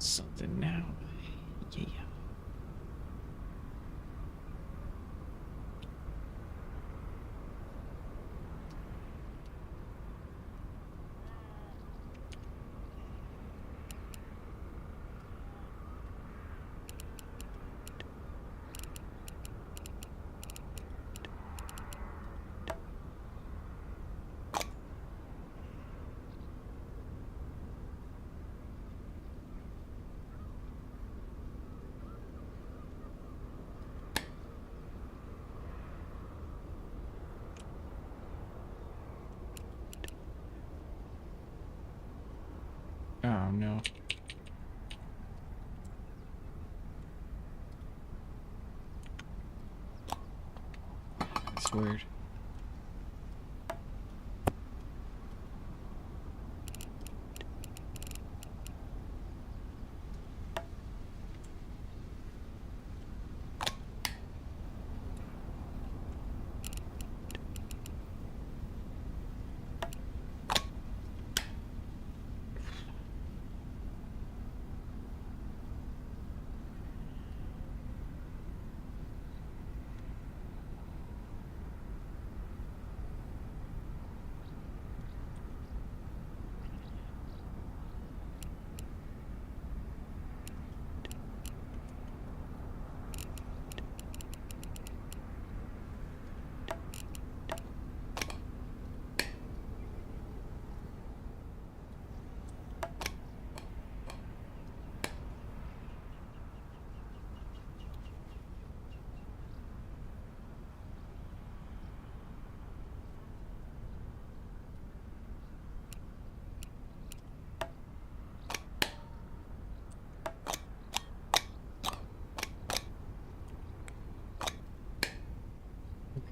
Something now. Yeah. Oh no. That's weird.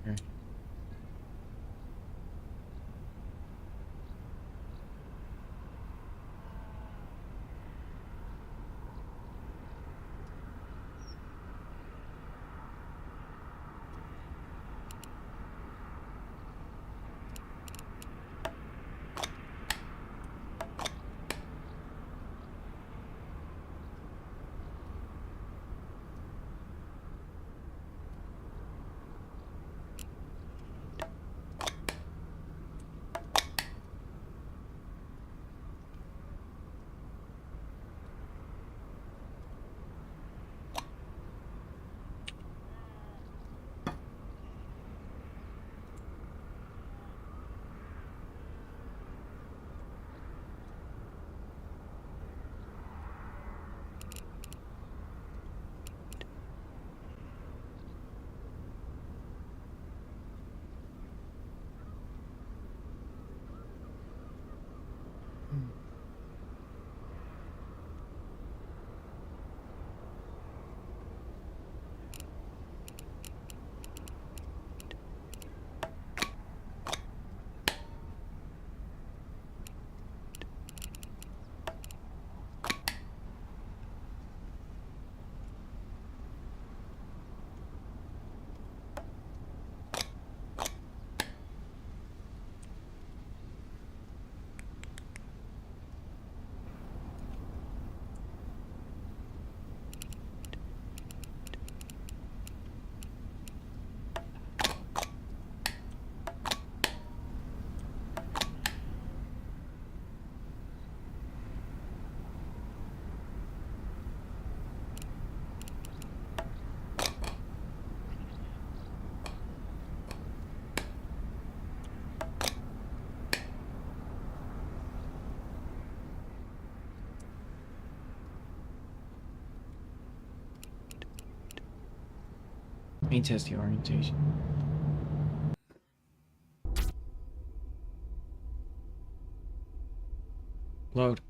Okay. Let me test the orientation. Load.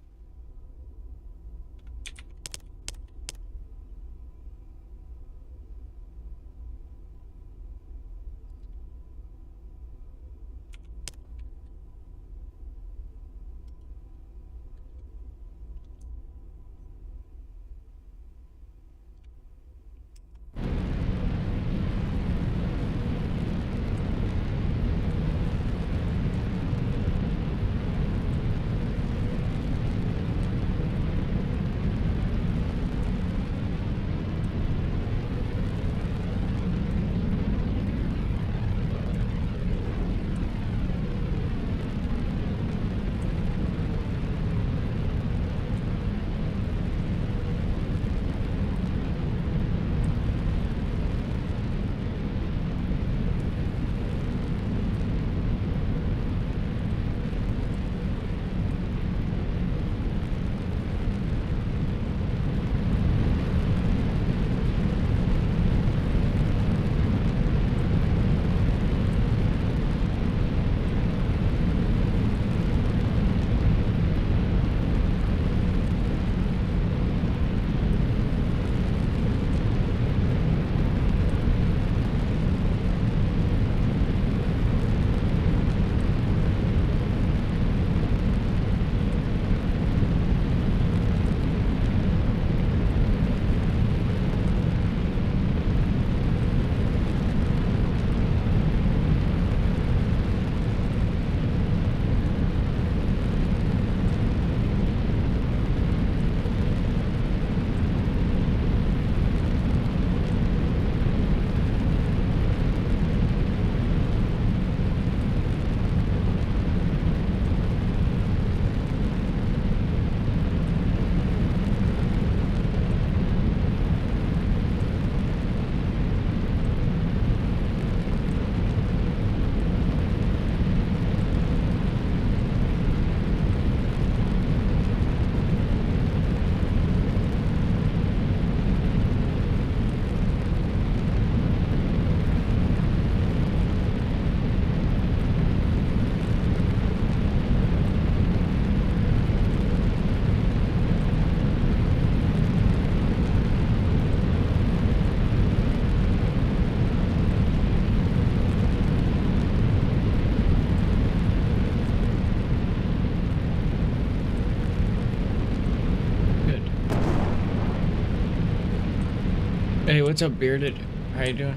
what's up, Bearded? How you doing?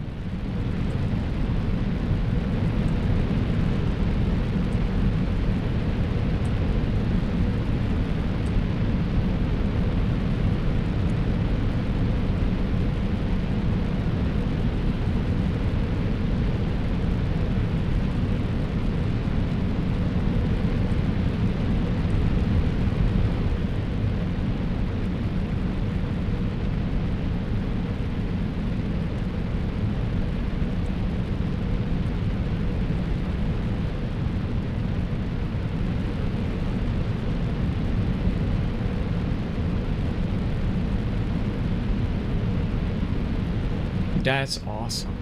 That's awesome.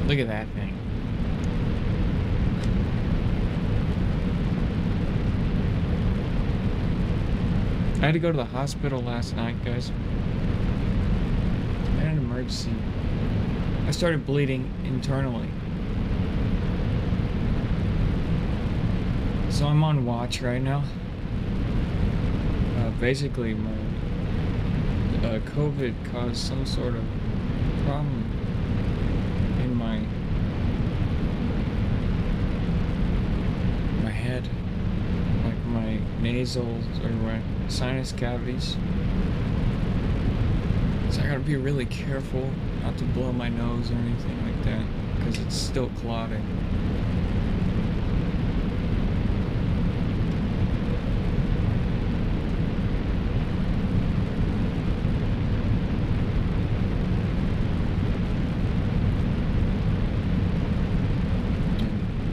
Look at that thing. I had to go to the hospital last night, guys. I had an emergency. I started bleeding internally. So I'm on watch right now. Basically, my COVID caused some sort of problem in my head, like my nasals or my sinus cavities. So I gotta be really careful not to blow my nose or anything like that, because it's still clotting.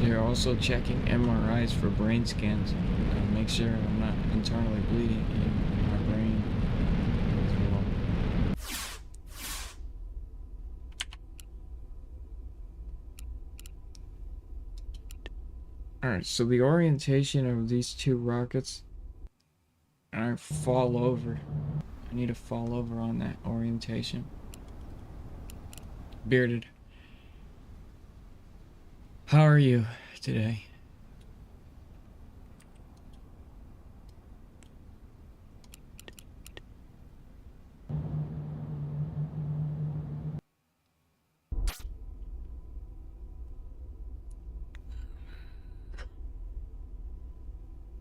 They're also checking MRIs for brain scans to make sure I'm not internally bleeding in my brain as well. Alright, so the orientation of these two rockets, I fall over. I need to fall over on that orientation. Bearded. How are you today?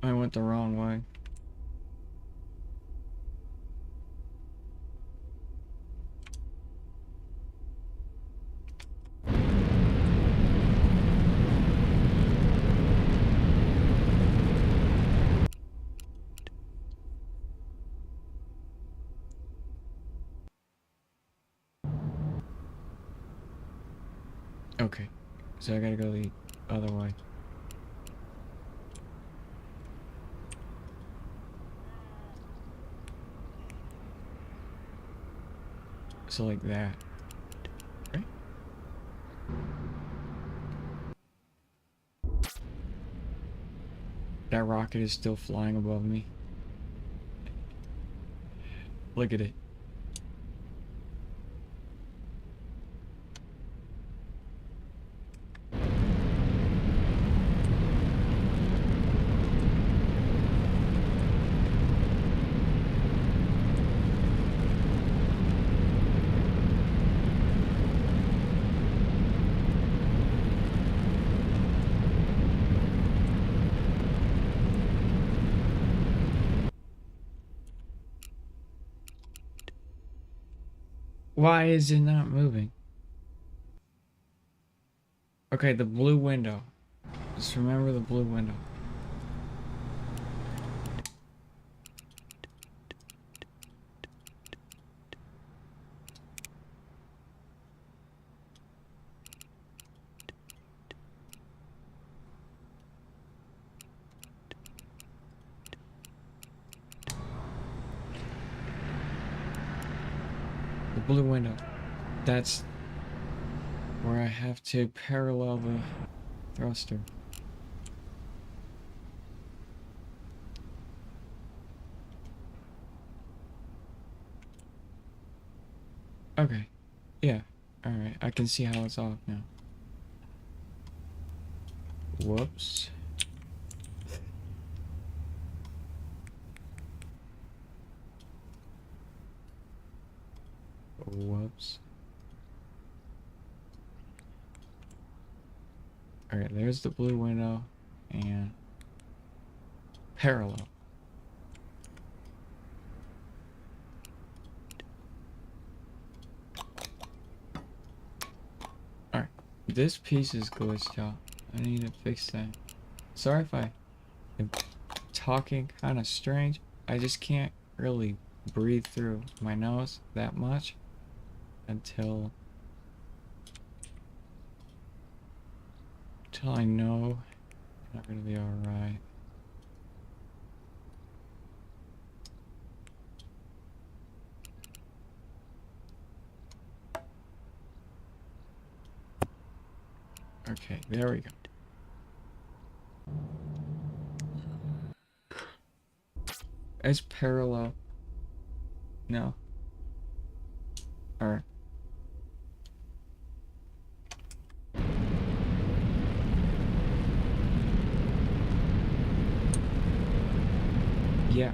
I went the wrong way. Okay, so I gotta go the other way. So like that, right? That rocket is still flying above me. Look at it. Why is it not moving? Okay, the blue window. Just remember the blue window. The blue window. That's where I have to parallel the thruster. Okay. Yeah. Alright, I can see how it's off now. Whoops. Whoops. Alright, there's the blue window. And parallel. Alright, this piece is glitched out. I need to fix that. Sorry if I am talking kind of strange. I just can't really breathe through my nose that much until I know I'm not gonna be alright. Okay, there we go. It's parallel. No. Alright. Yeah.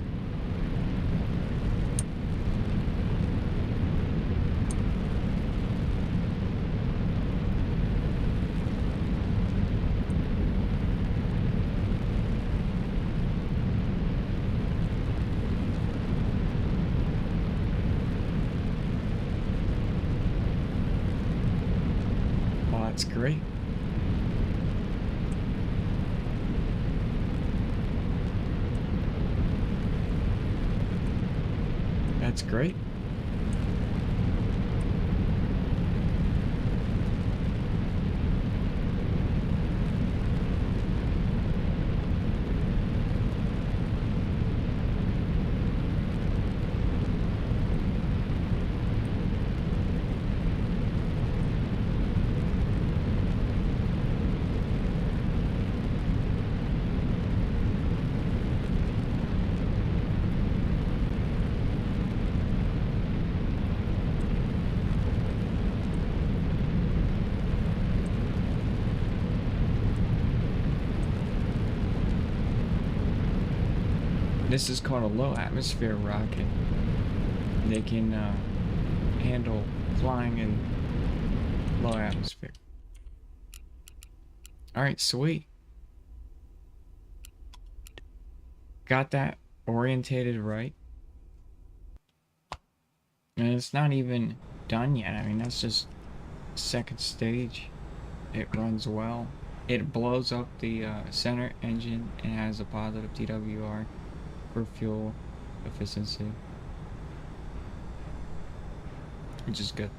Oh, that's great. That's great. This is called a low atmosphere rocket. They can handle flying in low atmosphere. Alright, sweet. Got that orientated right. And it's not even done yet. I mean, that's just second stage. It runs well. It blows up the center engine and has a positive TWR for fuel efficiency, which is good.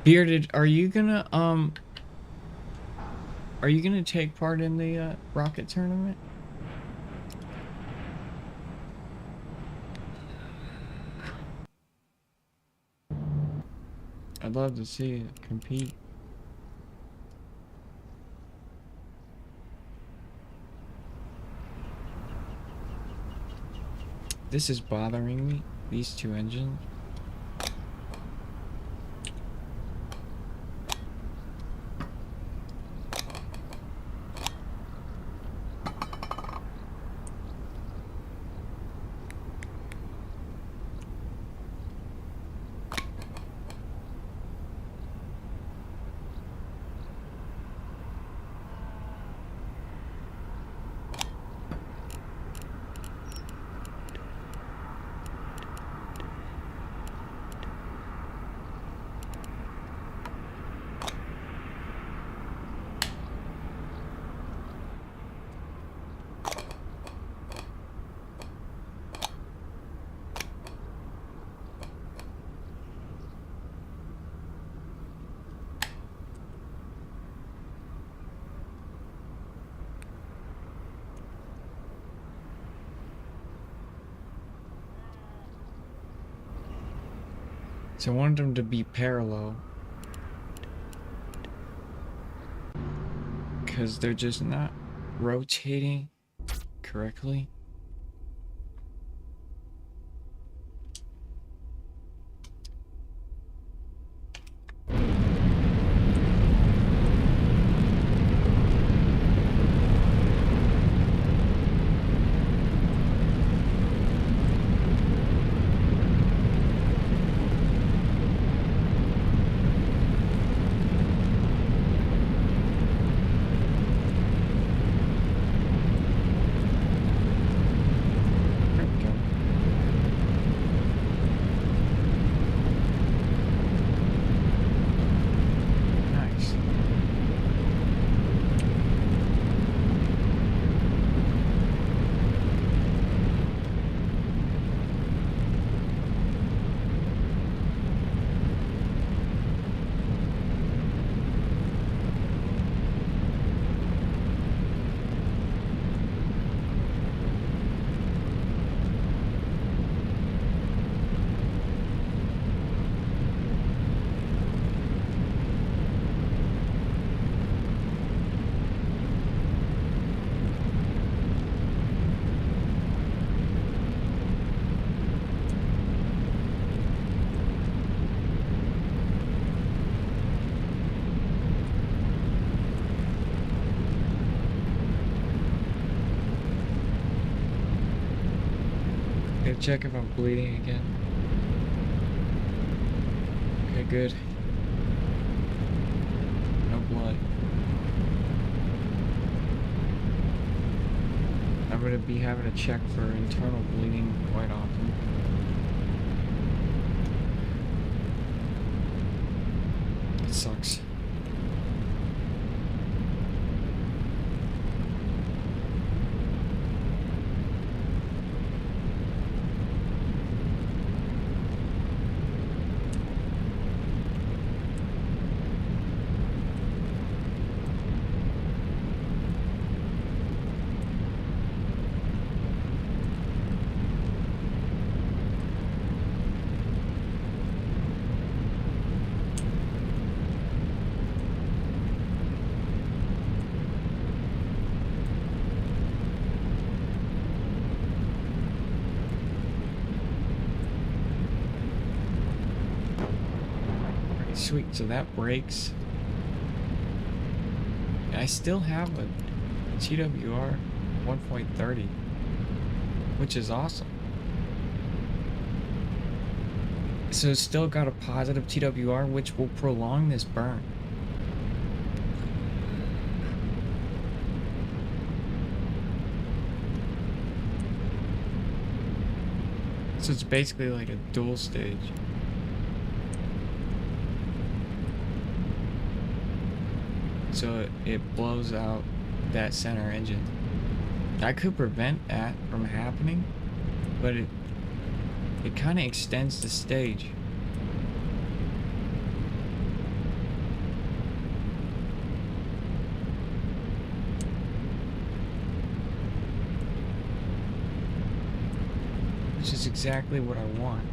Bearded, are you gonna take part in the rocket tournament? I'd love to see you compete. This is bothering me, these two engines. So I wanted them to be parallel, because they're just not rotating correctly. Gotta check if I'm bleeding again. Okay, good. No blood. I'm gonna be having to check for internal bleeding quite often. It sucks. Sweet, so that breaks. I still have a TWR 1.30, which is awesome. So it's still got a positive TWR, which will prolong this burn. So it's basically like a dual stage. So it blows out that center engine. I could prevent that from happening, but it kind of extends the stage. Which is exactly what I want.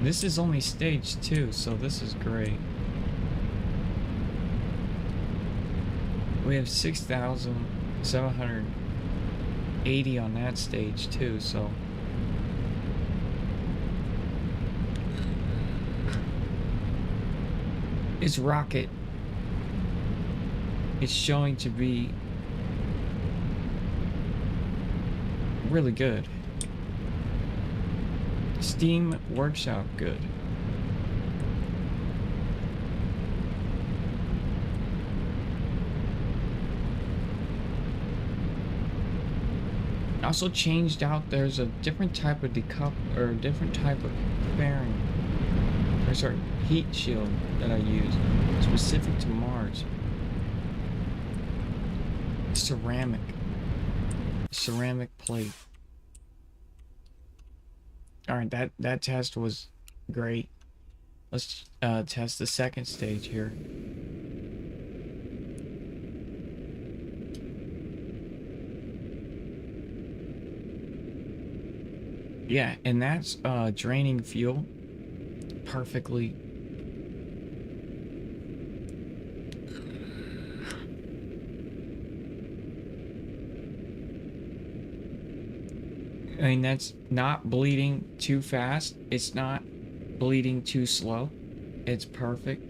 This is only stage 2, so this is great. We have 6,780 on that stage too, so its rocket is showing to be really good. Steam Workshop good. Also changed out, there's a different type of decoupler, or a different type of fairing, or sorry, heat shield that I use, specific to Mars. Ceramic plate. Alright, that test was great. Let's test the second stage here. Yeah, and that's draining fuel perfectly. I mean, that's not bleeding too fast. It's not bleeding too slow. It's perfect.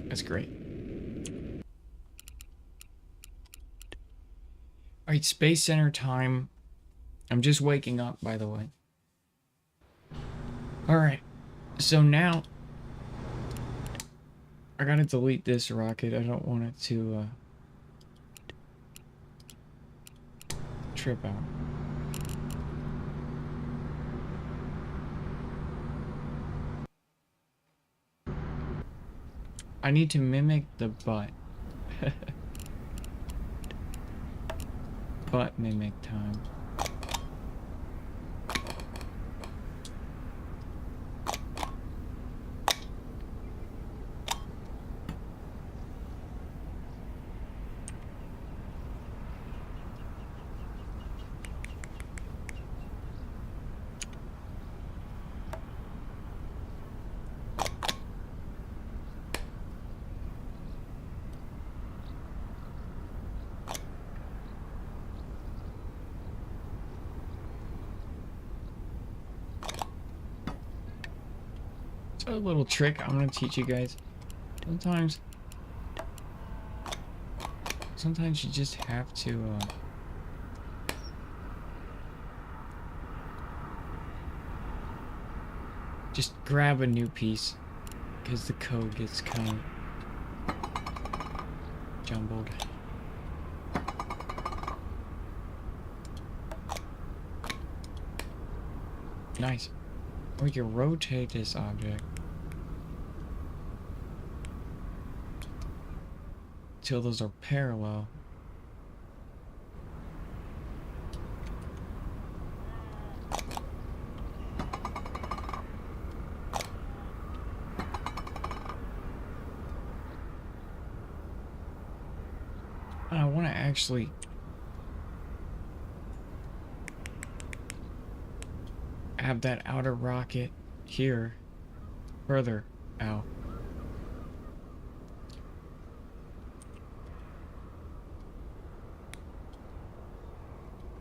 That's great. Alright, Space Center time. I'm just waking up, by the way. Alright, so now I gotta delete this rocket. I don't want it to trip out. I need to mimic the butt. Butt mimic time. So a little trick I'm gonna teach you guys. Sometimes you just have to just grab a new piece because the code gets kind of jumbled. Nice. We can rotate this object till those are parallel. I want to actually have that outer rocket here further out.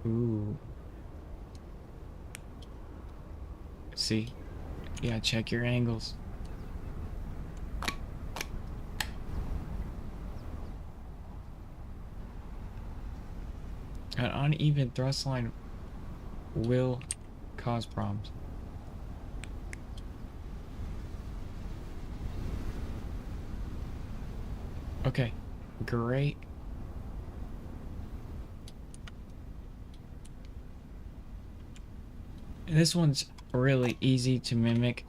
Ooh. See? Yeah, check your angles. An uneven thrust line will cause problems. Okay, great. This one's really easy to mimic.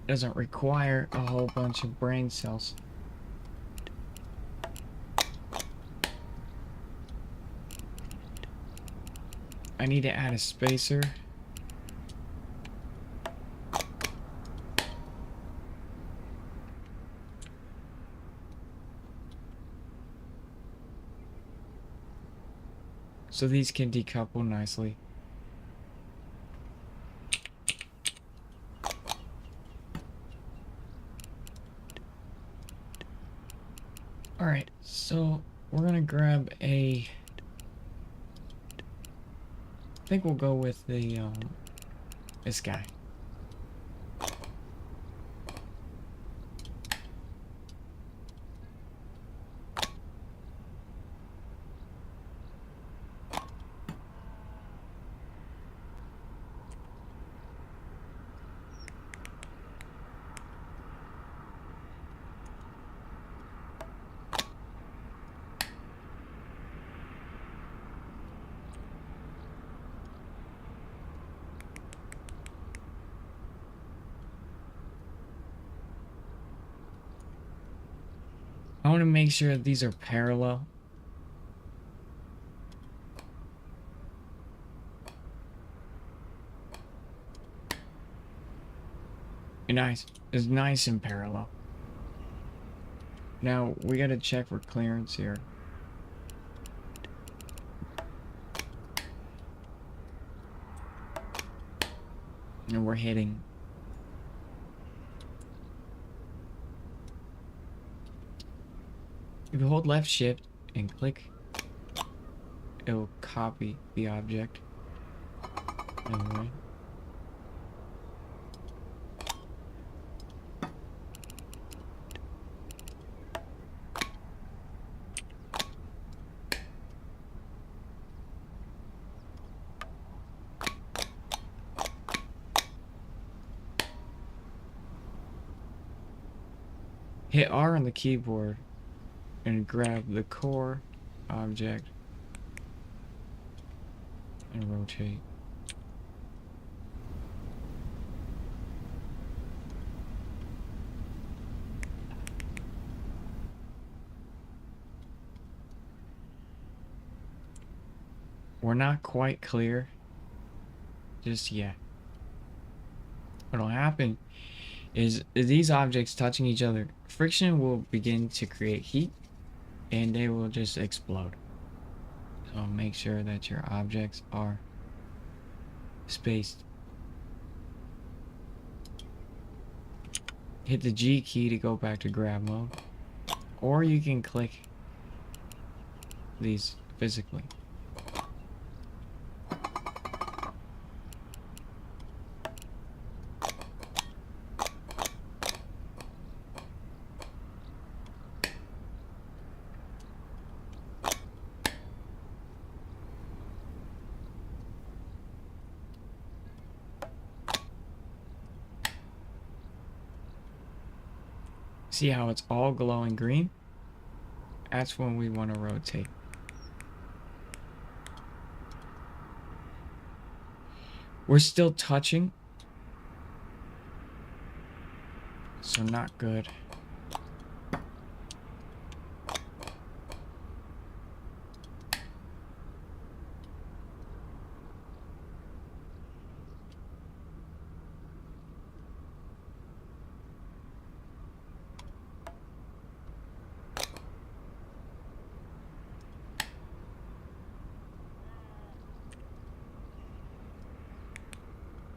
Doesn't require a whole bunch of brain cells. I need to add a spacer. So these can decouple nicely. Alright, so we're gonna grab a... I think we'll go with the, this guy. I want to make sure that these are parallel. Nice. It's nice and parallel. Now, we gotta check for clearance here. And we're hitting. If you hold left shift and click, it will copy the object. Anyway. Hit R on the keyboard and grab the core object and rotate. We're not quite clear just yet. What'll happen is these objects touching each other, friction will begin to create heat and they will just explode. So make sure that your objects are spaced. Hit the G key to go back to grab mode, or you can click these physically. See how it's all glowing green? That's when we want to rotate. We're still touching. So not good.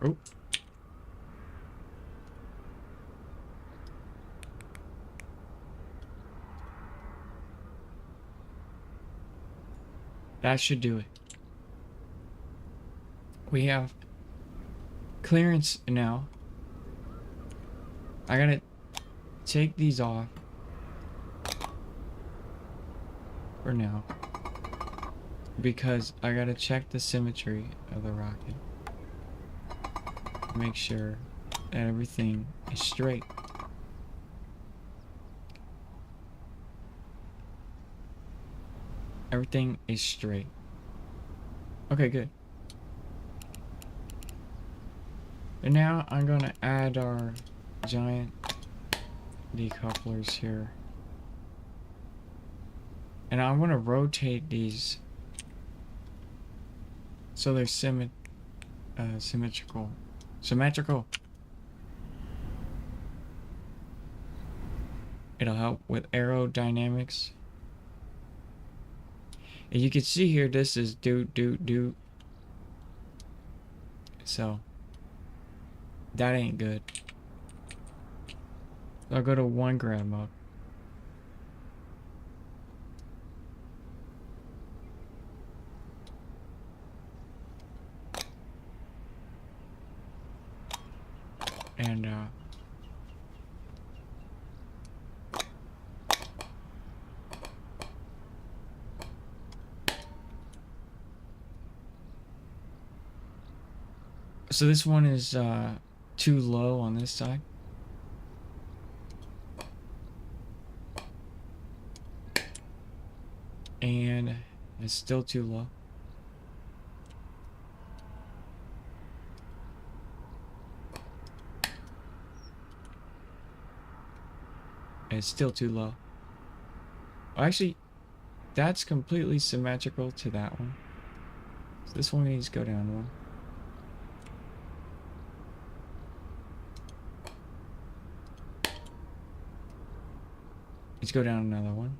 Oh. That should do it. We have clearance now. I gotta take these off for now because I gotta check the symmetry of the rocket. Make sure that everything is straight. Everything is straight. Okay, good. And now I'm gonna add our giant decouplers here. And I want to rotate these so they're symmetrical. Symmetrical. It'll help with aerodynamics. And you can see here, this is do. So, that ain't good. So I'll go to 1 grab mode. And, so this one is too low on this side. And it's still too low. It's still too low. Actually, that's completely symmetrical to that one. So this one needs to go down one. Let's go down another one.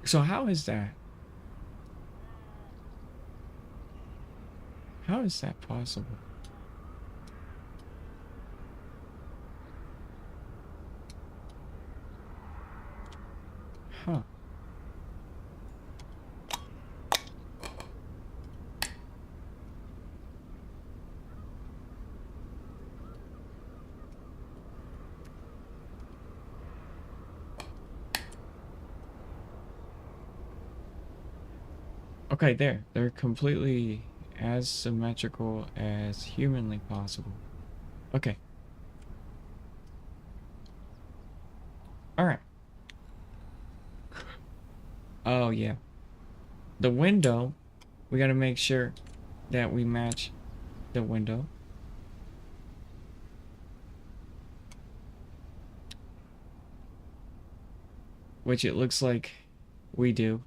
So how is that? How is that possible? Huh. Okay, there. They're completely as symmetrical as humanly possible. Okay. Alright. Oh, yeah. The window, we gotta make sure that we match the window. Which it looks like we do.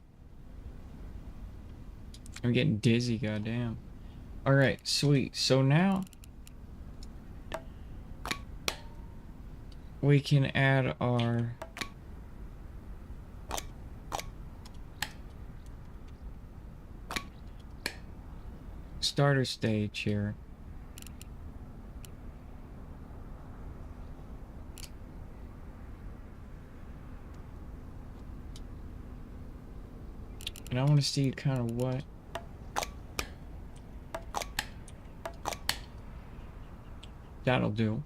I'm getting dizzy, goddamn. Alright, sweet. So now we can add our starter stage here. And I want to see kind of what that'll do.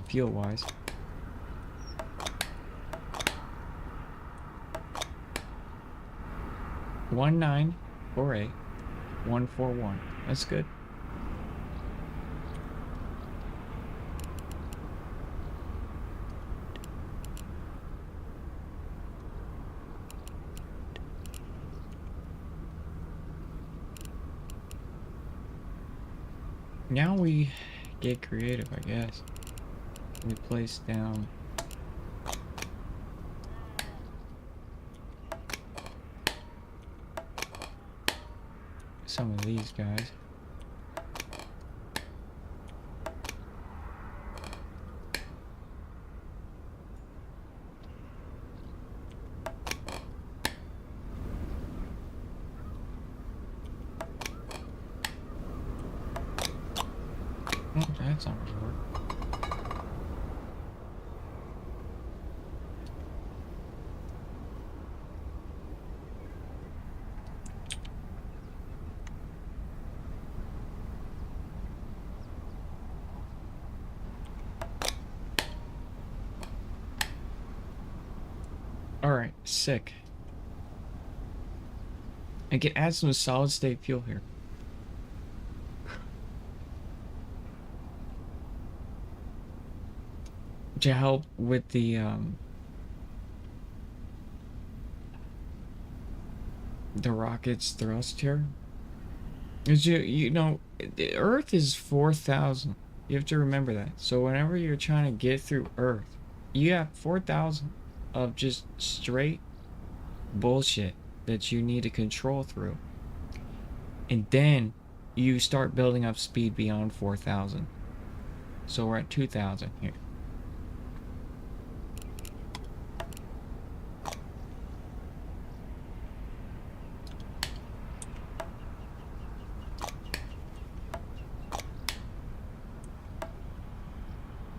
fuel wise. $1948,141. That's good. Now we get creative, I guess. We place down some of these guys. Oh, that's not gonna work. Alright, sick. I can add some solid state fuel here. To help with the rocket's thrust here. Because you know, the Earth is 4,000. You have to remember that. So whenever you're trying to get through Earth, you have 4,000 of just straight bullshit that you need to control through. And then you start building up speed beyond 4,000. So we're at 2,000 here.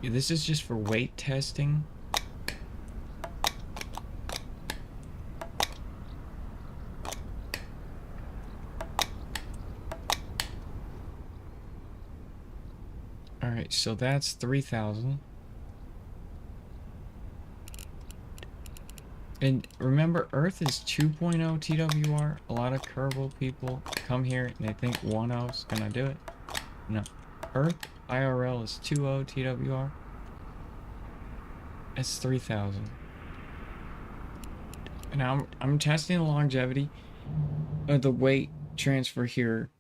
This is just for weight testing. Alright, so that's 3,000. And remember, Earth is 2.0 TWR. A lot of Kerbal people come here and they think 1.0 is gonna do it. No. Earth IRL is 2.0 TWR. It's 3,000. And now I'm testing the longevity of the weight transfer here.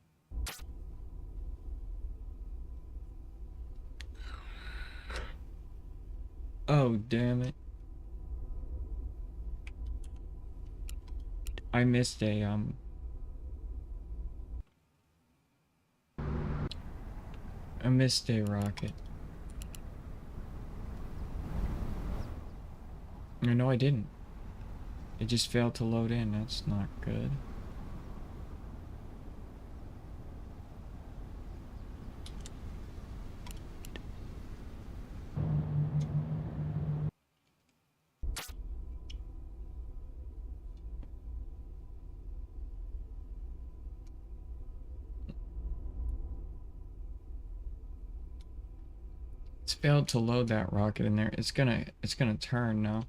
Oh, damn it. I missed a rocket. No, I didn't. It just failed to load in. That's not good. It's failed to load that rocket in there. It's gonna turn now.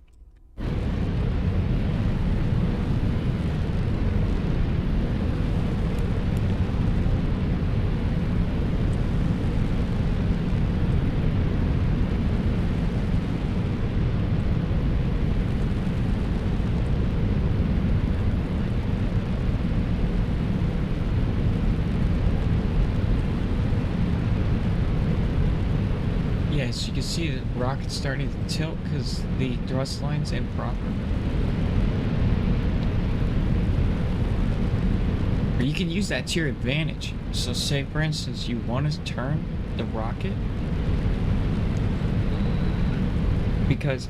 Yes, you can see the rocket's starting to tilt because the thrust line's improper. But you can use that to your advantage. So say for instance you want to turn the rocket, because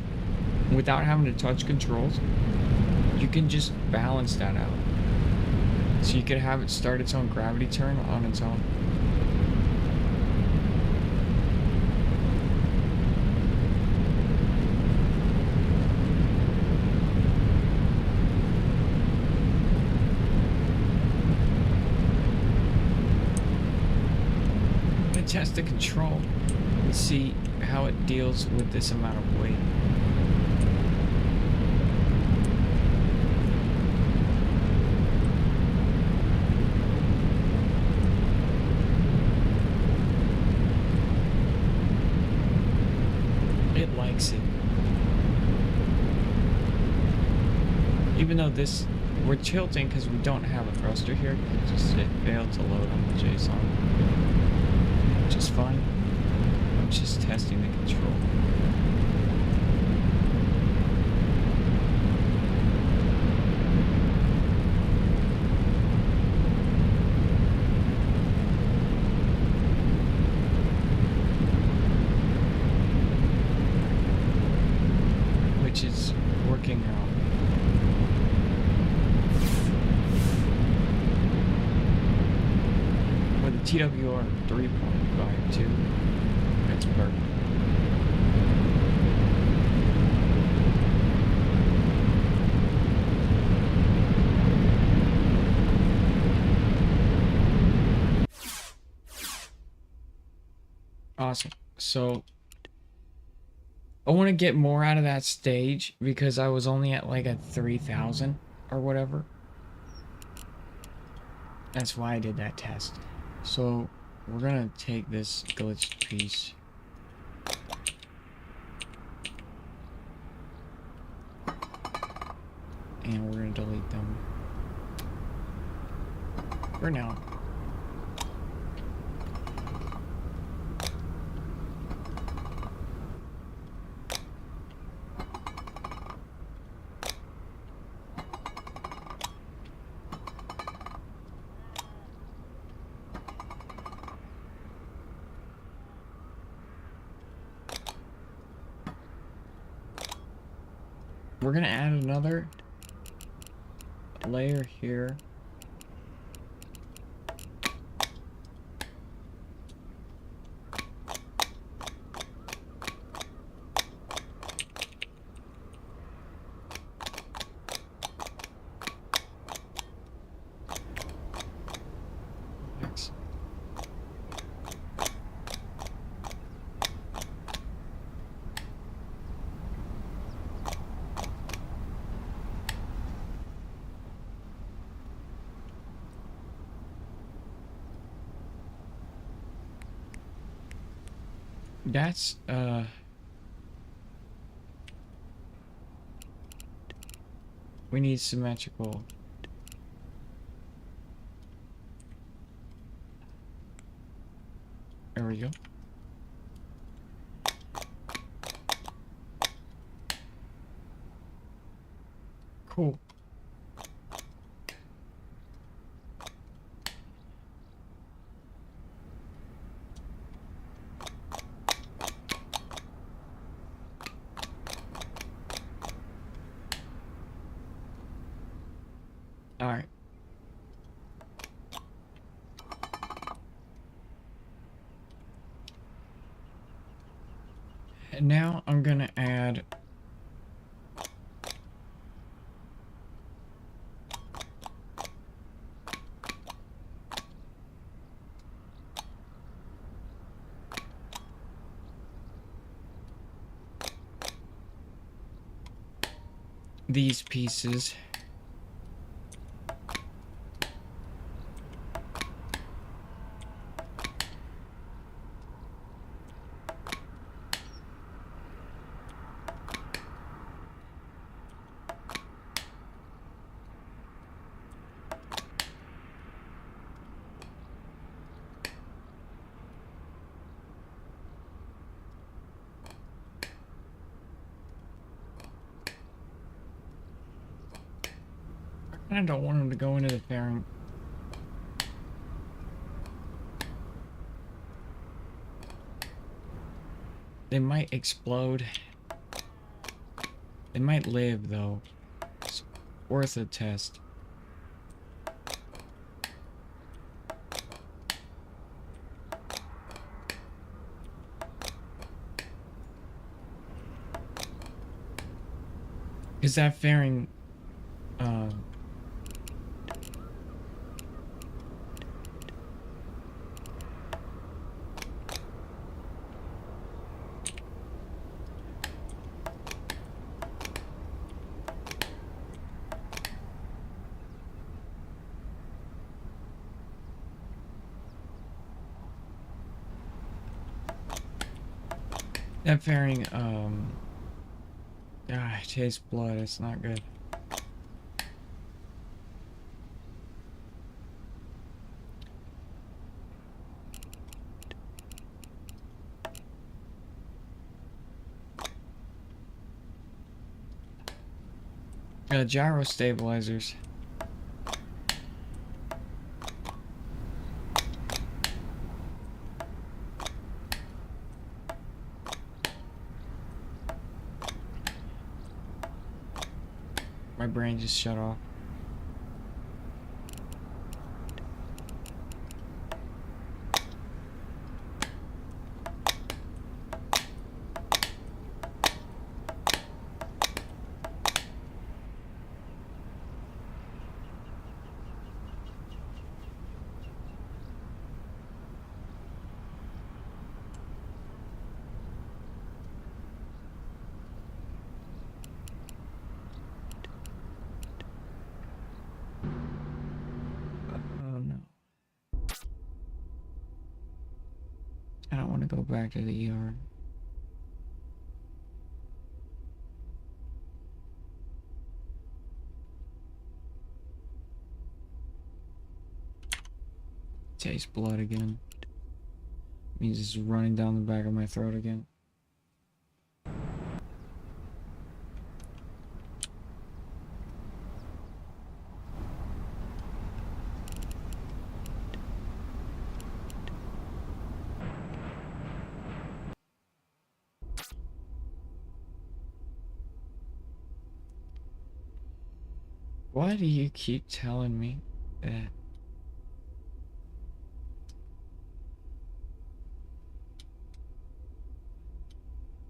without having to touch controls, you can just balance that out. So you could have it start its own gravity turn on its own. test the control and see how it deals with this amount of weight. It likes it. Even though we're tilting because we don't have a thruster here, it failed to load on the JSON, which is fine. I'm just testing the control. Which is working out. With the TWR 3.52, it's perfect. Awesome. So I want to get more out of that stage because I was only at like a 3,000 or whatever. That's why I did that test. So we're gonna take this glitched piece. And we're gonna delete them. For now. We're gonna add another layer here. Next. That's we need symmetrical. There we go. Cool. All right. And now I'm gonna add these pieces. I don't want them to go into the fairing. They might explode. They might live though. It's worth a test. Is that fairing That fairing, it tastes blood. It's not good. Gyro stabilizers. My brain just shut off. Oh no. I don't want to go back to the ER. Taste blood again. Means it's running down the back of my throat again. Why do you keep telling me that?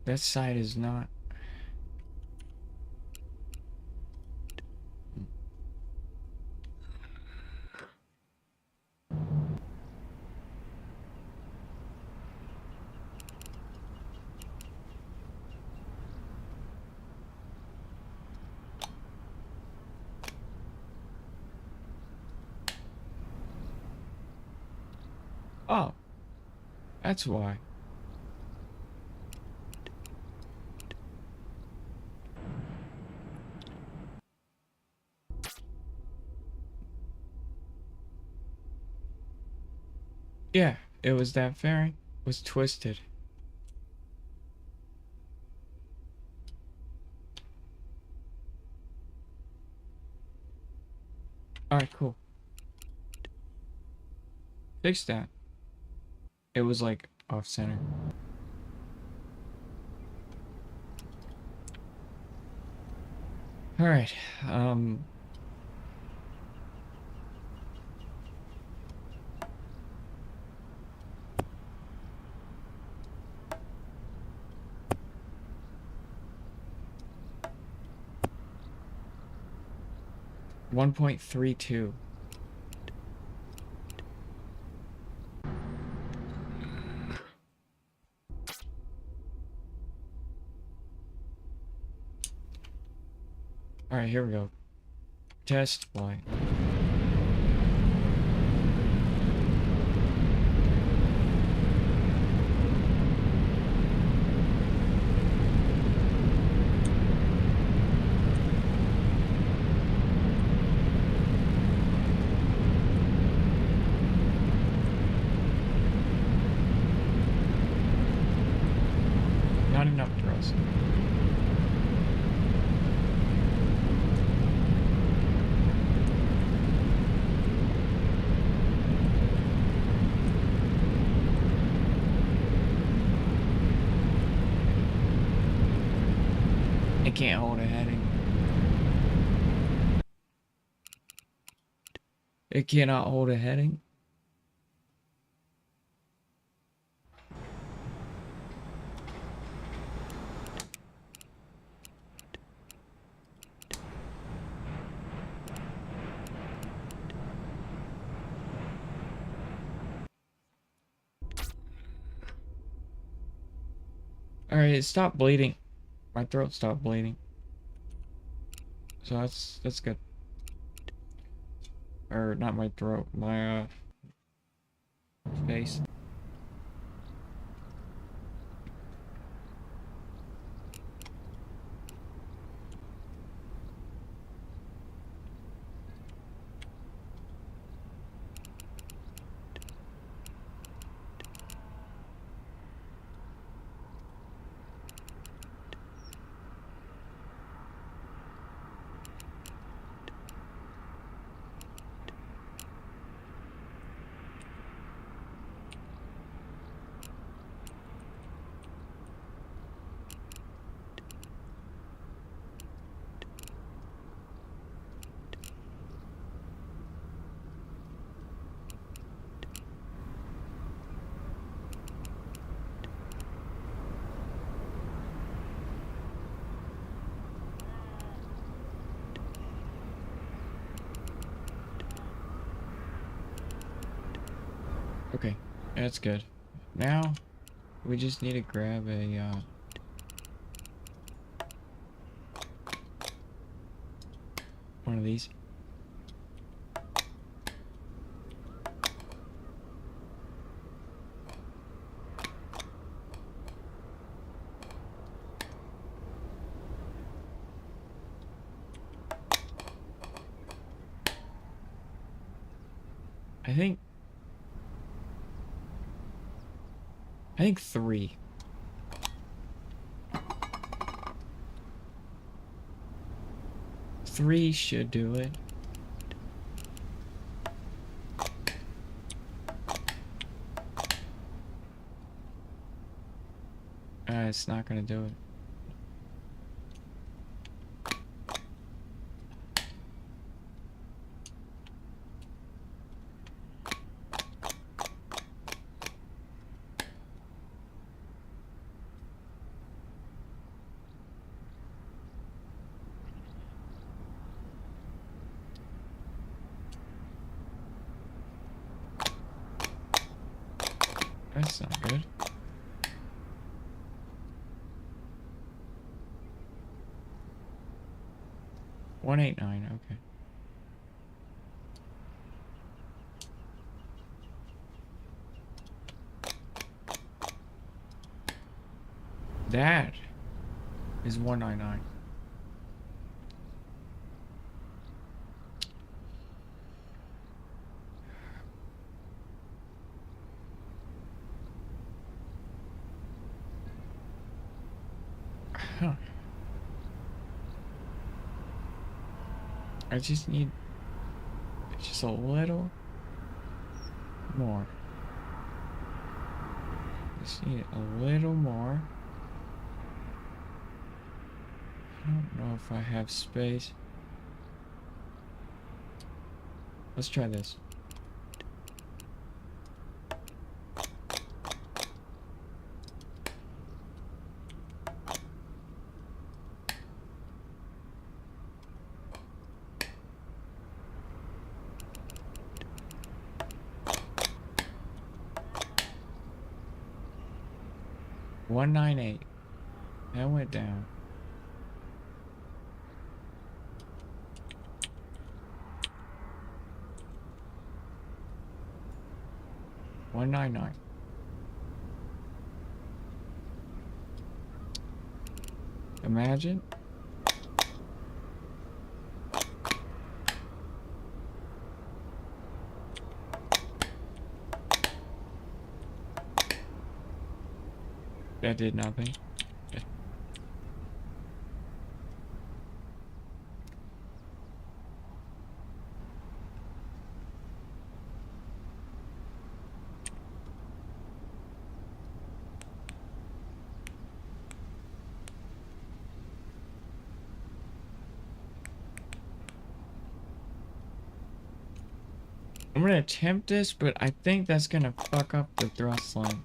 That side is not. Oh, that's why. Yeah, it was that fairing was twisted. Alright, cool. Fix that. It was like off center. Alright, 1.32. Alright, here we go. Test flight. Not enough thrust. It can't hold a heading. It cannot hold a heading. Alright, it stopped bleeding. My throat stopped bleeding. So that's good. Or not my throat, my face. Okay, that's good. Now, we just need to grab a, one of these. I think 3. Three should do it. It's not gonna do it. That's not good. $189, okay. That is $199. Huh. I just need just a little more. Just need a little more. I don't know if I have space. Let's try this. $198. That went down. $199. Imagine. That did nothing. I'm gonna attempt this, but I think that's gonna fuck up the thrust line.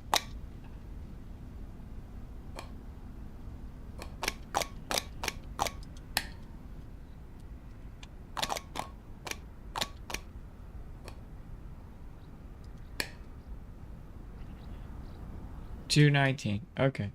$219. Okay.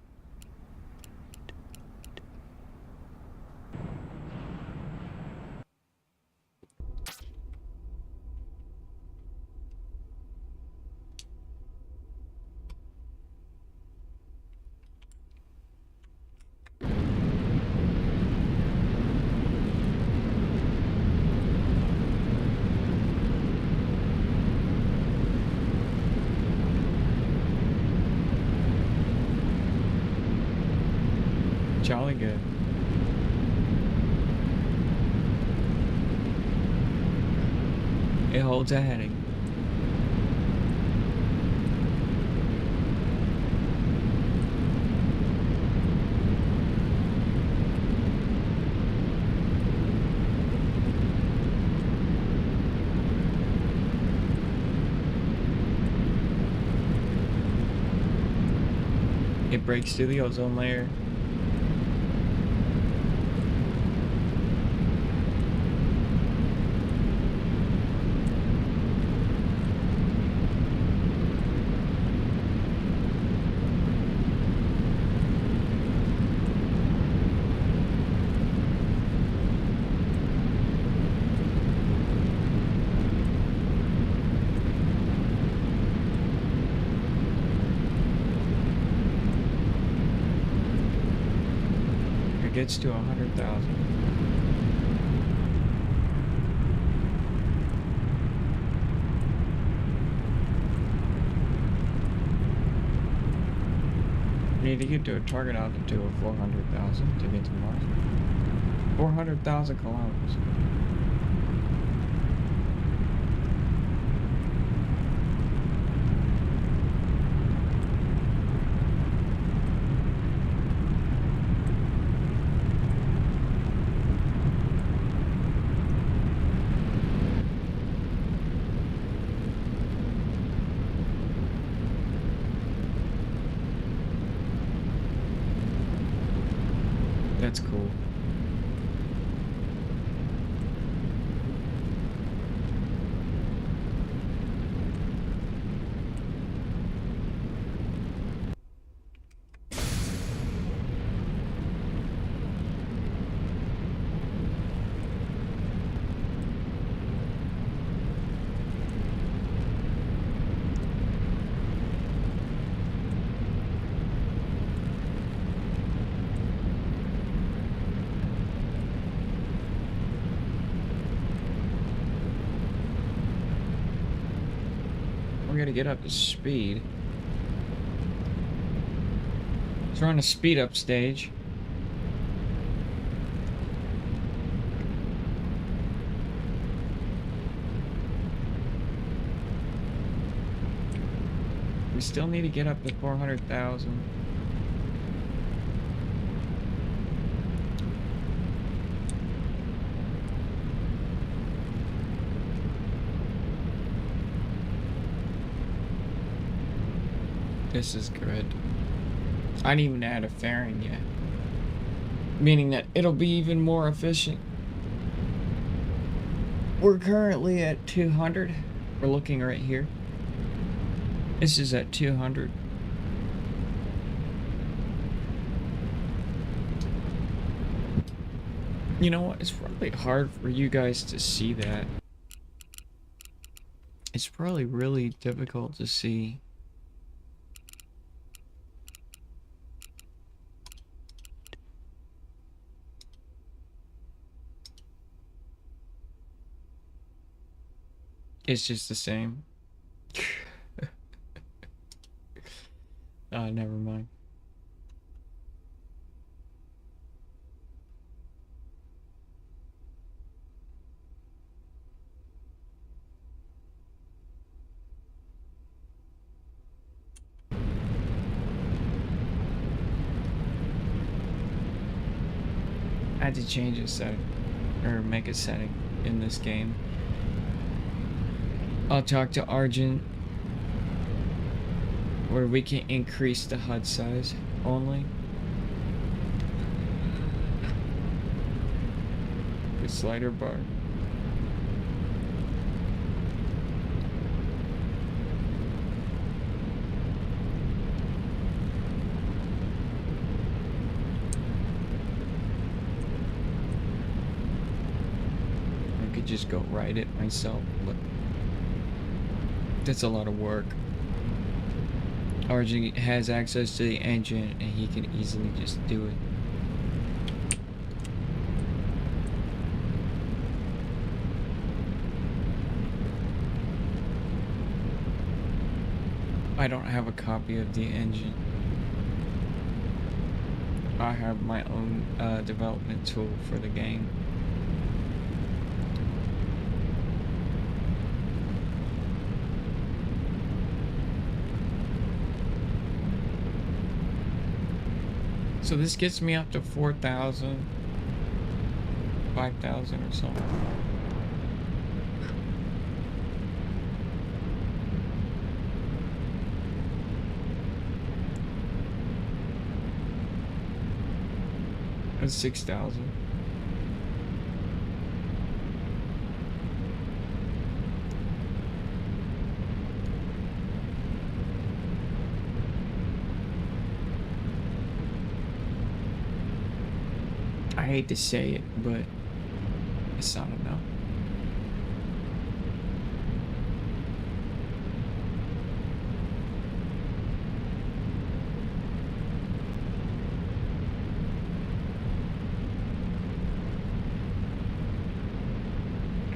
Jolly good. It holds a heading. It breaks through the ozone layer. gets to 100,000. Need to get to a target altitude of 400,000 to get to Mars. 400,000 kilometers. That's cool. We're gonna get up to speed. So we're on a speed up stage. We still need to get up to 400,000. This is good. I didn't even add a fairing yet. Meaning that it'll be even more efficient. We're currently at 200. We're looking right here. This is at 200. You know what? It's probably hard for you guys to see that. It's probably really difficult to see. It's just the same. Never mind. I had to change a setting, or make a setting in this game. I'll talk to Argent where we can increase the HUD size only. The slider bar. I could just go write it myself, but that's a lot of work. Argent has access to the engine and he can easily just do it. I don't have a copy of the engine. I have my own development tool for the game. So this gets me up to 4,000, 5,000 or something. That's 6,000. I hate to say it, but it's not enough.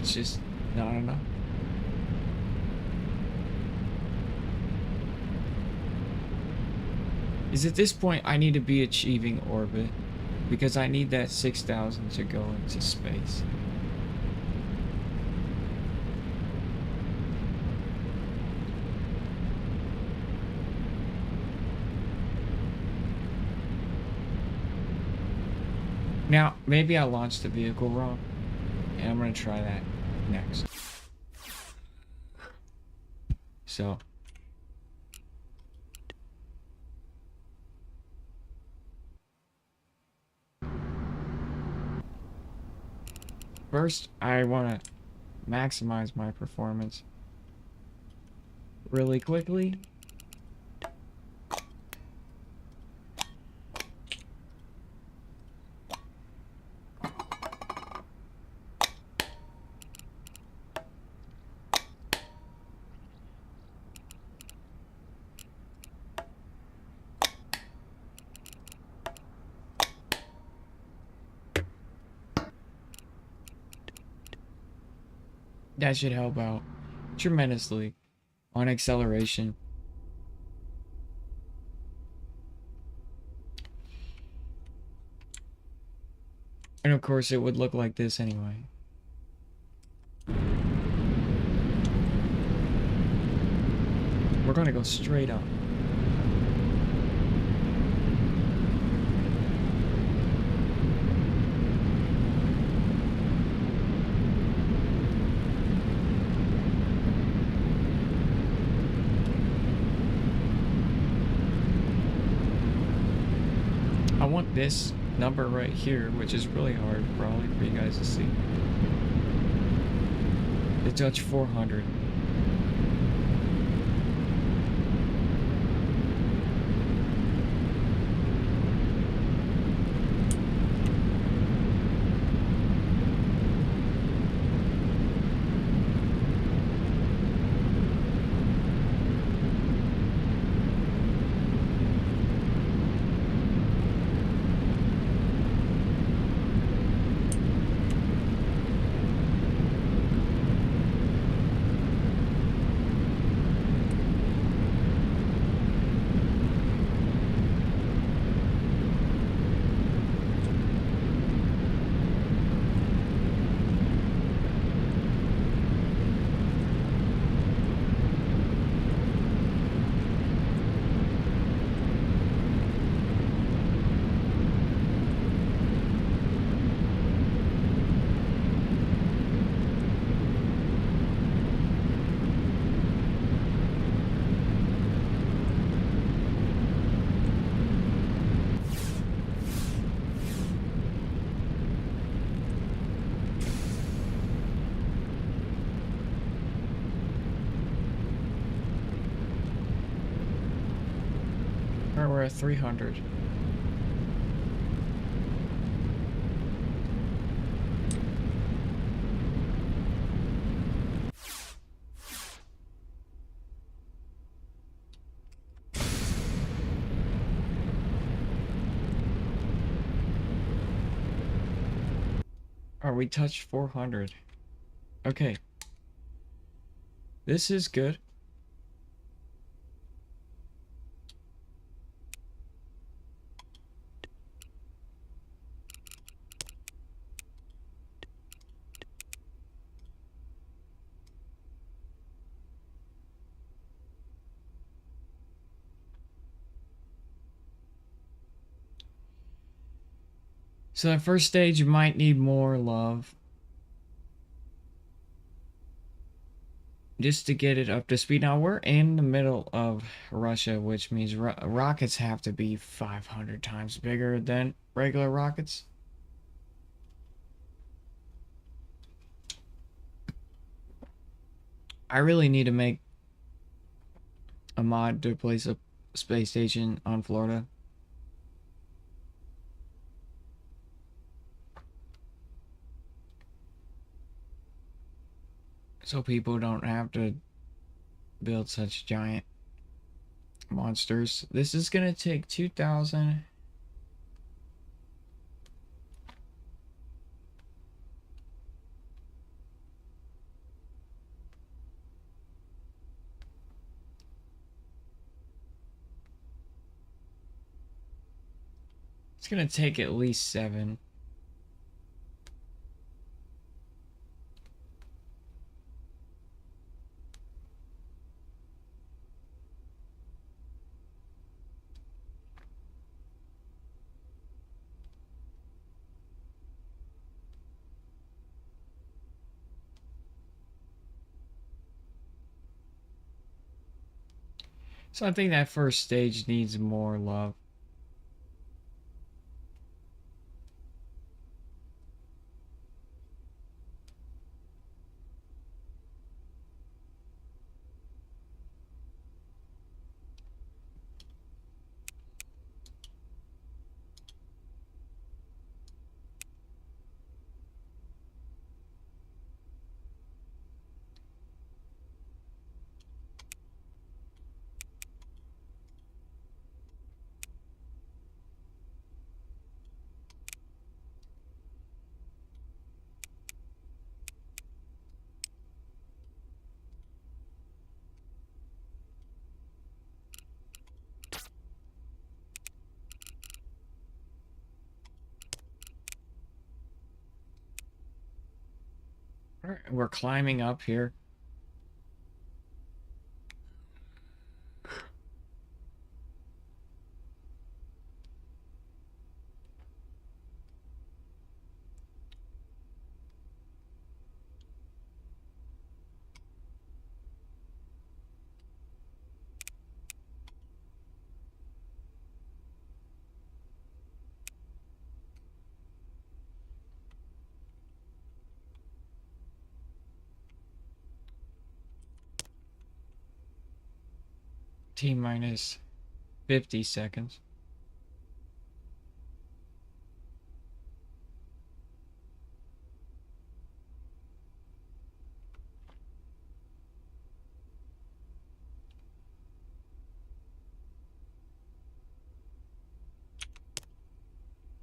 It's just not enough. Is at this point I need to be achieving orbit because I need that 6,000 to go into space. Now, maybe I launched the vehicle wrong, and I'm going to try that next. So, first, I want to maximize my performance really quickly. That should help out tremendously on acceleration. And of course, it would look like this anyway. We're going to go straight up. I want this number right here, which is really hard probably for you guys to see, to touch 400. Alright, we're at 300. Alright, we touched 400. Okay. This is good. So that first stage, you might need more love. Just to get it up to speed. Now, we're in the middle of Russia, which means rockets have to be 500 times bigger than regular rockets. I really need to make a mod to place a space station on Florida. So people don't have to build such giant monsters. This is gonna take 2,000. It's gonna take at least 7. So I think that first stage needs more love. All right, we're climbing up here. T minus 50 seconds.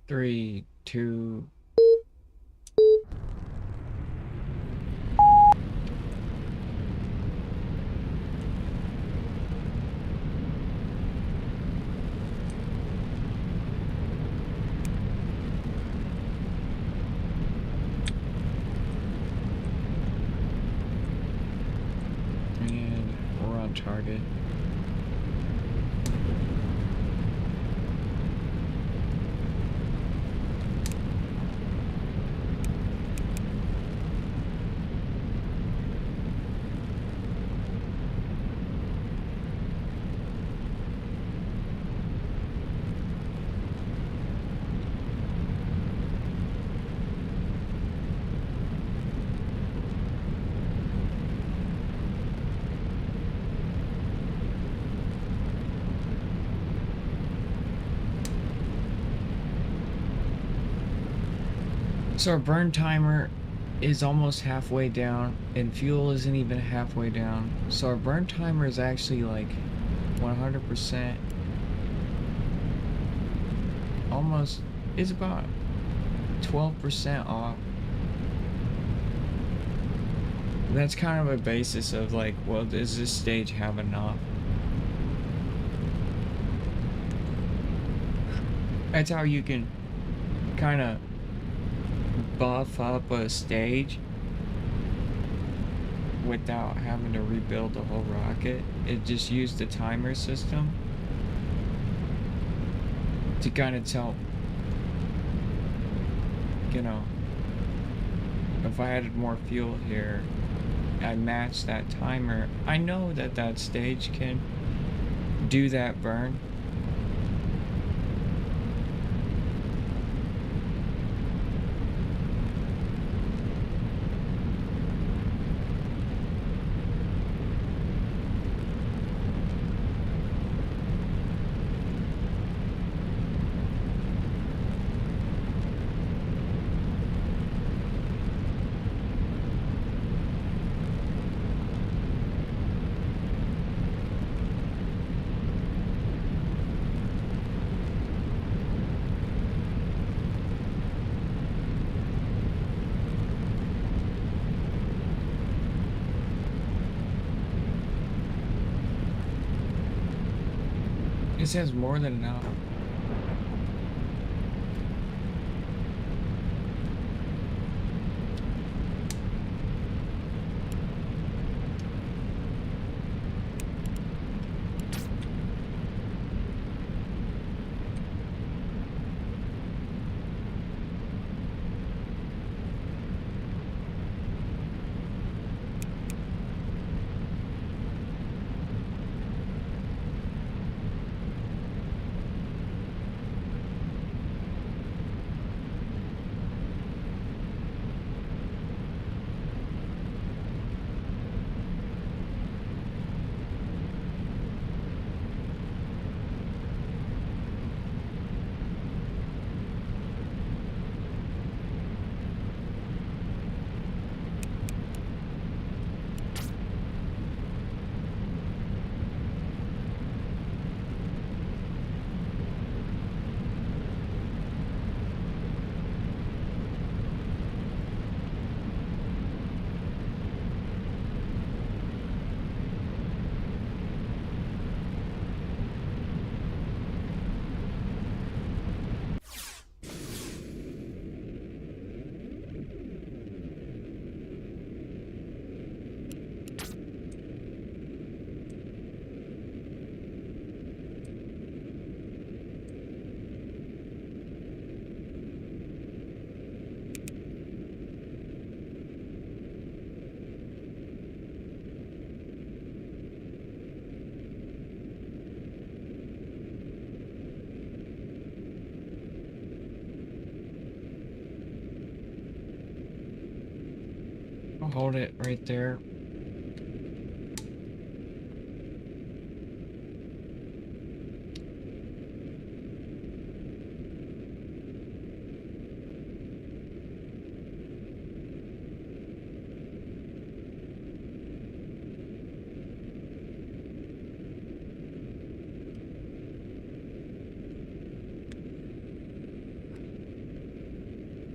Three, two. And we're on target. So our burn timer is almost halfway down, and fuel isn't even halfway down. So our burn timer is actually like 100%. Almost is about 12% off. That's kind of a basis of like, well, does this stage have enough? That's how you can kind of buff up a stage without having to rebuild the whole rocket. It just used the timer system to kind of tell, you know, if I added more fuel here, I match that timer. I know that that stage can do that burn. It says more than enough. I'll hold it right there.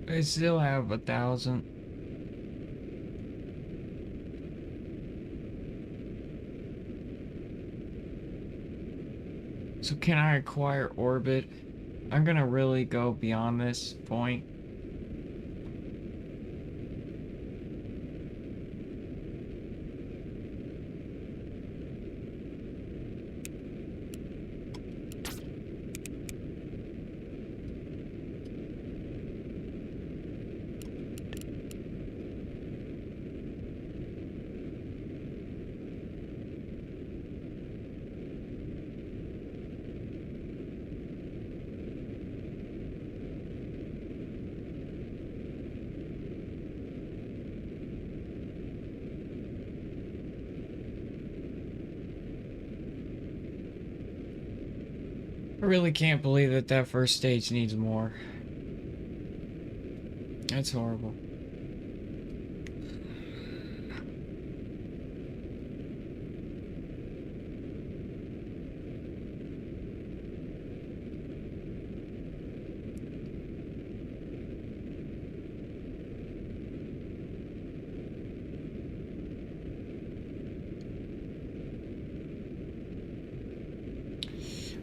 I still have 1,000. So can I acquire orbit? I'm gonna really go beyond this point. I really can't believe that that first stage needs more. That's horrible.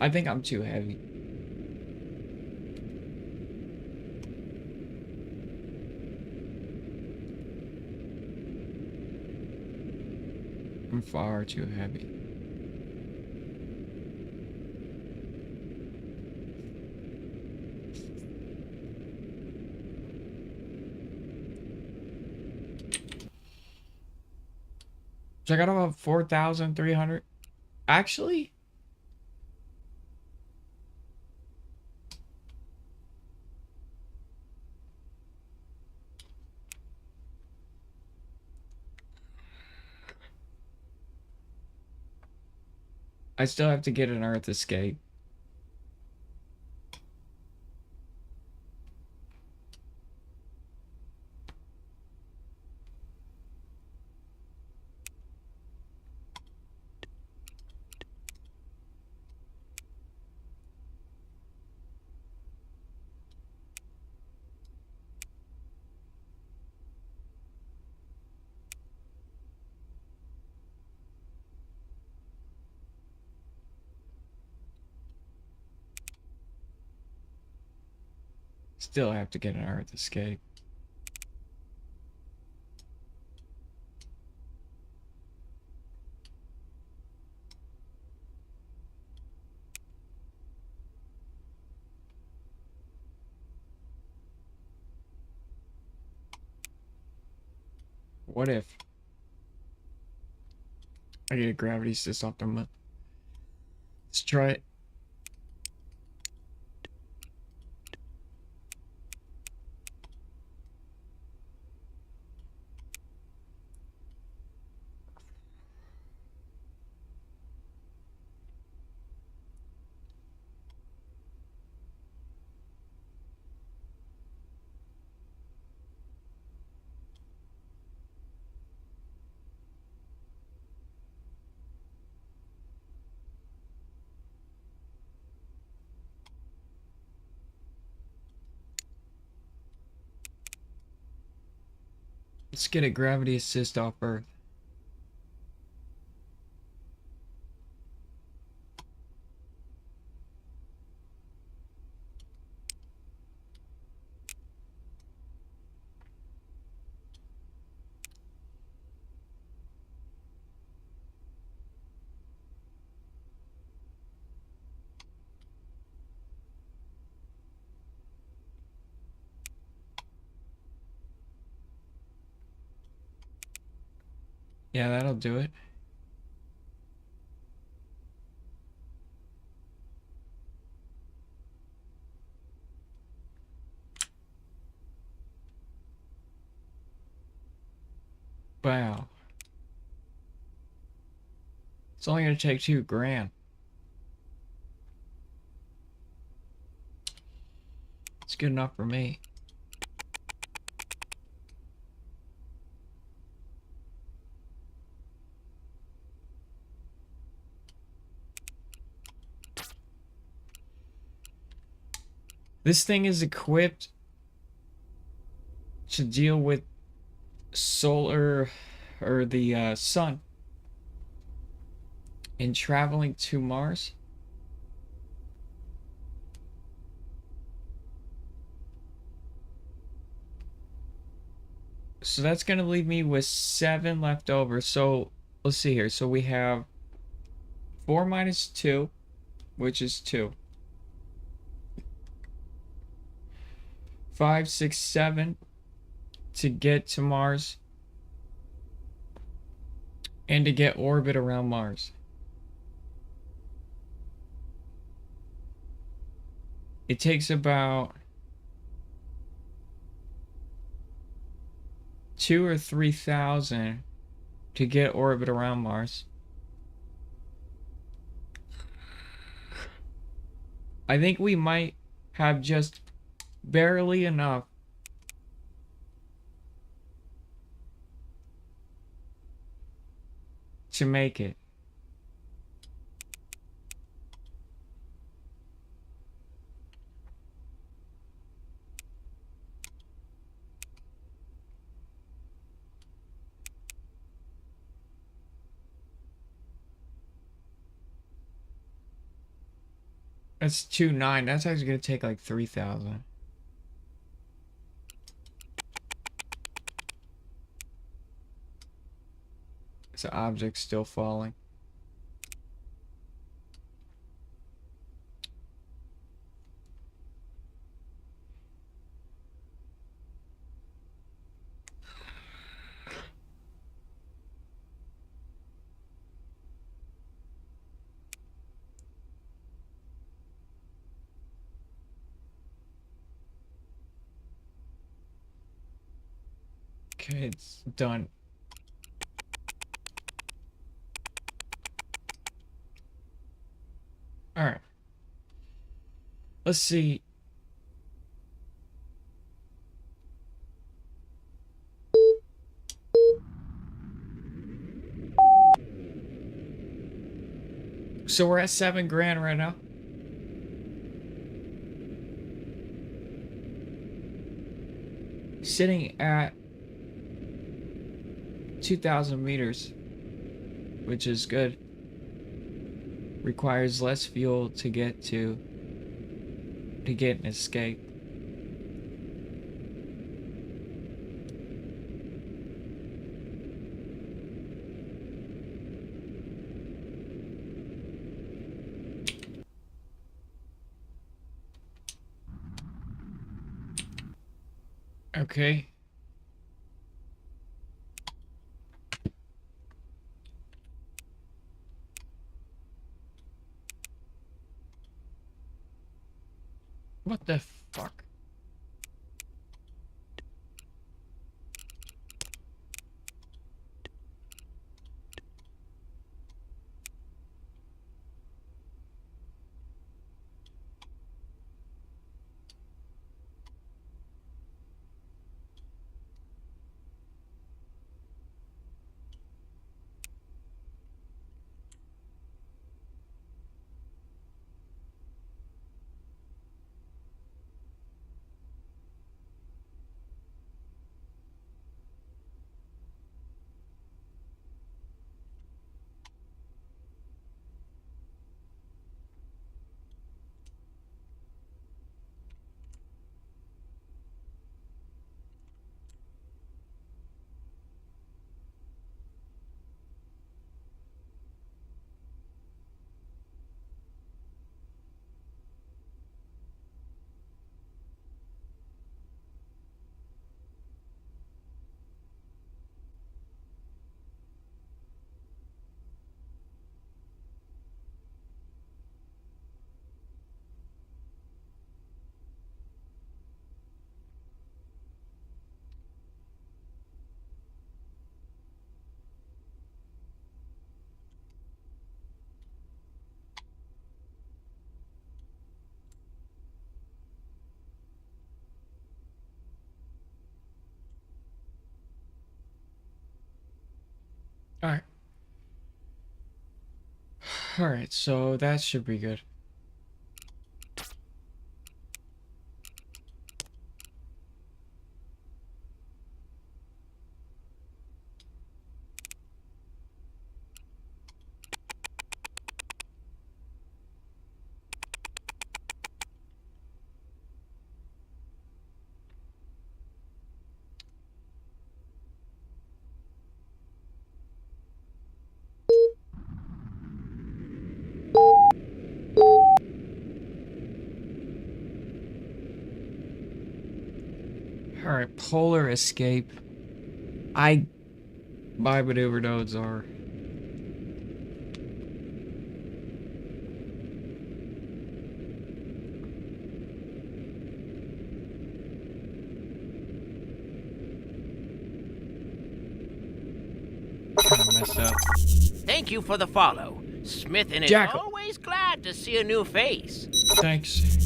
I think I'm too heavy. I'm far too heavy. So I got about 4,300. Actually, I still have to get an Earth escape. Still have to get an Earth escape. What if I get a gravity assist off the moon? Let's try it. Let's get a gravity assist off Earth. Yeah, that'll do it. Wow. It's only gonna take 2 grand. It's good enough for me. This thing is equipped to deal with solar or the sun and traveling to Mars. So that's gonna leave me with 7 left over. So let's see here. So we have 4 minus 2, which is 2. 5, 6, 7 to get to Mars and to get orbit around Mars. It takes about 2 or 3,000 to get orbit around Mars. I think we might have just barely enough to make it. That's 2.9. That's actually gonna take like 3,000. It's an object still falling. Okay, it's done. All right. Let's see. So we're at 7 grand right now. Sitting at 2,000 meters, which is good. Requires less fuel to get an escape. Okay. What the fuck? Alright. Alright, so that should be good. Alright, polar escape. I Bibidooberdodes are. Kind of messed up. Thank you for the follow. Smithens is Jackal. always glad to see a new face. Thanks.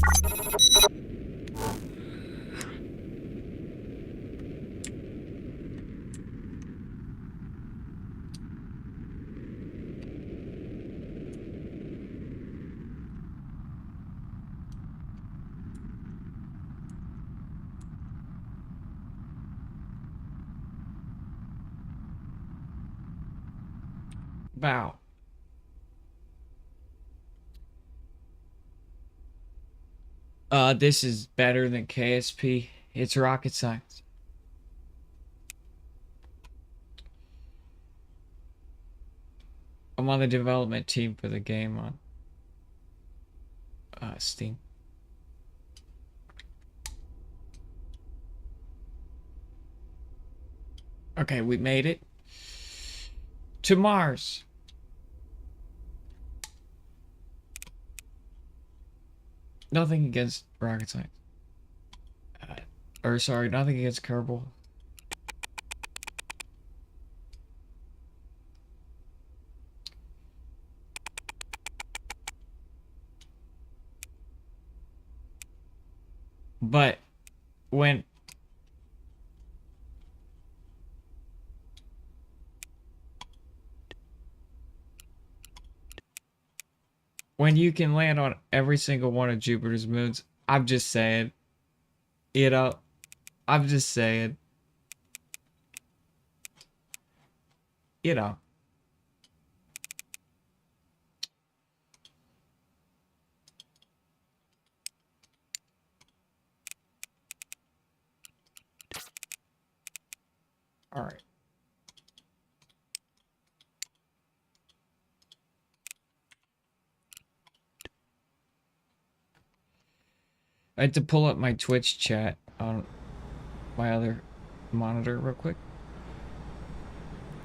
Wow. This is better than KSP. It's rocket science. I'm on the development team for the game on Steam. Okay, we made it to Mars. Nothing against rocket science. Or sorry, nothing against Kerbal. But when you can land on every single one of Jupiter's moons, I'm just saying, you know, I'm just saying, you know. All right. I had to pull up my Twitch chat on my other monitor real quick.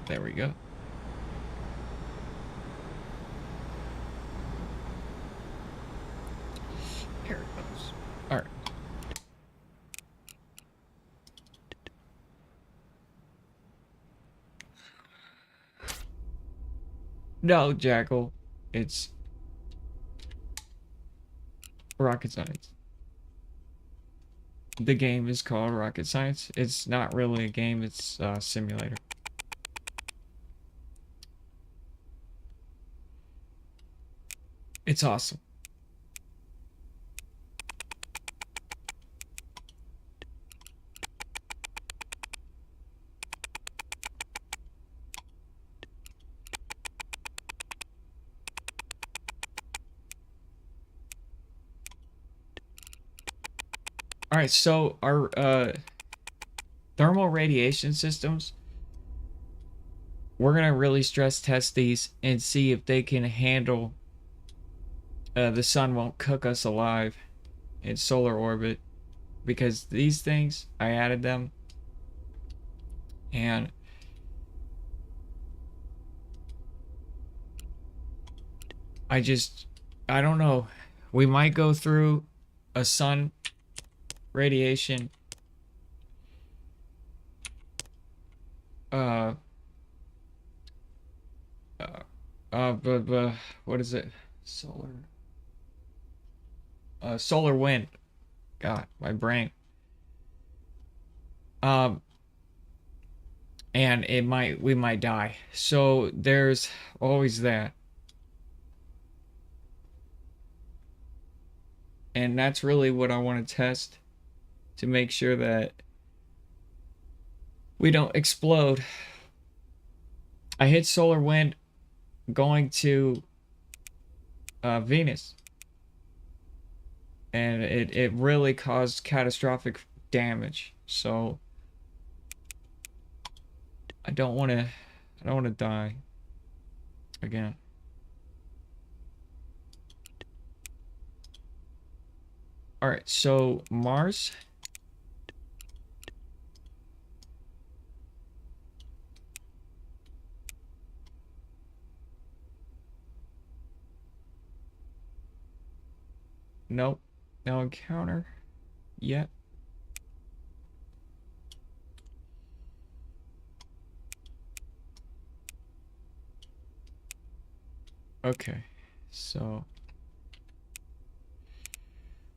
There we go. Here it goes. All right. No, Jackal. It's rocket science. The game is called Rocket Science. It's not really a game, it's a simulator. It's awesome. All right, so our thermal radiation systems, we're gonna really stress test these and see if they can handle the sun won't cook us alive in solar orbit, because these things, I added them, and I don't know, we might go through a sun radiation but what is it? Solar wind. God, my brain. and we might die. So there's always that. And that's really what I want to test, to make sure that we don't explode. I hit solar wind going to Venus, and it really caused catastrophic damage. So I don't want to die again. All right, so Mars. Nope, no encounter yet. Okay, so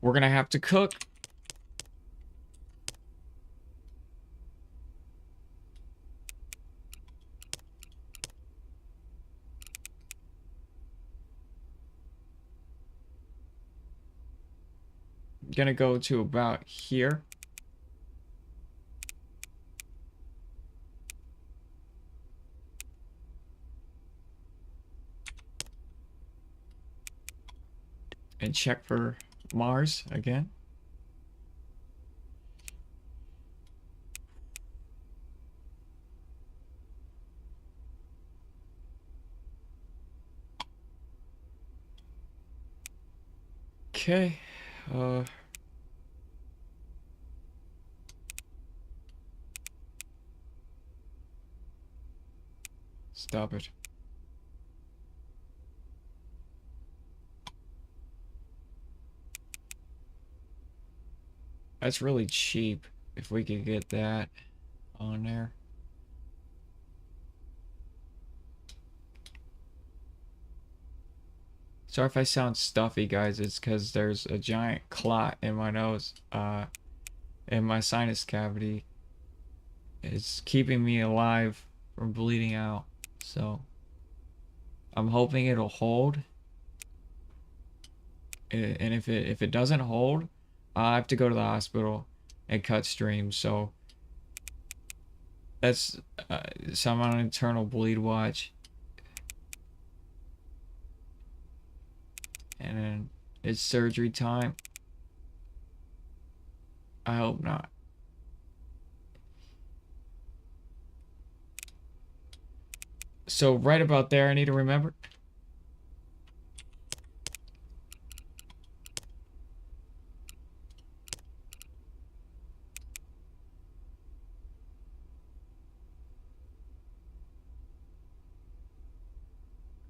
we're gonna have to cook. Gonna go to about here. And check for Mars again. Okay. Stop it. That's really cheap if we could get that on there. Sorry if I sound stuffy, guys. It's because there's a giant clot in my nose, in my sinus cavity. It's keeping me alive from bleeding out. So I'm hoping it'll hold. And if it doesn't hold, I have to go to the hospital and cut streams. So that's so I'm on internal bleed watch. And then it's surgery time. I hope not. So right about there, I need to remember.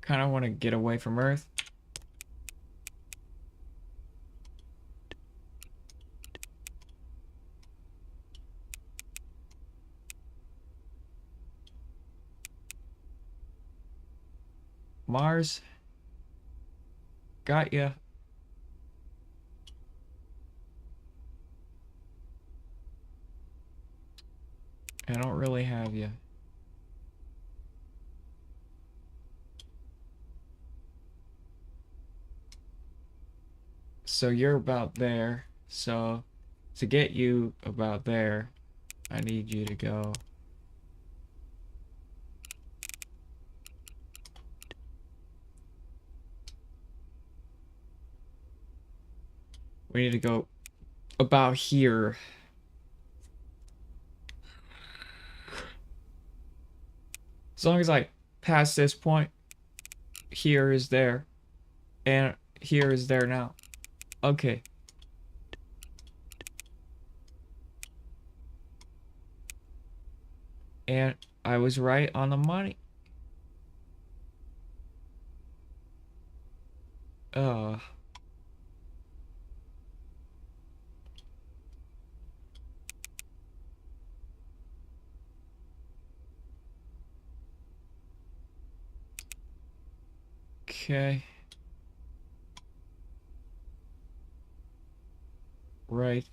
Kind of want to get away from Earth. Mars. Got ya. I don't really have you. So you're about there. So to get you about there, I need you to go. We need to go about here. As long as I pass this point, here is there. And here is there now. Okay. And I was right on the money. Uh. Okay. Right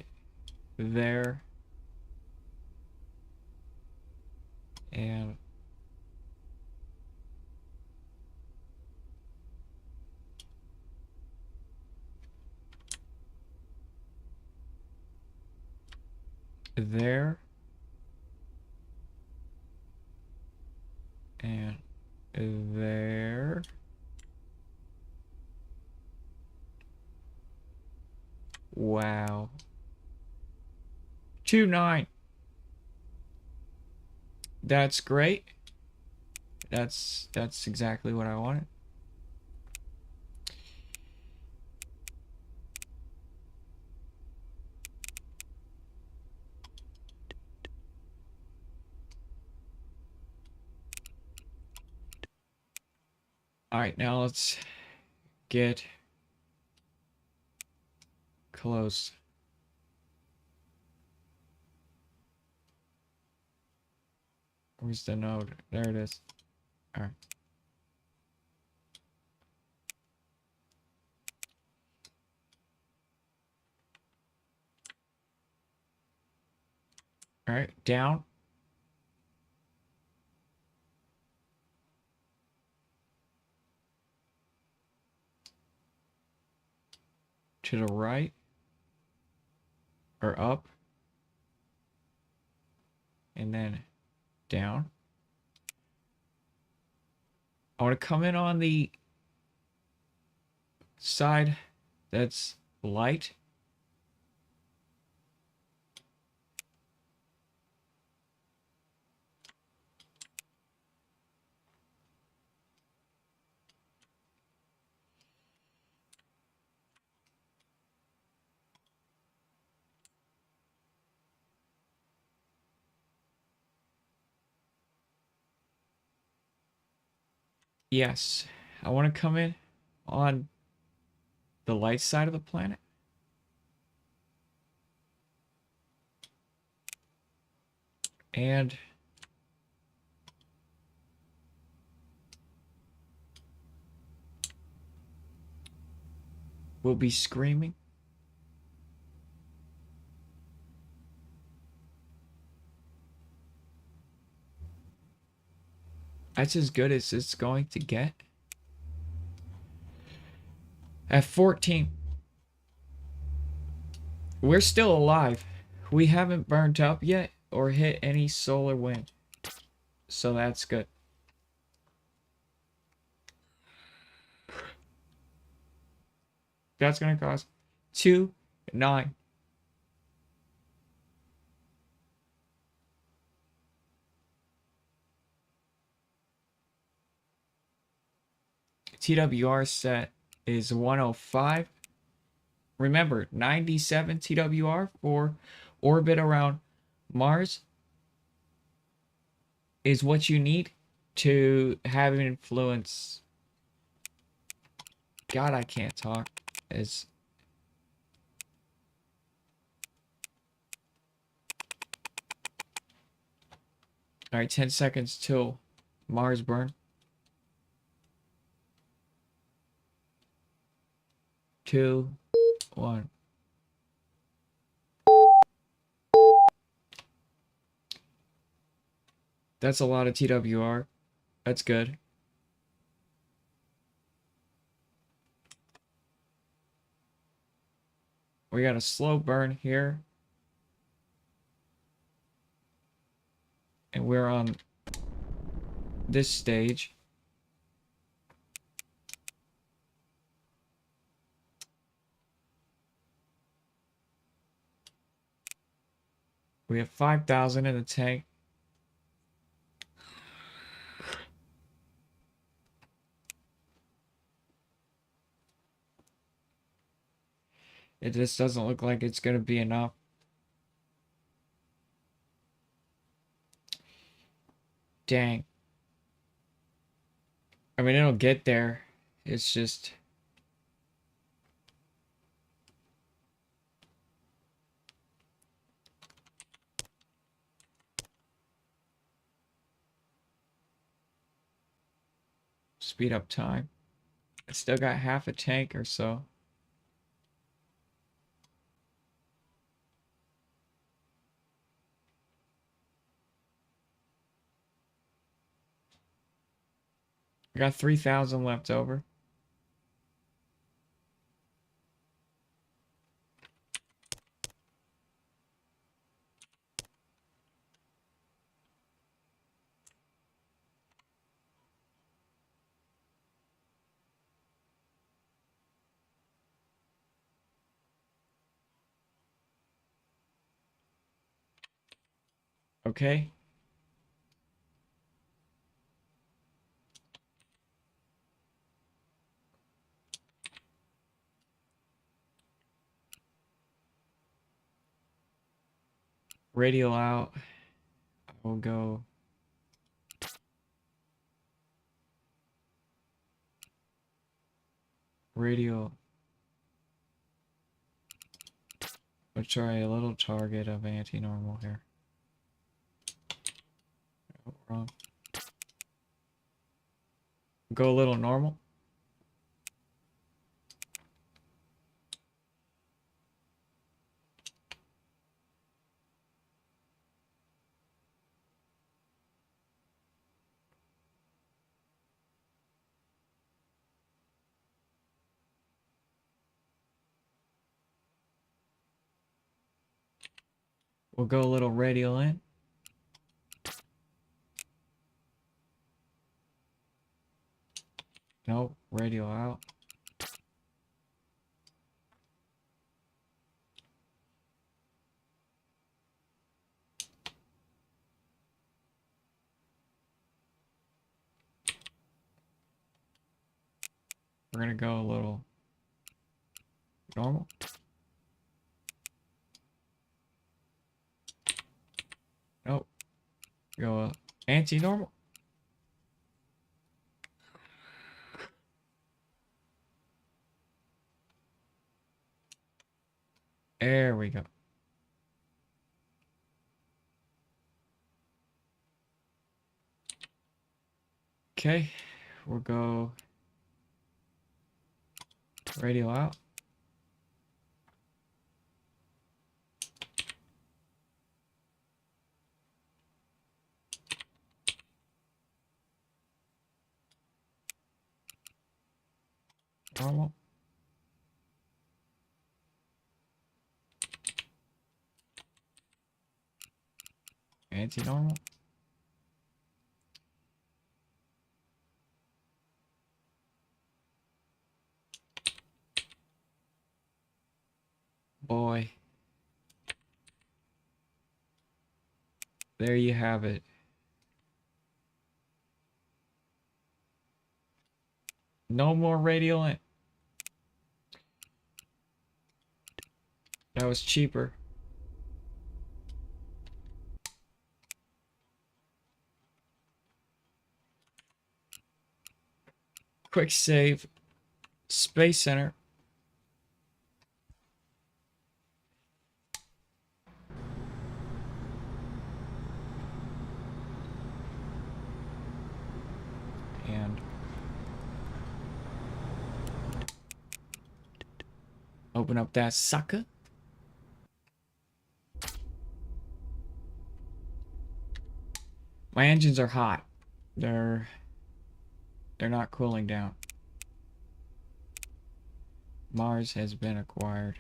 there And there. And there. Wow. 2-9. That's great. That's exactly what I wanted. All right, now let's get close. Where's the node? There it is. All right. All right, down. To the right. Or up. And then down. I want to come in on the side that's light. Yes. I want to come in on the light side of the planet. And we'll be screaming. That's as good as it's going to get. At 14. We're still alive. We haven't burnt up yet or hit any solar wind. So that's good. That's going to cost 2-9. TWR set is 105. Remember, 97 TWR for orbit around Mars is what you need to have an influence. God, I can't talk. As all right, 10 seconds till Mars burn. 2, 1. That's a lot of TWR. That's good. We got a slow burn here. And we're on this stage. We have 5,000 in the tank. It just doesn't look like it's going to be enough. Dang. I mean, it'll get there. It's just... speed up time. I still got half a tank or so. I got 3,000 left over. Okay. Radio out. I will go. Radio. I'll try a little target of anti-normal here. Oh, wrong. Go a little normal. We'll go a little radial in. Nope, radial out. We're gonna go a little normal. Nope. Go anti-normal. There we go. Okay, we'll go radial out. Normal. Anti-normal. Boy. There you have it. No more radial in. That was cheaper. Quick save. Space Center. And open up that sucker. My engines are hot. They're not cooling down. Mars has been acquired.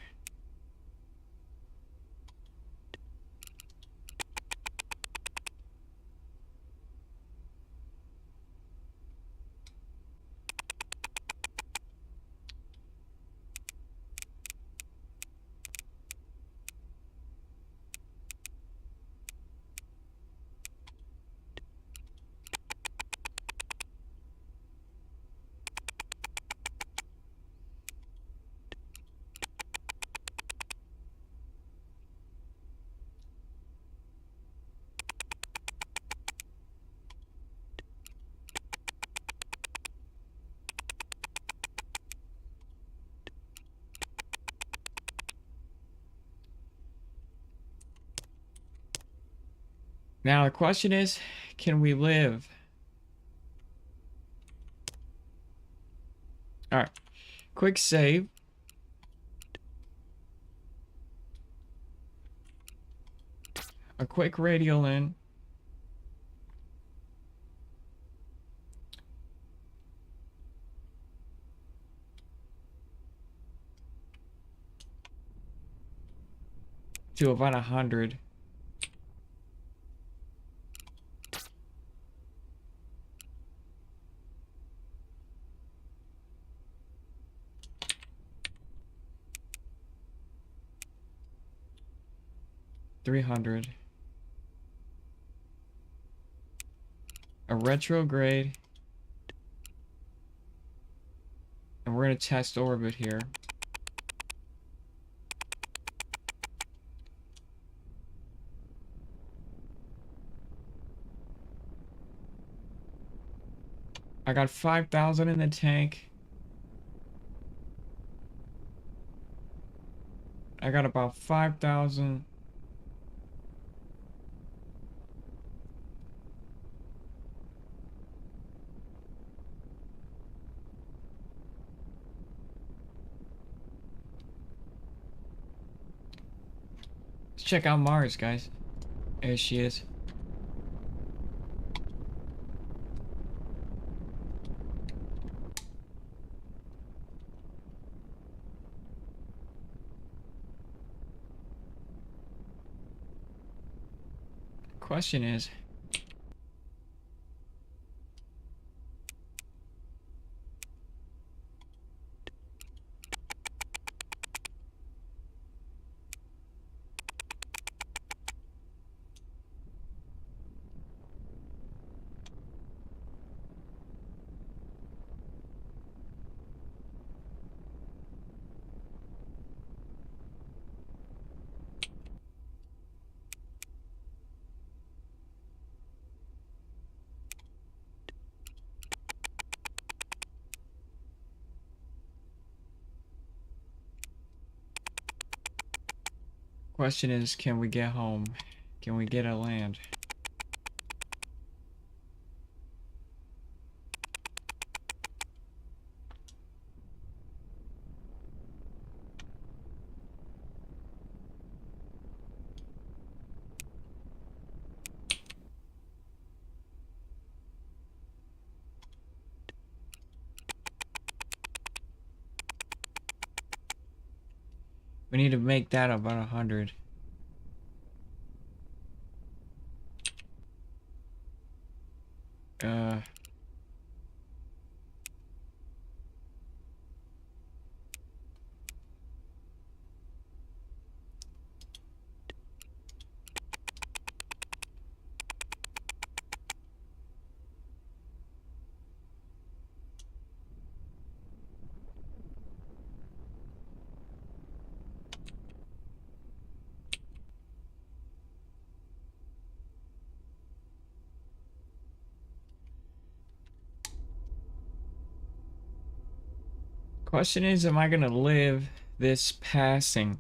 Now the question is, can we live? All right, quick save. A quick radial in. to about 100. $300. A retrograde. And we're gonna test orbit here. I got 5,000 in the tank. I got about 5,000. Let's check out Mars, guys. There she is. Question is, can we get home? Can we get a land? We need to make that about 100. Uh, question is, am I gonna live this passing?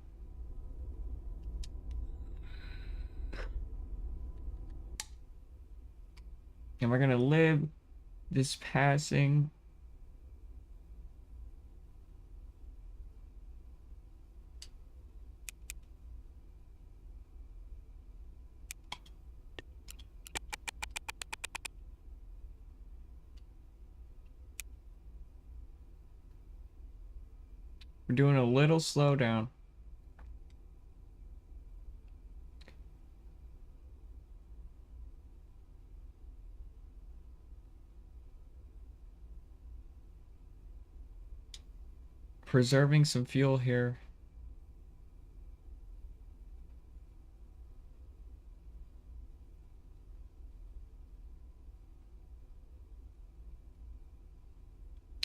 Am I gonna live this passing? We're doing a little slowdown. Preserving some fuel here.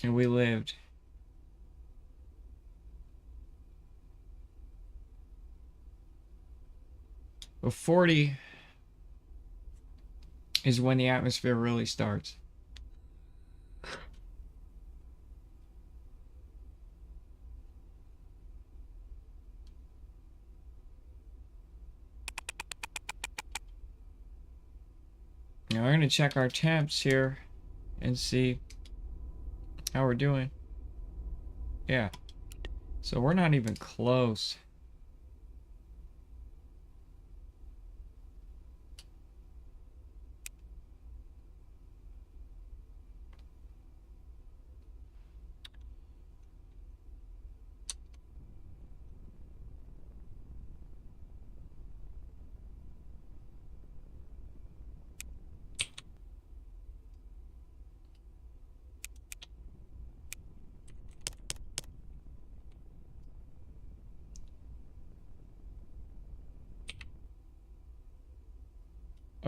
And we lived. But 40 is when the atmosphere really starts. Now we're gonna check our temps here and see how we're doing. Yeah. So we're not even close.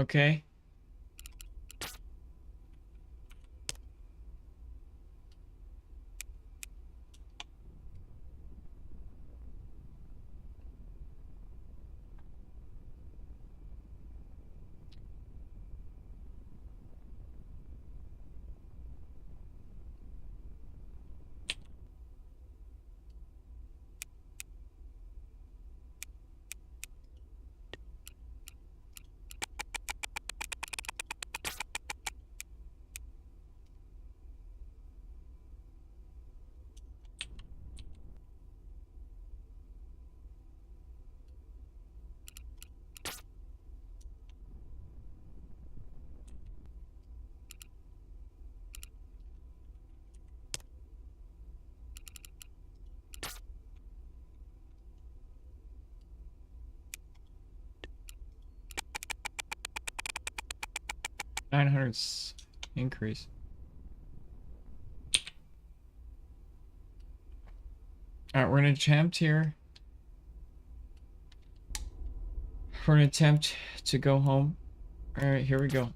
Okay. $900 increase. All right, we're gonna attempt here. We're gonna attempt to go home. All right, here we go.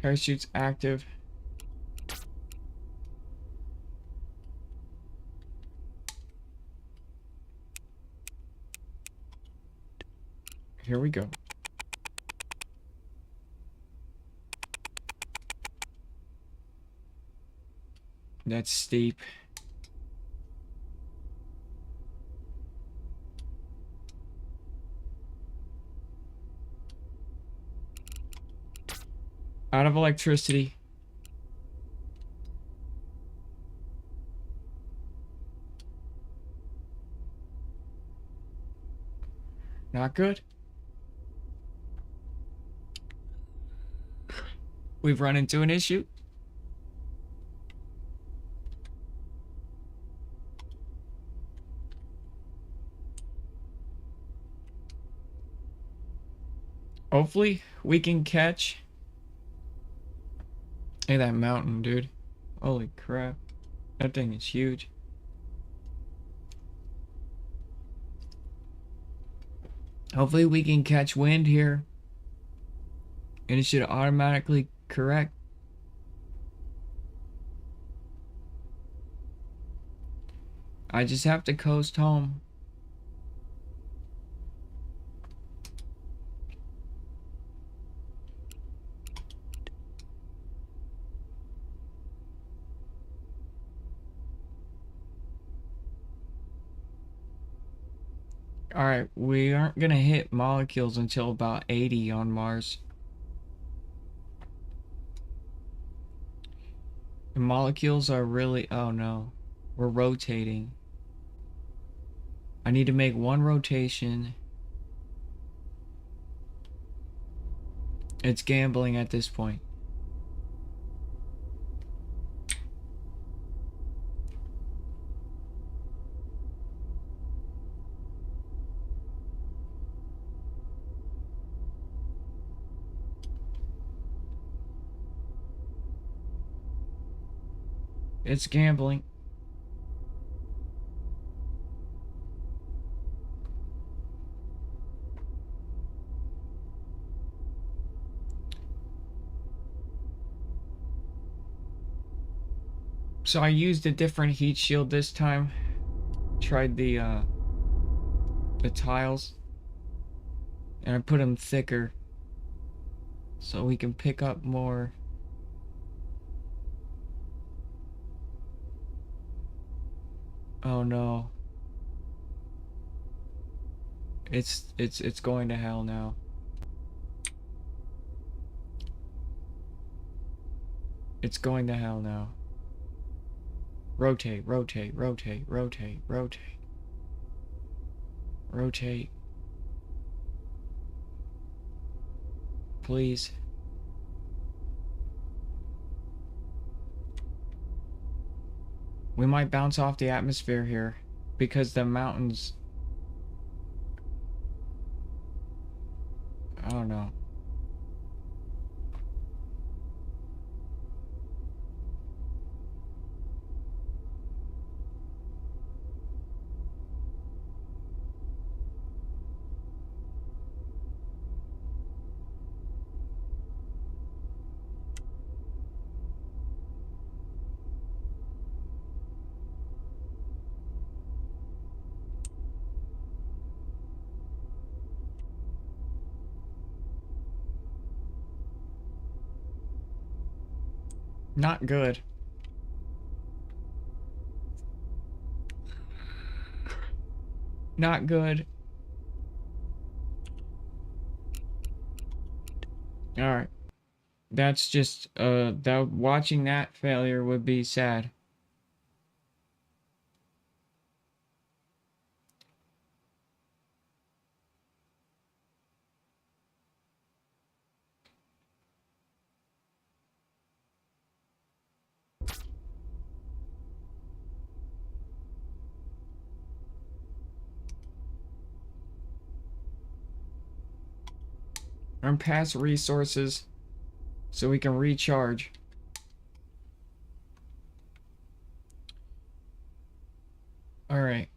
Parachute's active. Here we go. That's steep. Out of electricity. Not good. We've run into an issue. Hopefully, we can catch. Hey, that mountain, dude. Holy crap. That thing is huge. Hopefully, we can catch wind here. And it should automatically correct. I just have to coast home. Alright, we aren't gonna hit molecules until about 80 on Mars. The molecules are really... Oh no. We're rotating. I need to make one rotation. It's gambling at this point. It's gambling. So I used a different heat shield this time. Tried the tiles. And I put them thicker. So we can pick up more. Oh no. It's going to hell now. It's going to hell now. Rotate, rotate, rotate, rotate, rotate. Rotate. Please. We might bounce off the atmosphere here because the mountains... I don't know. Not good. Not good. Alright. That's just, that watching that failure would be sad. Earn past resources so we can recharge. Alright.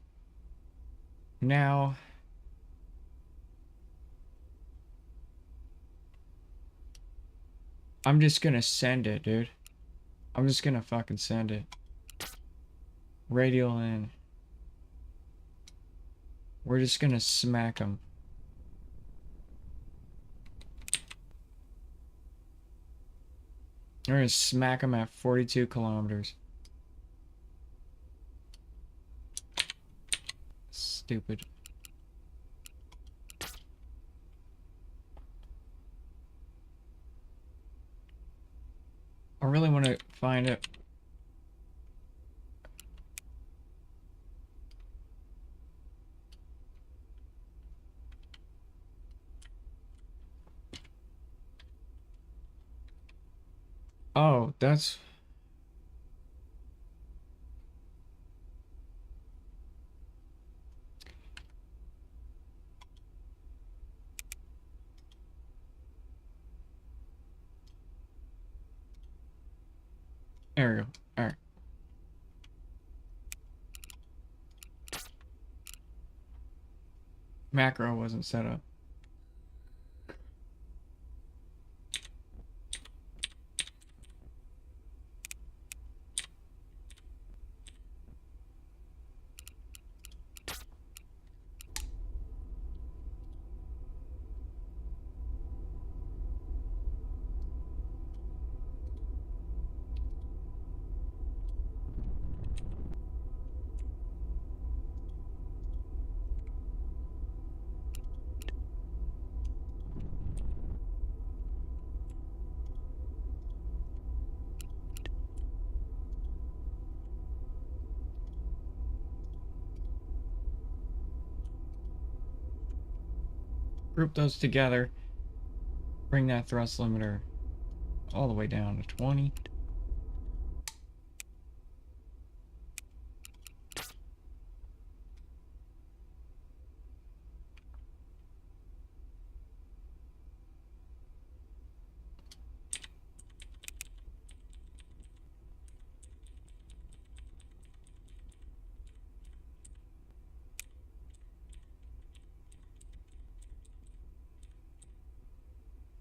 Now... I'm just gonna send it, dude. I'm just gonna fucking send it. Radial in. We're just gonna smack them. We're gonna smack them at 42 kilometers. Stupid. I really want to find it. Oh, that's... There we go. Alright. Macro wasn't set up. Group those together. Bring that thrust limiter all the way down to 20.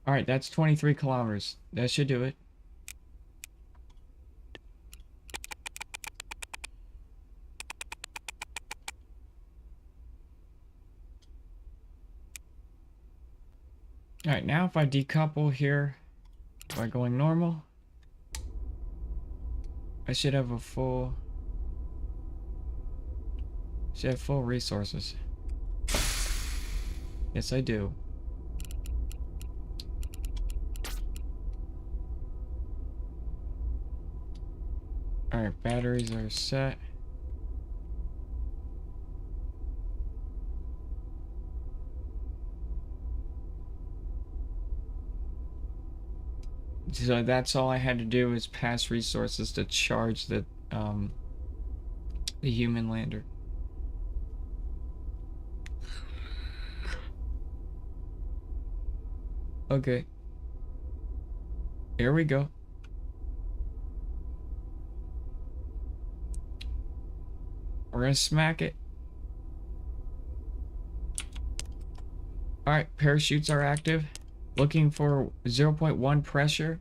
Alright, that's 23 kilometers. That should do it. Alright, now if I decouple here by going normal, I should have a full... Should have full resources. Yes, I do. Alright, batteries are set. So that's all I had to do is pass resources to charge the human lander. Okay. Here we go. We're gonna smack it. Alright, parachutes are active. Looking for 0.1 pressure.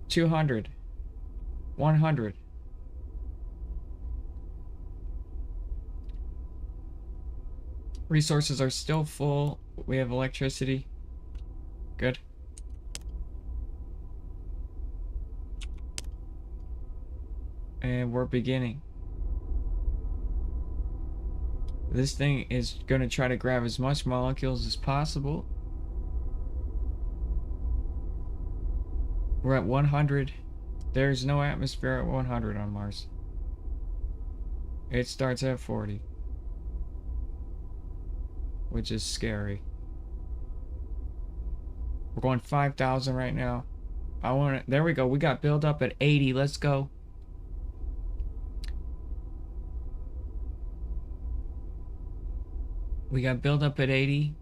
200. 100. Resources are still full. We have electricity. Good. And we're beginning. This thing is going to try to grab as much molecules as possible. We're at 100. There's no atmosphere at 100 on Mars. It starts at 40. Which is scary. We're going 5,000 right now. There we go. We got build up at 80. Let's go. We got build up at 80.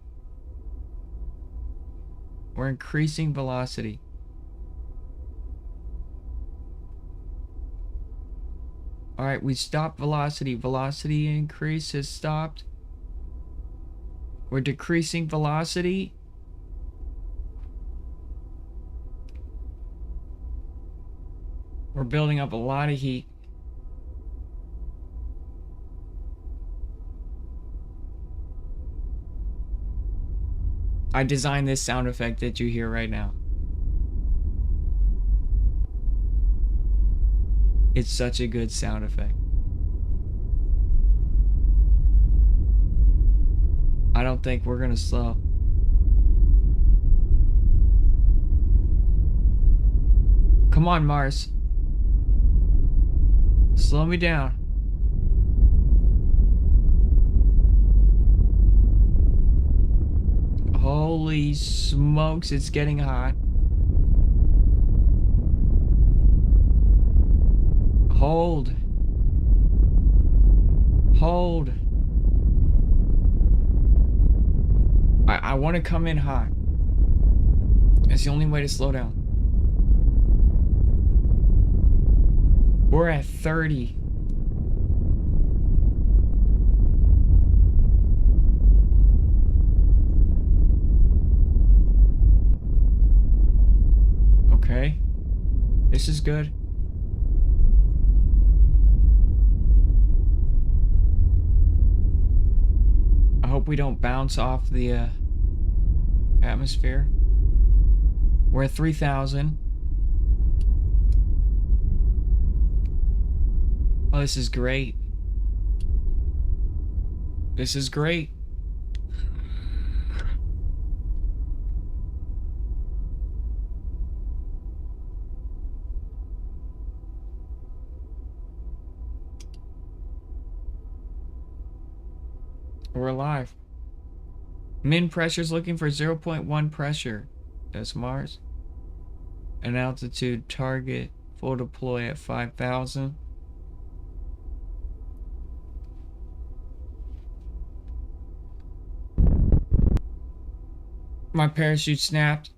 We're increasing velocity. Alright, we stopped velocity. Velocity increase has stopped. We're decreasing velocity. We're building up a lot of heat. I designed this sound effect that you hear right now. It's such a good sound effect. I don't think we're gonna slow. Come on, Mars. Slow me down. Holy smokes, it's getting hot. Hold. Hold. I want to come in hot. It's the only way to slow down. We're at 30. Okay. This is good. I hope we don't bounce off the atmosphere. We're at 3,000. Oh, this is great. This is great. We're alive. Min pressure's looking for 0.1 pressure. That's Mars. An altitude target. Full deploy at 5,000. My parachute snapped.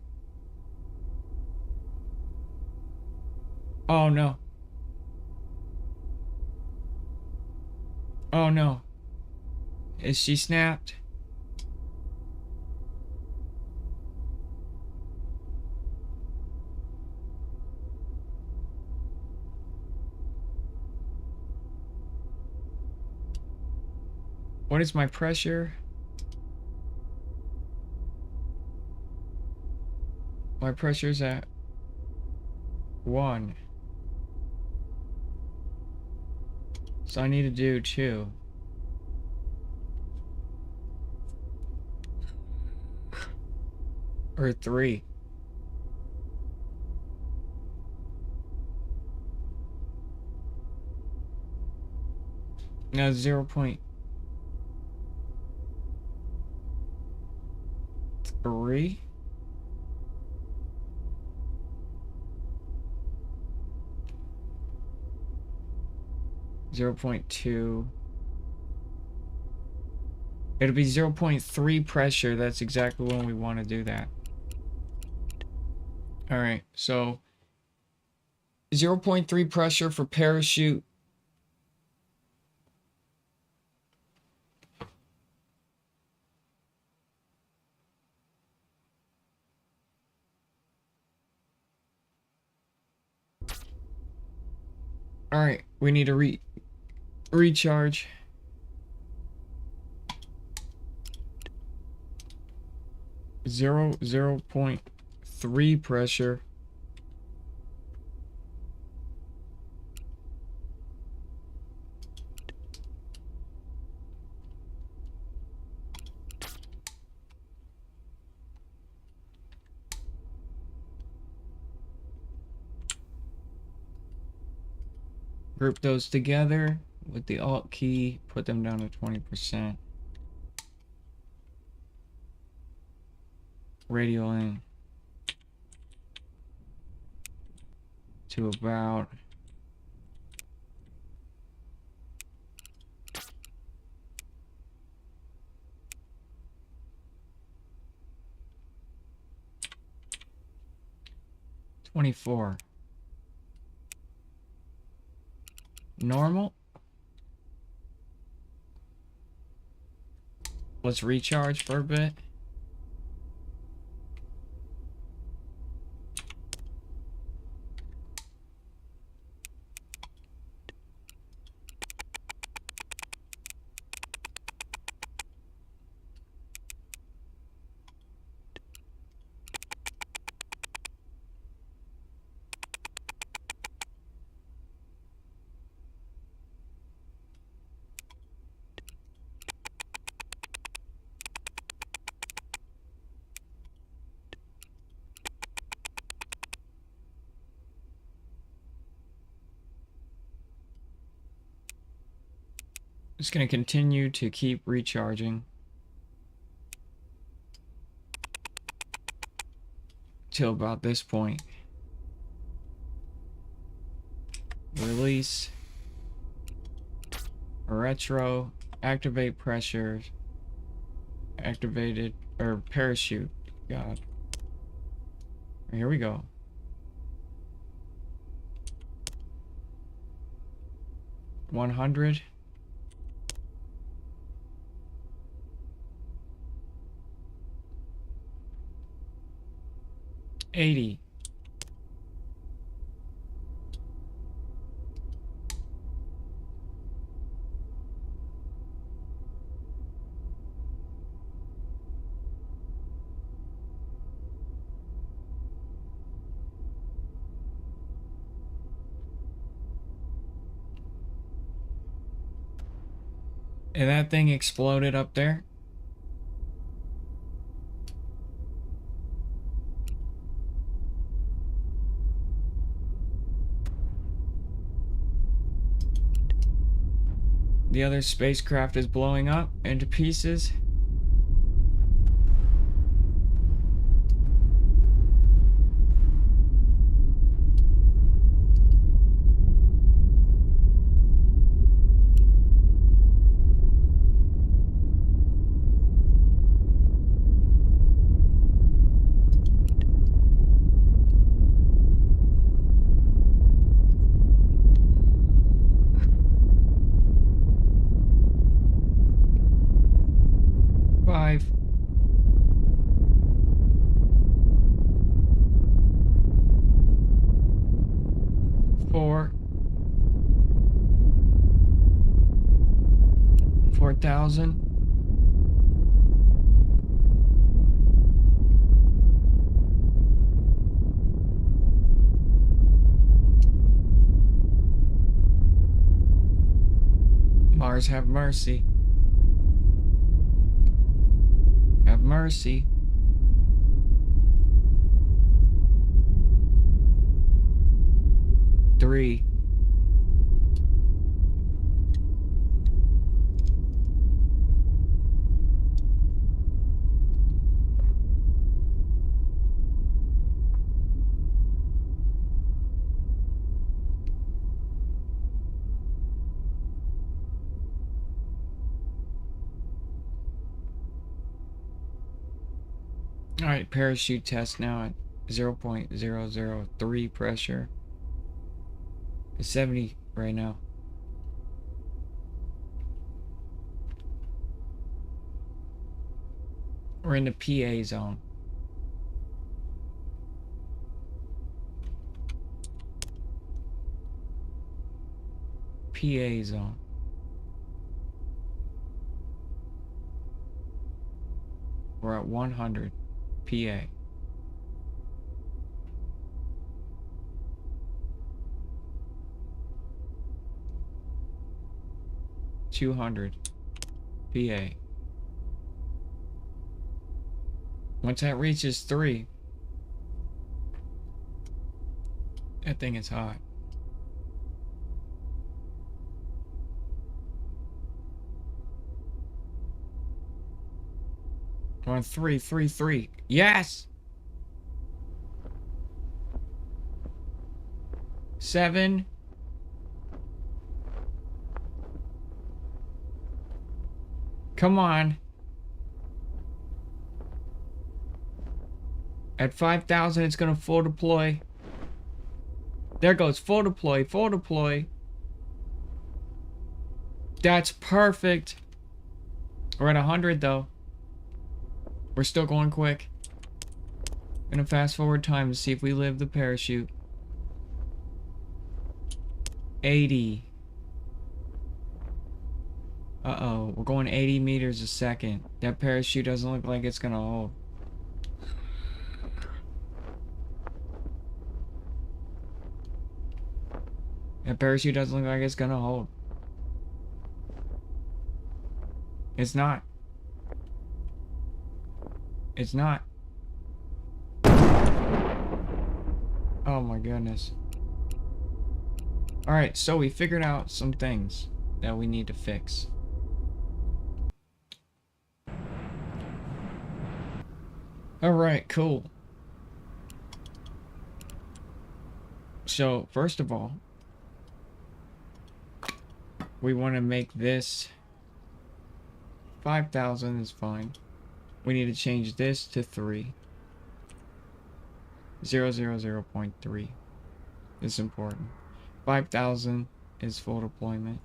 Oh no. Oh no. Is she snapped? What is my pressure? My pressure's at 1. So I need to do 2. Or 3. No, 0.3. 0.2. It'll be 0.3 pressure. That's exactly when we want to do that. Alright, so 0.3 pressure for parachute. Alright, we need to recharge. Zero 0.3 pressure. Group those together with the Alt key, put them down to 20%. Radial in to about 24. Normal. Let's recharge for a bit. Just gonna continue to keep recharging till about this point. Release. Retro. Activate pressure. Activated or parachute. God. Here we go. $100. 80. And that thing exploded up there. The other spacecraft is blowing up into pieces. Five. Four. 4,000. Mars, have mercy. Have mercy. Three. Alright, parachute test now at 0.003 pressure. It's 70 right now. We're in the PA zone. PA zone. We're at 100 PA. $200 PA. Once that reaches 3, that thing is hot. We're on 3, 3, 3. Yes! 7. Come on. At 5,000, it's gonna full deploy. There goes full deploy, full deploy. That's perfect. We're at 100 though. We're still going quick. Gonna fast forward time to see if we live the parachute. 80. Uh-oh, we're going 80 meters a second. That parachute doesn't look like it's gonna hold. That parachute doesn't look like it's gonna hold. It's not. It's not. Oh my goodness. Alright, so we figured out some things that we need to fix. Alright, cool. So, first of all, we want to make this 5,000 is fine. We need to change this to 3. 0.3. This is important. 5,000 is full deployment.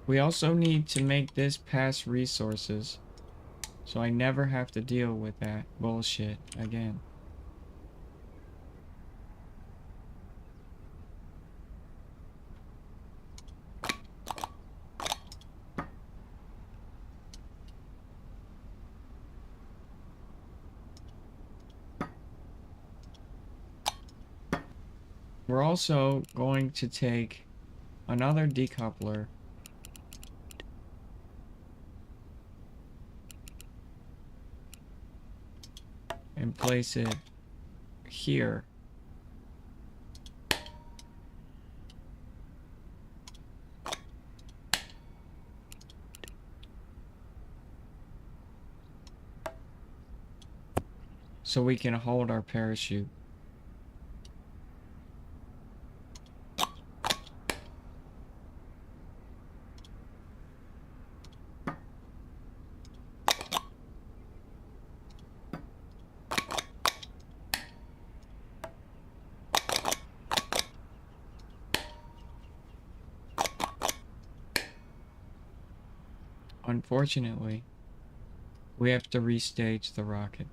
We also need to make this pass resources, so I never have to deal with that bullshit again. We're also going to take another decoupler and place it here. So we can hold our parachute. Unfortunately, we have to restage the rocket.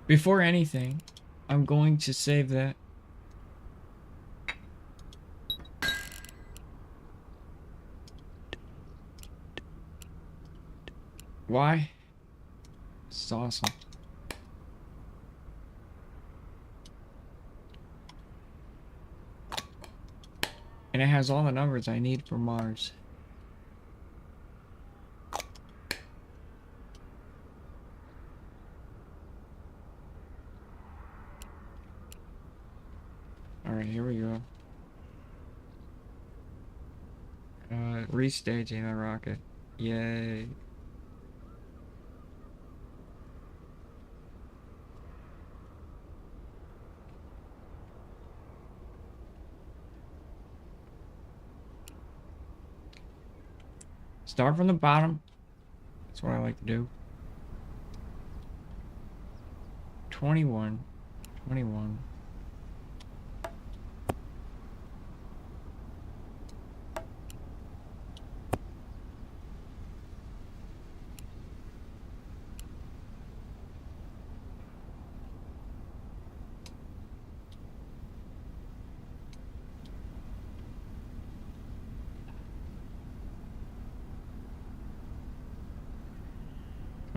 Before anything, I'm going to save that. Why? It's awesome. And it has all the numbers I need for Mars. Alright, here we go. Restaging the rocket. Yay. Start from the bottom. That's what I like to do. 21. 21.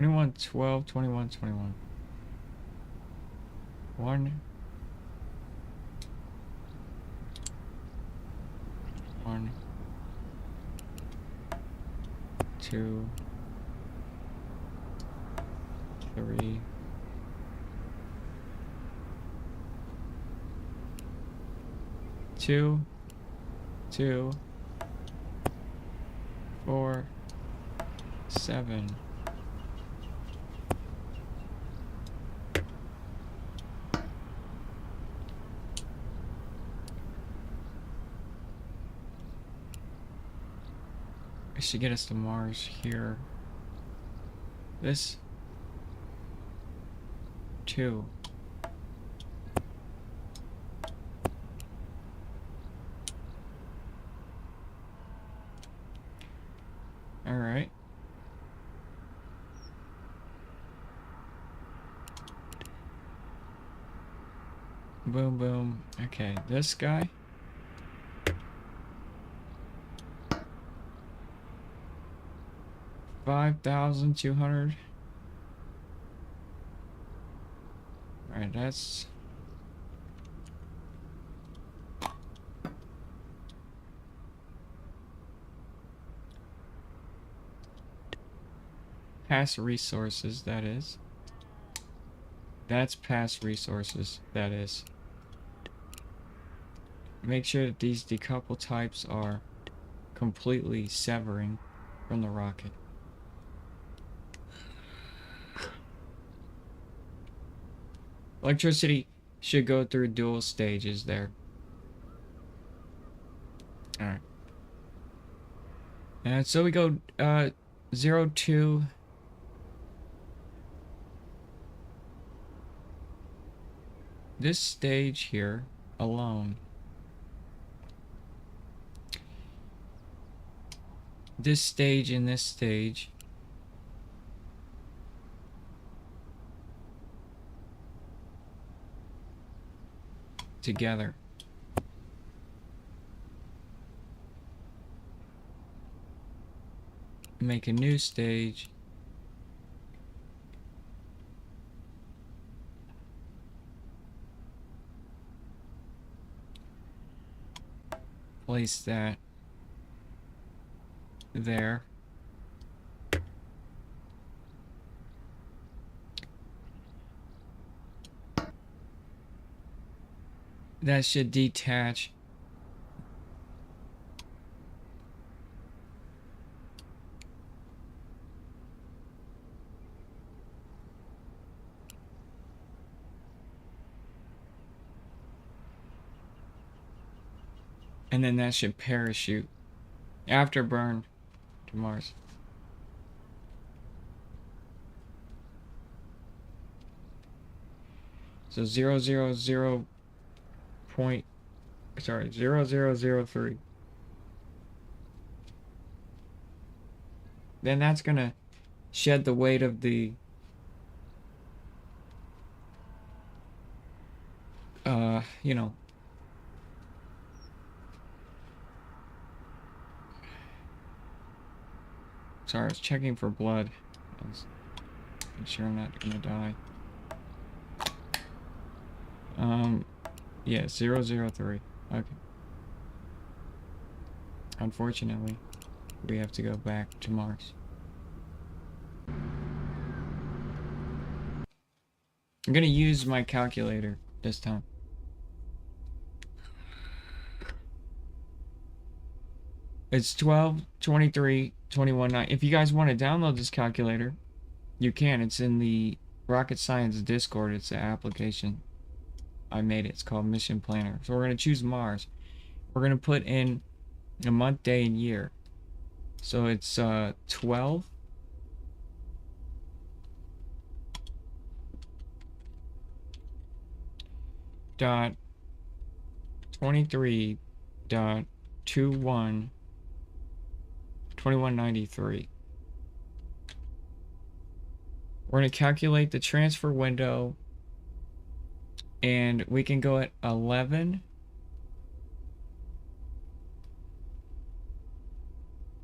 21, 12, 21, 21. 1, 1, 2, 3, 2, 2, 4, 7. I should get us to Mars here. This 2. All right. Boom, boom. Okay, this guy. $5,200. All right, that's past resources, that is. That's past resources, that is. Make sure that these decouple types are completely severing from the rocket. Electricity should go through dual stages there. Alright. And so we go 0, 2. This stage here alone. This stage and this stage. Together. Make a new stage. Place that there. That should detach. And then that should parachute afterburn to Mars. So 0, 0003. Then that's gonna shed the weight of the you know, sorry, I was checking for blood. I was making sure I'm not gonna die. Yeah, 003. Okay. Unfortunately, we have to go back to Mars. I'm gonna use my calculator this time. It's 12, 23, 21, 9. If you guys want to download this calculator, you can. It's in the Rocket Science Discord. It's an application. I made it. It's called Mission Planner. So we're going to choose Mars. We're going to put in a month, day, and year. So it's 12. Dot 23 dot 21 2193. We're going to calculate the transfer window, and we can go at 11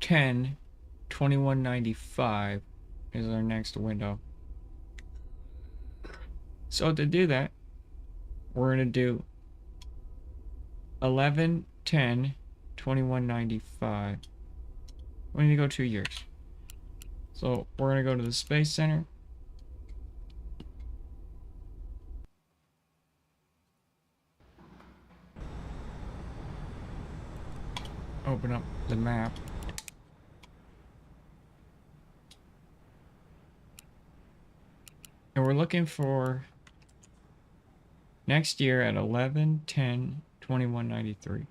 10 2195 is our next window. So to do that, we're going to do 11, 10, 2195. We need to go 2 years. So we're going to go to the Space Center. Open up the map. And we're looking for next year at 11, 10, 2193.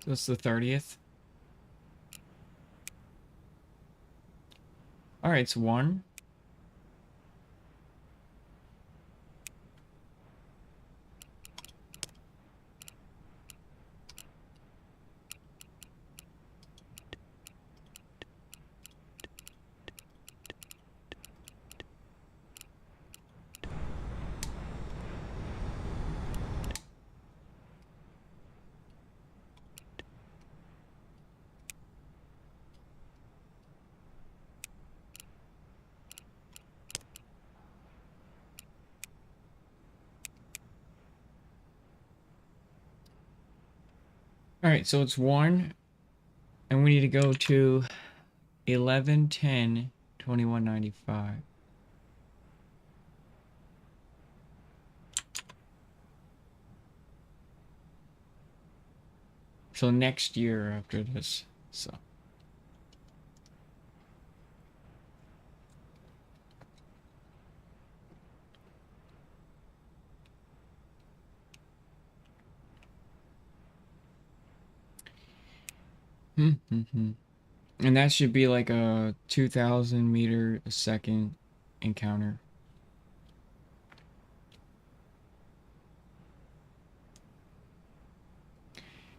So it's the 30th. Alright, it's 1. Alright, so it's 1. And we need to go to 11, 10, 2195. So next year after this. So. And that should be like a 2,000 meter a second encounter.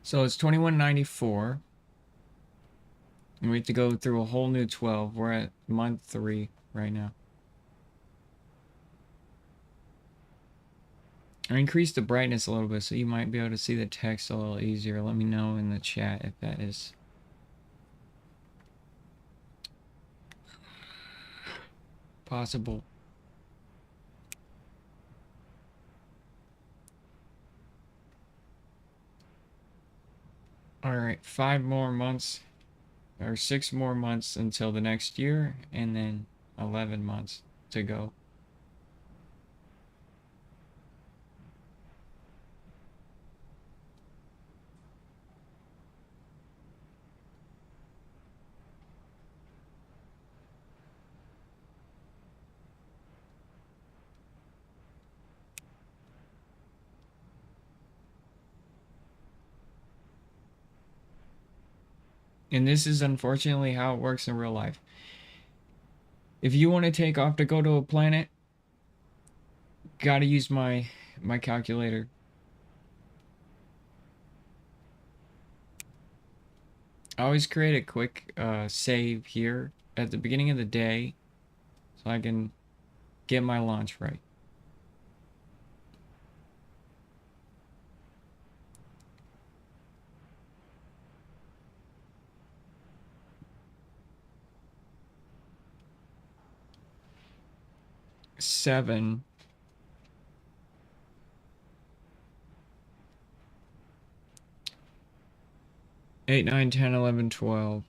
So it's 2194. And we have to go through a whole new 12. We're at month 3 right now. I increased the brightness a little bit so you might be able to see the text a little easier. Let me know in the chat if that is possible. Alright, 5 more months or 6 more months until the next year, and then 11 months to go. And this is unfortunately how it works in real life. If you want to take off to go to a planet, gotta use my calculator. I always create a quick save here at the beginning of the day so I can get my launch right. Seven. 8, 9, 10, 11, 12.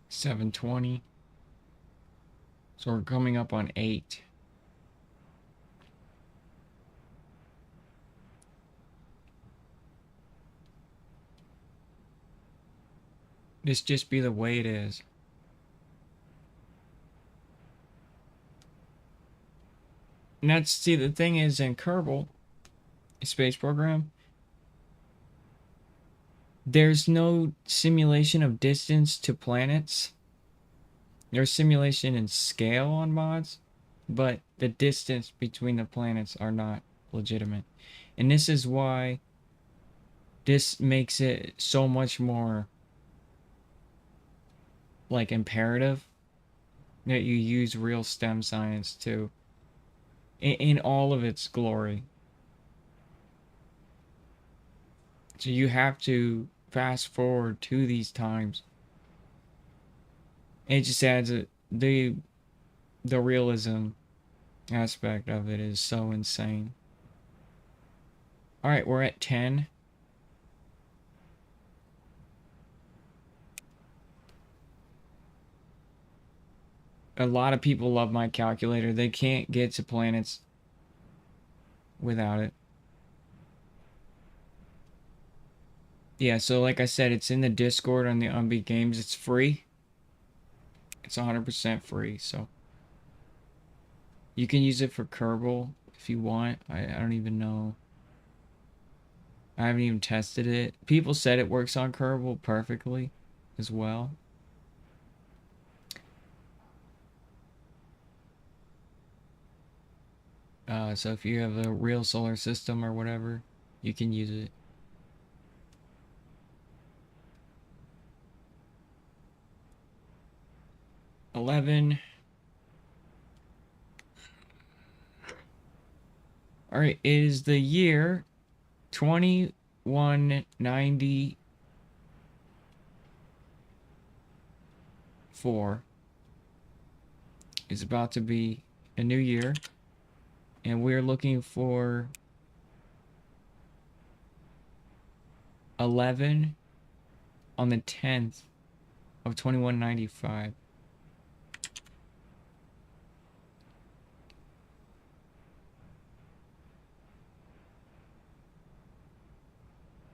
$7.20. So we're coming up on 8. This just be the way it is. And that's, see, the thing is in Kerbal Space Program, there's no simulation of distance to planets. There's simulation in scale on mods, but the distance between the planets are not legitimate. And this is why this makes it so much more like imperative that you use real STEM science to in all of its glory. So you have to fast forward to these times. It just adds the realism aspect of it is so insane. All right, we're at 10. A lot of people love my calculator. They can't get to planets without it. Yeah, so like I said, it's in the Discord on the Unbeat Games. It's free. It's 100% free, so you can use it for Kerbal if you want. I don't even know. I haven't even tested it. People said it works on Kerbal perfectly as well. So if you have a real solar system or whatever, you can use it. $11. All right, it is the year 2194. It's about to be a new year, and we're looking for 11 on the 10th of 2195.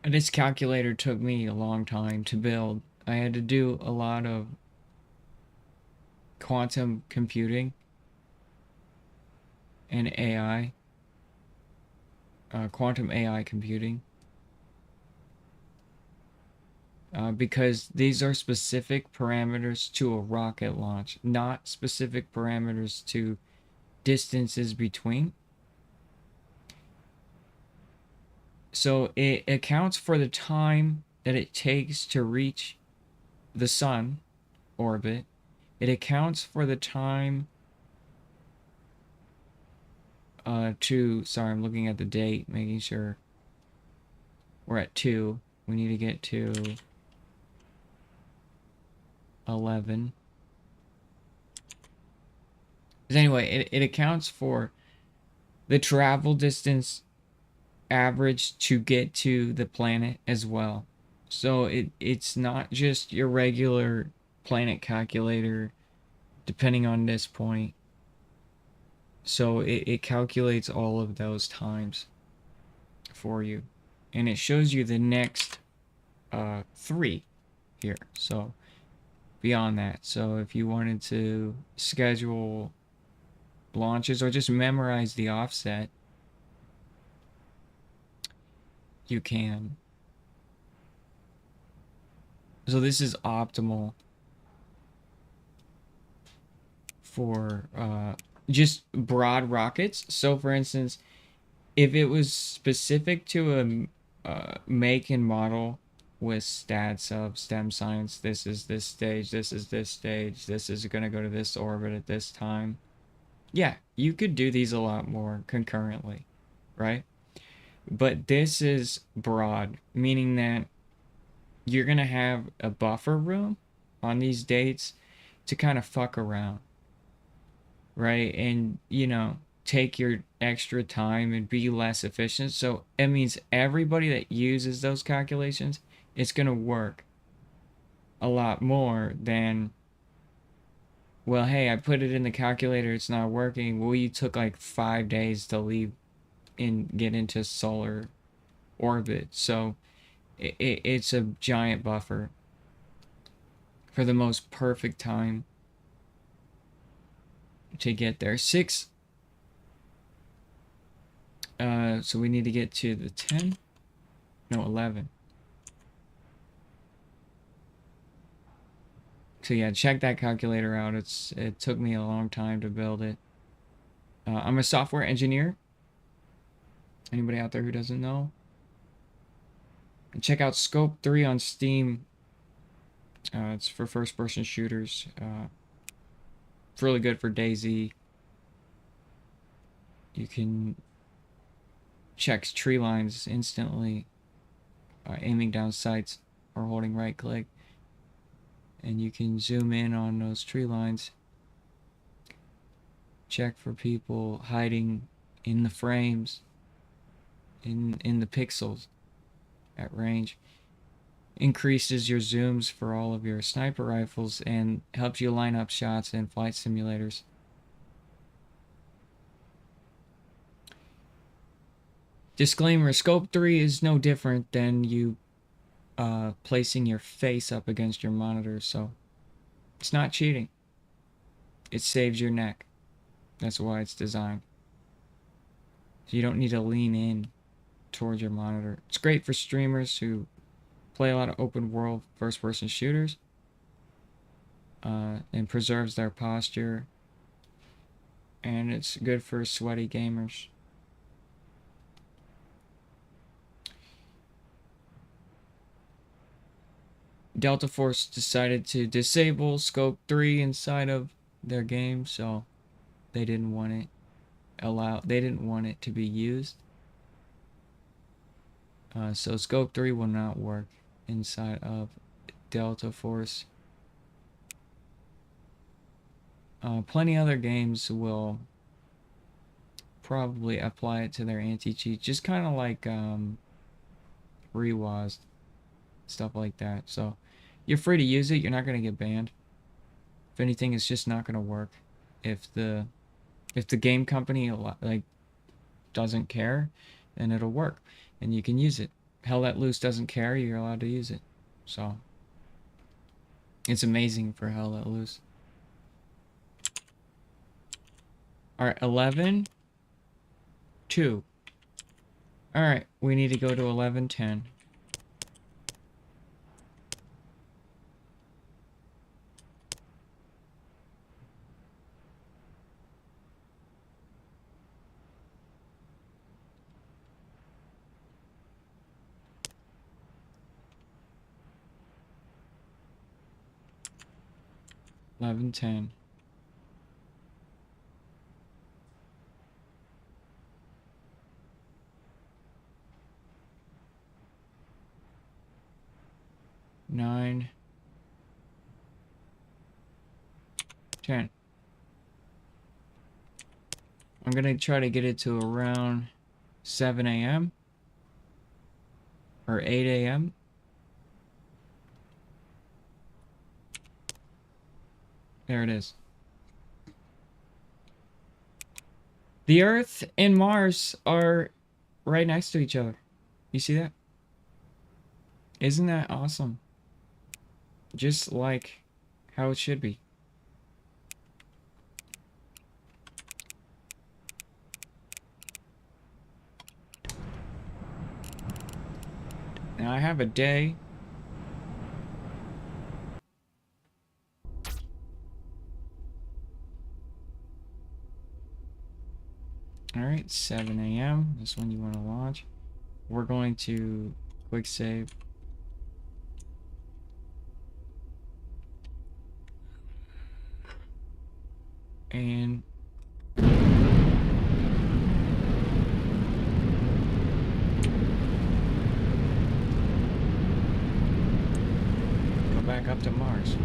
And this calculator took me a long time to build. I had to do a lot of quantum computing and AI, quantum AI computing. Because these are specific parameters to a rocket launch, not specific parameters to distances between. So it accounts for the time that it takes to reach the sun orbit. It accounts for the time sorry, I'm looking at the date, making sure we're at 2. We need to get to 11. But anyway, it accounts for the travel distance average to get to the planet as well. So it's not just your regular planet calculator depending on this point. So it calculates all of those times for you. And it shows you the next 3 here. So beyond that. So if you wanted to schedule launches or just memorize the offset, you can. So this is optimal for just broad rockets. So for instance, if it was specific to a make and model with stats of STEM science, this is this stage, this is this stage, this is going to go to this orbit at this time. Yeah, you could do these a lot more concurrently, right? But this is broad, meaning that you're going to have a buffer room on these dates to kind of fuck around, right? And, take your extra time and be less efficient. So it means everybody that uses those calculations, it's going to work a lot more than, well, hey, I put it in the calculator, it's not working. Well, you took like 5 days to leave and get into solar orbit. So it's a giant buffer for the most perfect time to get there. 6. So we need to get to the 10. No, 11. So yeah, check that calculator out. It took me a long time to build it. I'm a software engineer. Anybody out there who doesn't know? And check out Scope 3 on Steam. It's for first-person shooters. It's really good for DayZ. You can check tree lines instantly, aiming down sights or holding right-click. And you can zoom in on those tree lines. Check for people hiding in the frames, in the pixels at range. Increases your zooms for all of your sniper rifles and helps you line up shots in flight simulators. Disclaimer, Scope 3 is no different than you placing your face up against your monitor, so it's not cheating. It saves your neck. That's why it's designed. So you don't need to lean in towards your monitor. It's great for streamers who play a lot of open world first person shooters, and preserves their posture. And it's good for sweaty gamers. Delta Force decided to disable Scope 3 inside of their game, so they didn't want it to be used. So Scope 3 will not work inside of Delta Force. Plenty other games will probably apply it to their anti-cheat, just kind of like Rewaz, stuff like that. So you're free to use it. You're not going to get banned. If anything, it's just not going to work. If the game company like doesn't care, then it'll work and you can use it. Hell Let Loose doesn't care, you're allowed to use it. So it's amazing for Hell Let Loose. Alright, 11, 2. Alright, we need to go to 11:10. $11:10. $9, $10. I'm gonna try to get it to around 7 a.m. or 8 a.m. There it is. The Earth and Mars are right next to each other. You see that? Isn't that awesome? Just like how it should be. Now I have a day. Alright, 7 a.m. This one you want to launch. We're going to quick save. And go back up to Mars.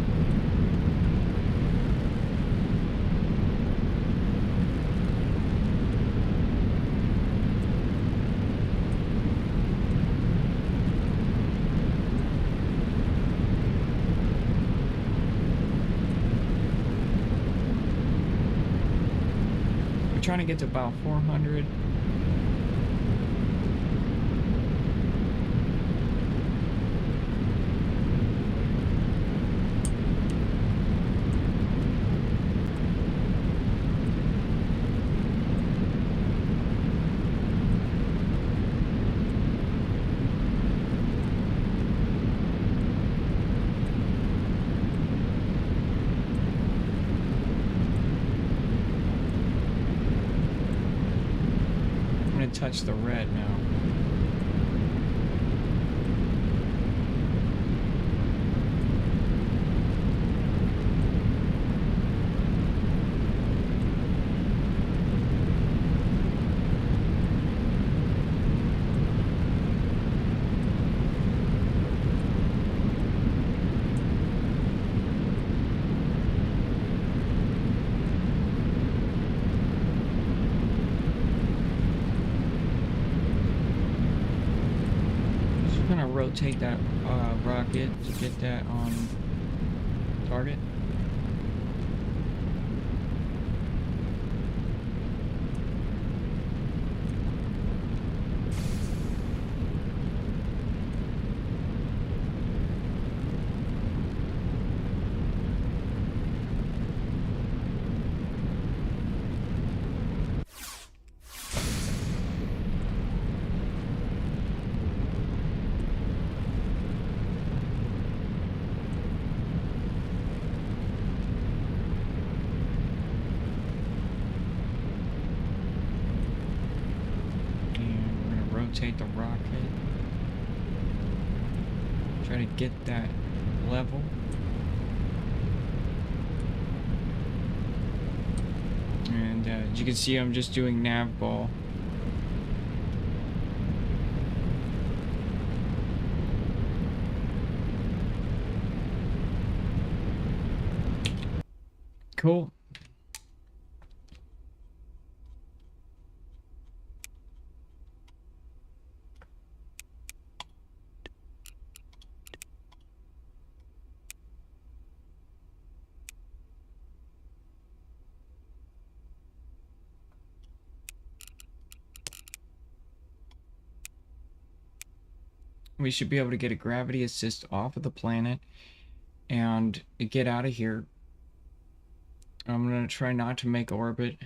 Trying to get to about 400. touch the red now. Rotate that rocket to get that on target. Rotate the rocket. Try to get that level. And as you can see, I'm just doing nav ball. Cool. We should be able to get a gravity assist off of the planet and get out of here. I'm going to try not to make orbit.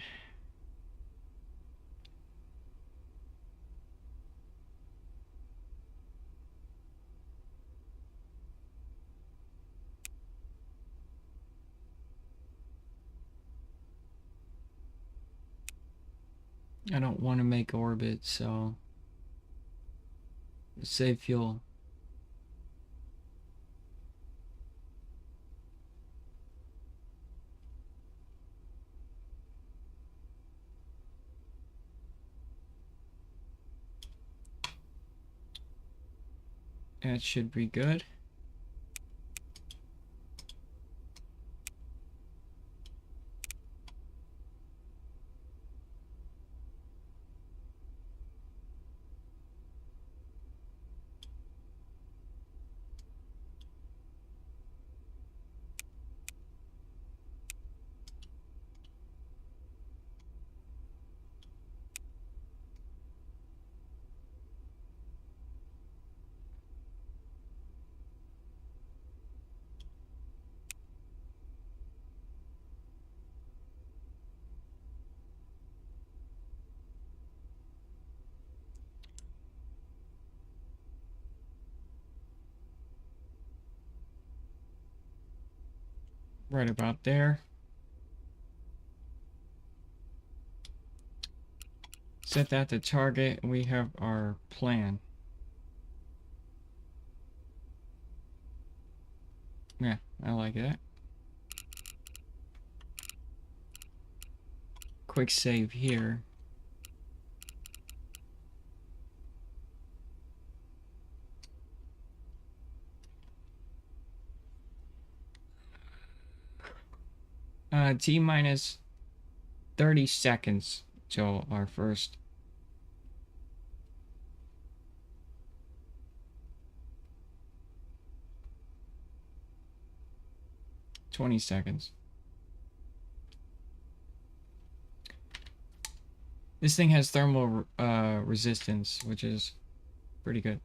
I don't want to make orbit, so save fuel. That should be good. Right about there. Set that to target, and we have our plan. Yeah, I like that. Quick save here. T minus 30 seconds till our first. $20 seconds. This thing has thermal resistance, which is pretty good.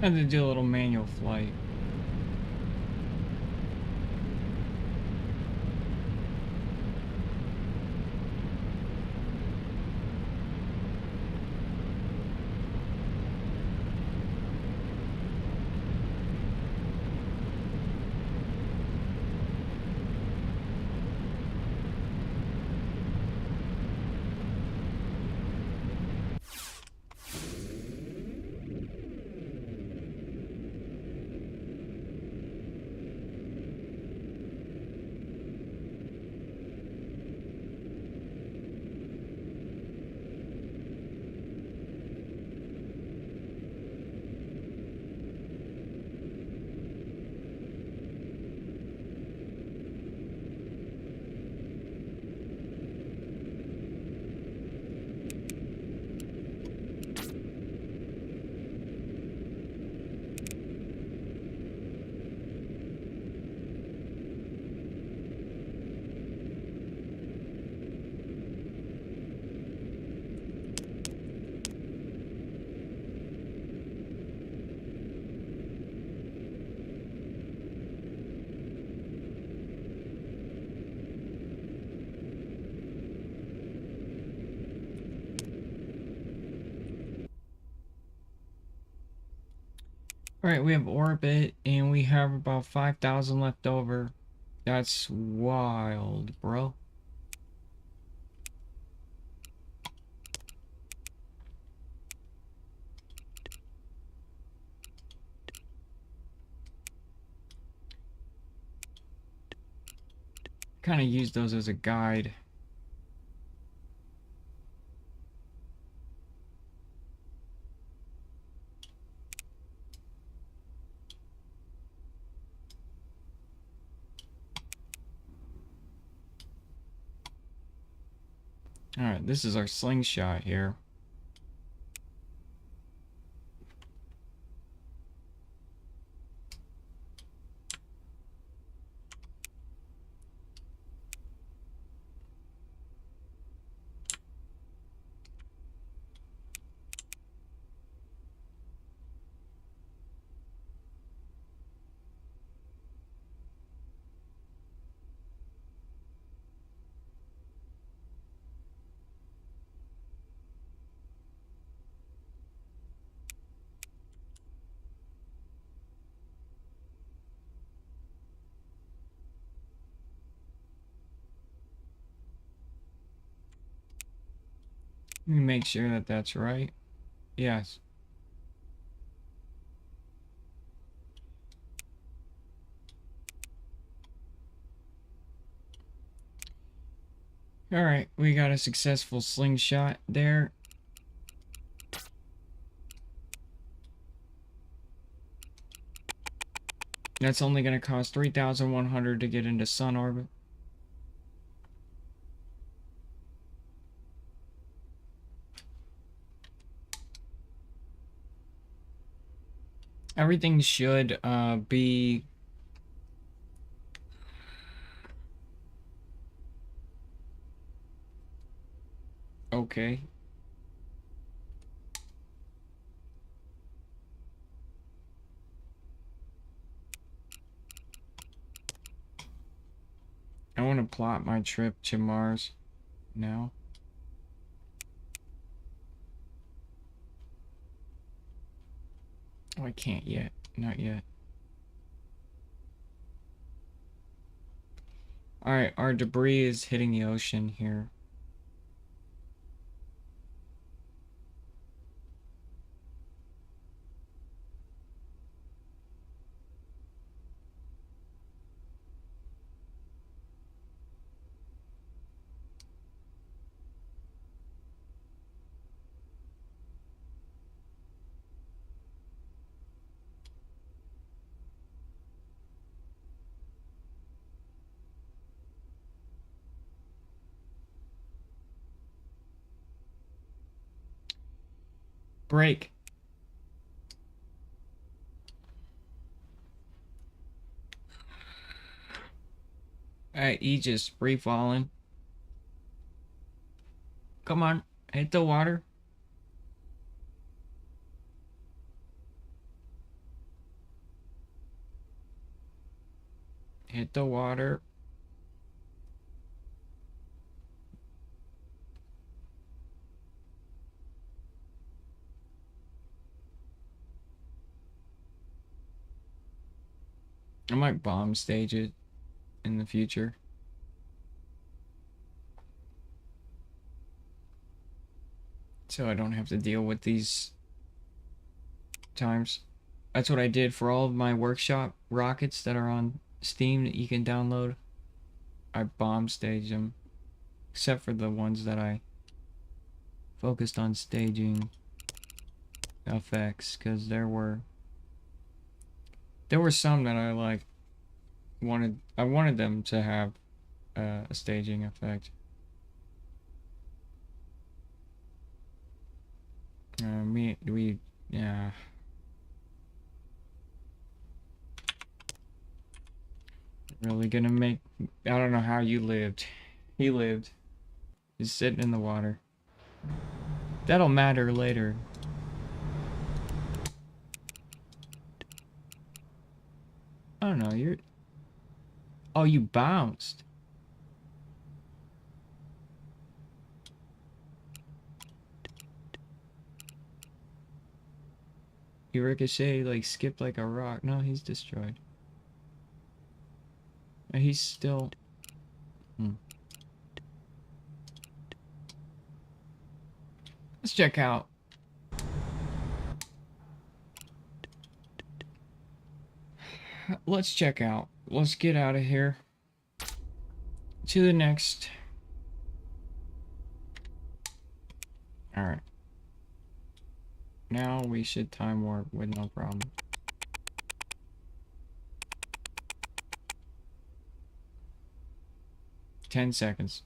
Had to do a little manual flight. Alright, we have orbit, and we have about 5,000 left over. That's wild, bro. Kind of use those as a guide. Alright, this is our slingshot here. Let me make sure that that's right. Yes. Alright, we got a successful slingshot there. That's only going to cost 3,100 to get into sun orbit. Everything should be okay. I want to plot my trip to Mars now. Oh, I can't yet. Not yet. Alright, our debris is hitting the ocean here. Break. Alright, Aegis, free falling. Come on, hit the water. Hit the water. I might bomb stage it in the future. So I don't have to deal with these times. That's what I did for all of my workshop rockets that are on Steam that you can download. I bomb staged them. Except for the ones that I focused on staging effects, because there were some that I like wanted them to have a staging effect. Yeah. Really gonna make, I don't know how you lived. He lived. He's sitting in the water. That'll matter later. I don't know, you're... Oh, you bounced. You ricochet, like, skipped like a rock. No, he's destroyed. And he's still... Let's check out. Let's check out. Let's get out of here. To the next. Alright. Now we should time warp with no problem. Ten seconds.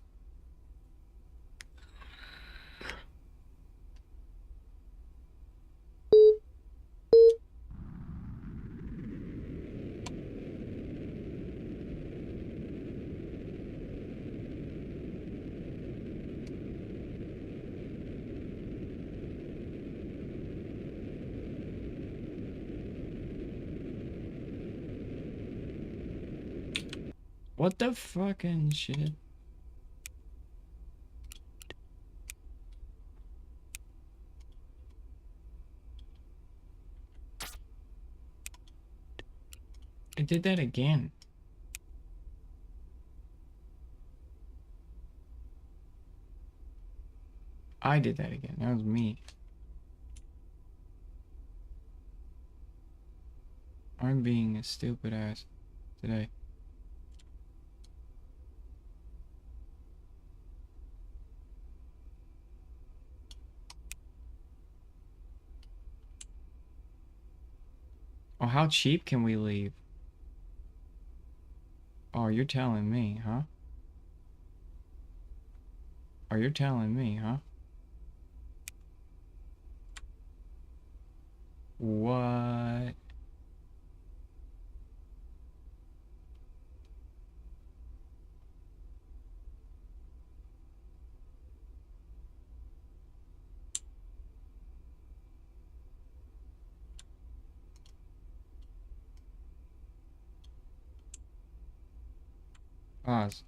What the fucking shit? It did that again. I did that again. That was me. I'm being a stupid ass today. Oh, how cheap can we leave? Oh, you're telling me, huh? Oh, you're telling me, huh? What? Pause.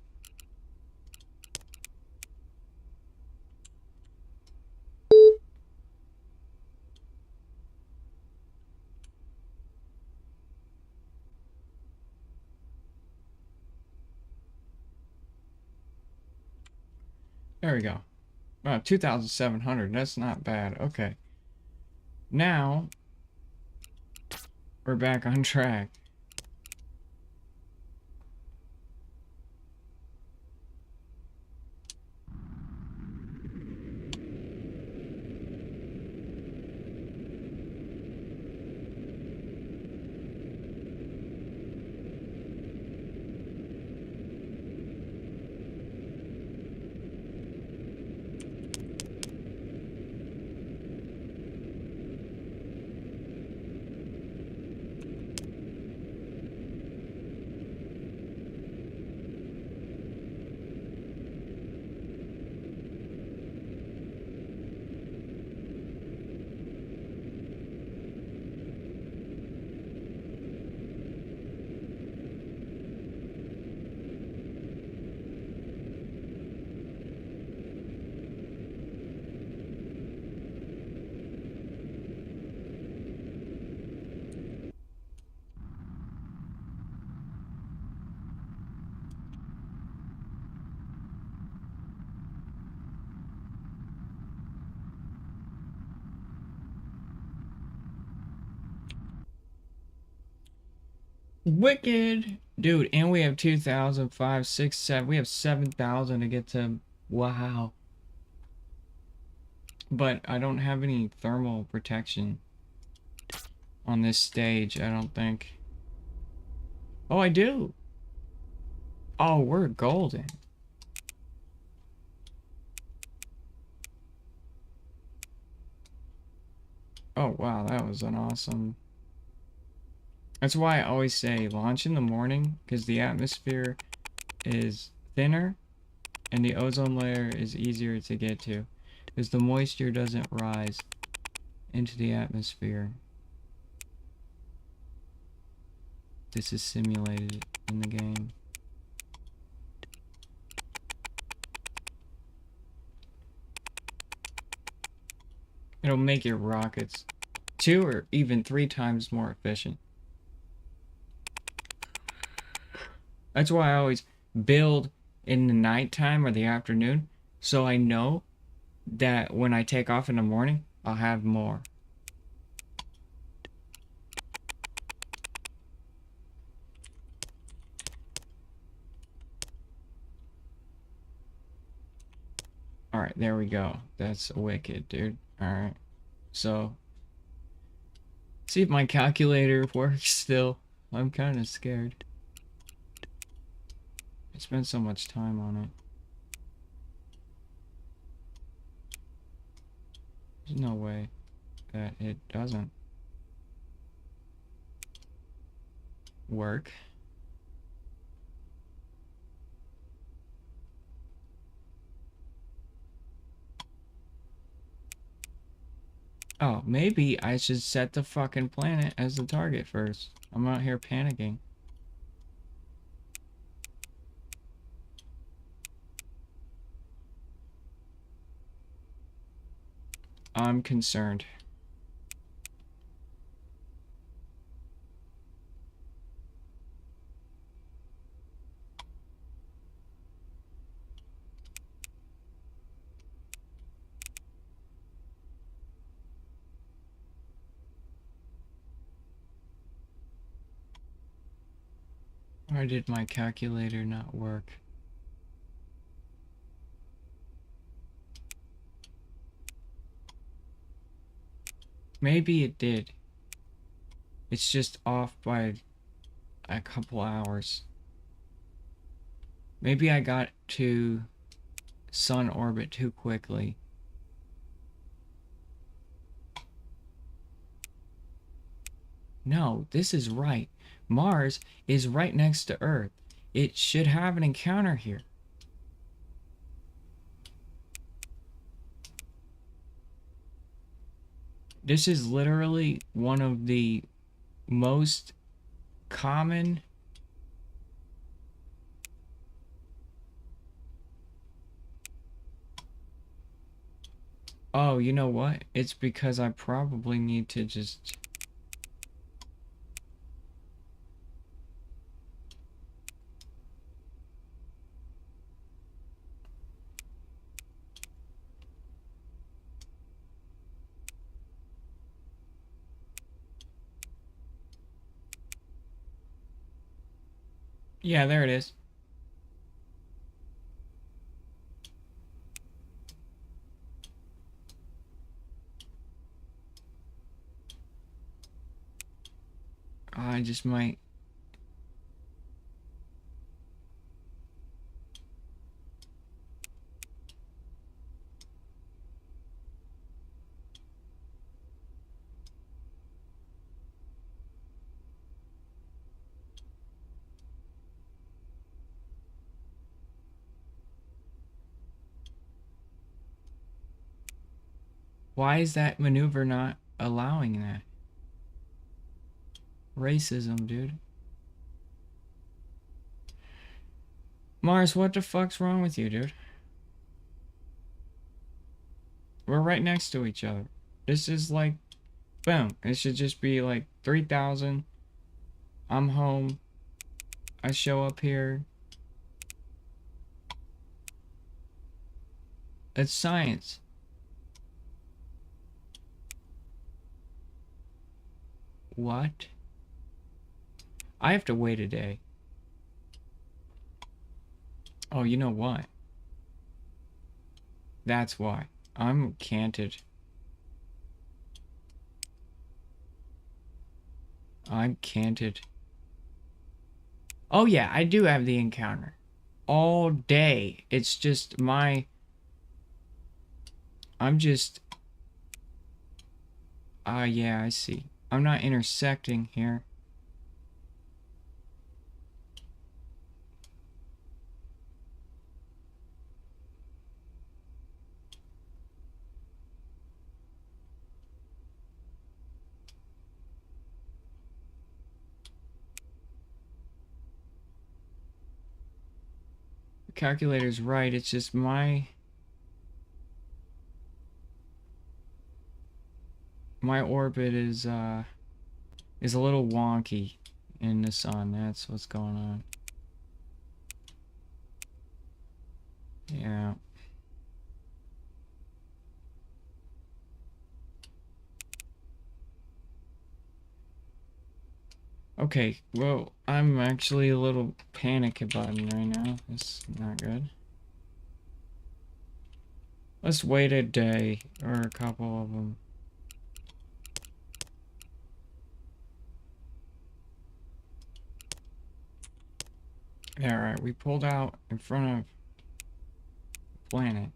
There we go. 2,700. That's not bad. Okay. Now, we're back on track. Wicked! Dude, and we have 2,000, 5, 6, 7. We have 7,000 to get to. Wow. But I don't have any thermal protection on this stage, I don't think. Oh, I do. Oh, we're golden. Oh, wow, that was an awesome... That's why I always say launch in the morning, because the atmosphere is thinner and the ozone layer is easier to get to, because the moisture doesn't rise into the atmosphere. This is simulated in the game. It'll make your rockets 2 or even 3 times more efficient. That's why I always build in the nighttime or the afternoon, so I know that when I take off in the morning, I'll have more. Alright, there we go. That's wicked, dude. Alright. So, see if my calculator works still. I'm kind of scared. I spent so much time on it. There's no way that it doesn't work. Oh, maybe I should set the fucking planet as the target first. I'm out here panicking. I'm concerned. Why did my calculator not work? Maybe it did. It's just off by a couple hours. Maybe I got to sun orbit too quickly. No, this is right. Mars is right next to Earth. It should have an encounter here. This is literally one of the most common Oh, you know what? It's because I probably need to just... Yeah, there it is. I just might... Why is that maneuver not allowing that? Racism, dude. Mars, what the fuck's wrong with you, dude? We're right next to each other. This is like... Boom. It should just be like 3,000. I'm home. I show up here. It's science. What? I have to wait a day. Oh, you know what? That's why. I'm canted. I'm canted. Oh yeah, I do have the encounter. All day. It's just my... I'm just... yeah, I see. I'm not intersecting here. The calculator's right. It's just my orbit is a little wonky in the sun. That's what's going on. Yeah. Okay, well, I'm actually a little panic button right now. It's not good. Let's wait a day or a couple of them. Alright, we pulled out in front of the planet.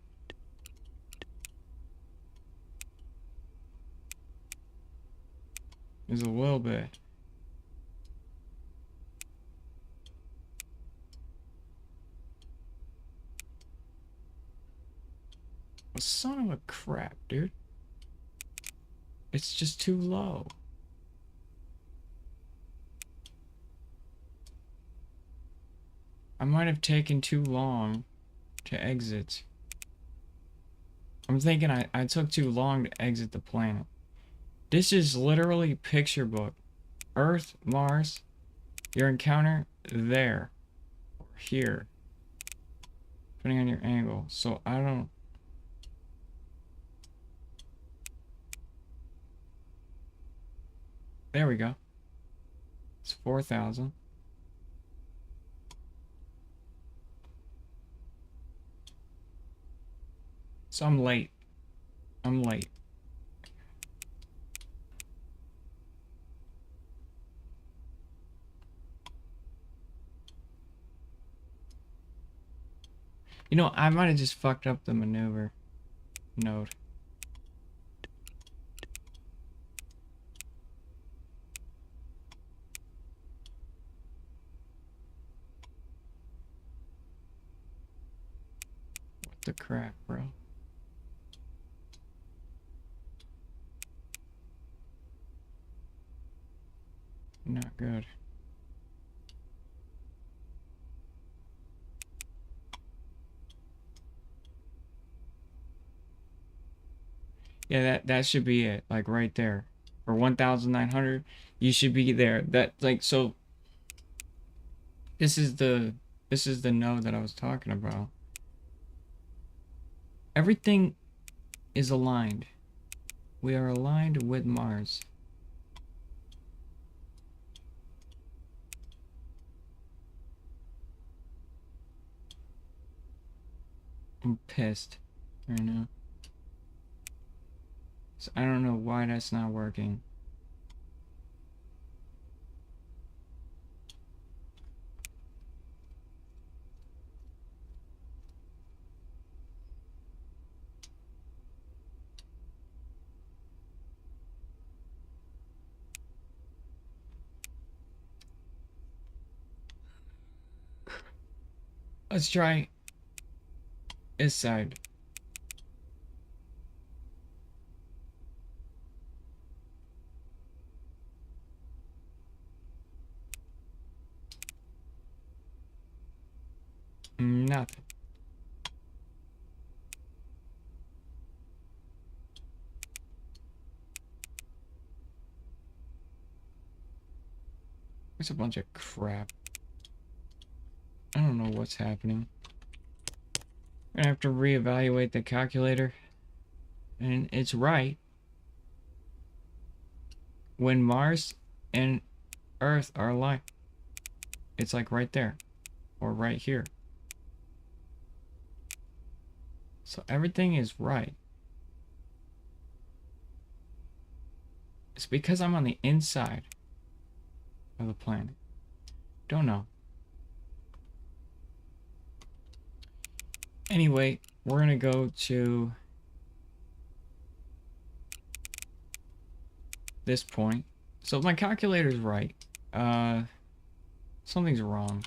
There's a little bit. Oh, son of a crap, dude. It's just too low. I might have taken too long to exit. I'm thinking I took too long to exit the planet. This is literally picture book. Earth, Mars, your encounter there or here, depending on your angle. So I don't... There we go. It's 4,000. So I'm late. I'm late. You know, I might have just fucked up the maneuver node. What the crap, bro? Not good. Yeah, that should be it. Like right there. For 1,900, you should be there. That like so this is the node that I was talking about. Everything is aligned. We are aligned with Mars. I'm pissed right now. So I don't know why that's not working. Let's try this side. Nothing. It's a bunch of crap. I don't know what's happening. I'm gonna have to reevaluate the calculator. And it's right. When Mars and Earth are aligned. It's like right there. Or right here. So everything is right. It's because I'm on the inside of the planet. Don't know. Anyway, we're gonna go to this point. So my calculator's right. Something's wrong.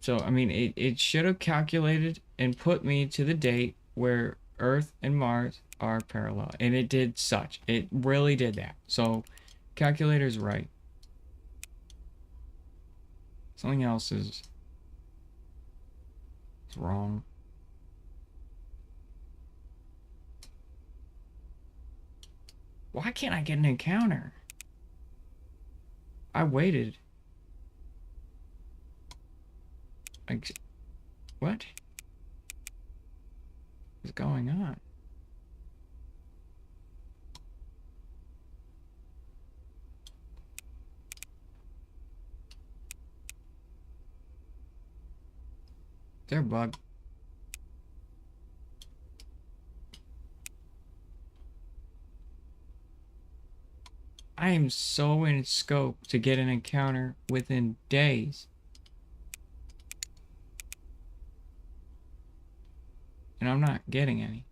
So, I mean, it should have calculated and put me to the date where Earth and Mars are parallel. And it did such. It really did that. So, calculator's right. Something else is wrong. Why can't I get an encounter? I waited. What is going on? They're bugged. I am so in scope to get an encounter within days. And I'm not getting any.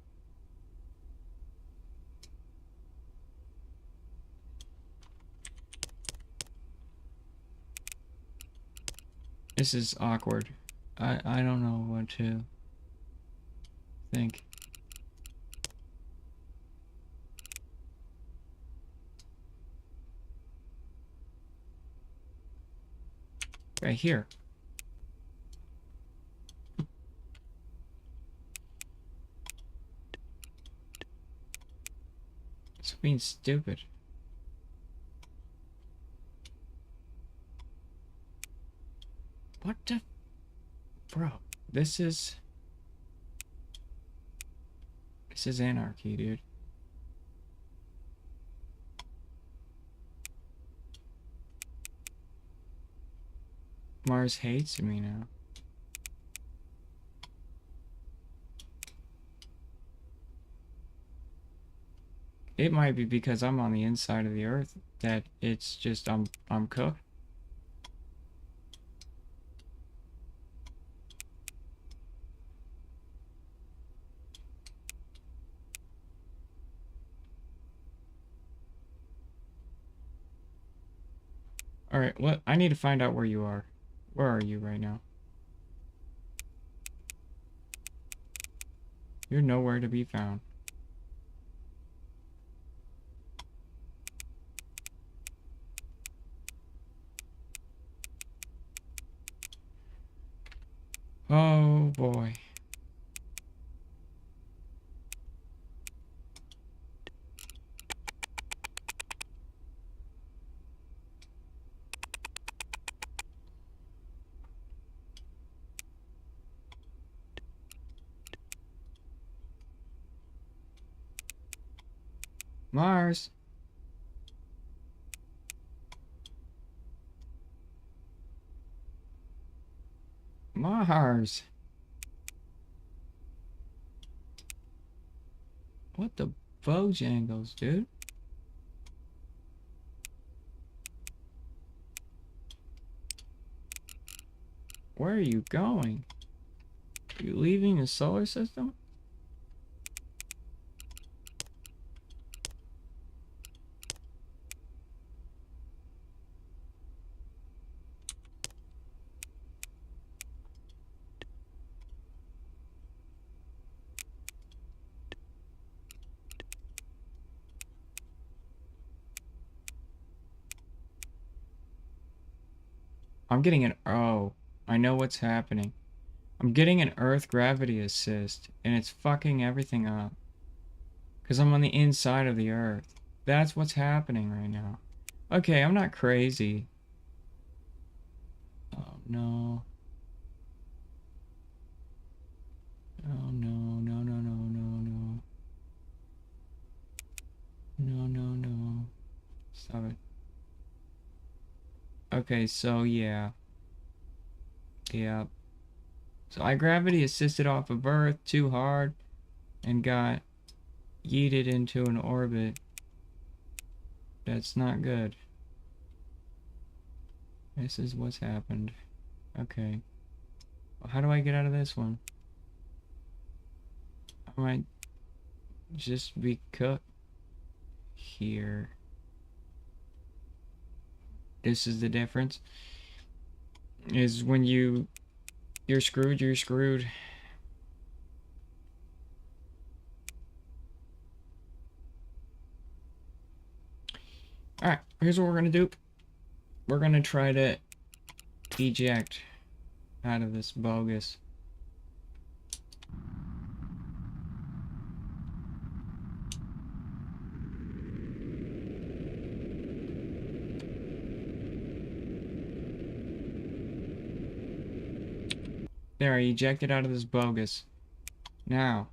This is awkward. I don't know what to think. Right here. It's being stupid. What the... Bro, this is anarchy, dude. Mars hates me now. It might be because I'm on the inside of the Earth that it's just I'm cooked. Alright, what I need to find out where you are. Where are you right now? You're nowhere to be found. Oh boy. Mars. Mars. What the bojangles, dude? Where are you going? Are you leaving the solar system? I'm getting an... Oh, I know what's happening. I'm getting an Earth gravity assist, and it's fucking everything up. Because I'm on the inside of the Earth. That's what's happening right now. Okay, I'm not crazy. Oh, no. Oh, no, no, no, no, no, no. No, no, no. Stop it. Okay, so yeah. Yeah. So I gravity assisted off of Earth too hard and got yeeted into an orbit. That's not good. This is what's happened. Okay. Well, how do I get out of this one? I might just be cooked here. This is the difference. Is when you're screwed, you're screwed. Alright, here's what we're gonna do. We're gonna try to eject out of this bogus. There, I ejected out of this bogus. Now.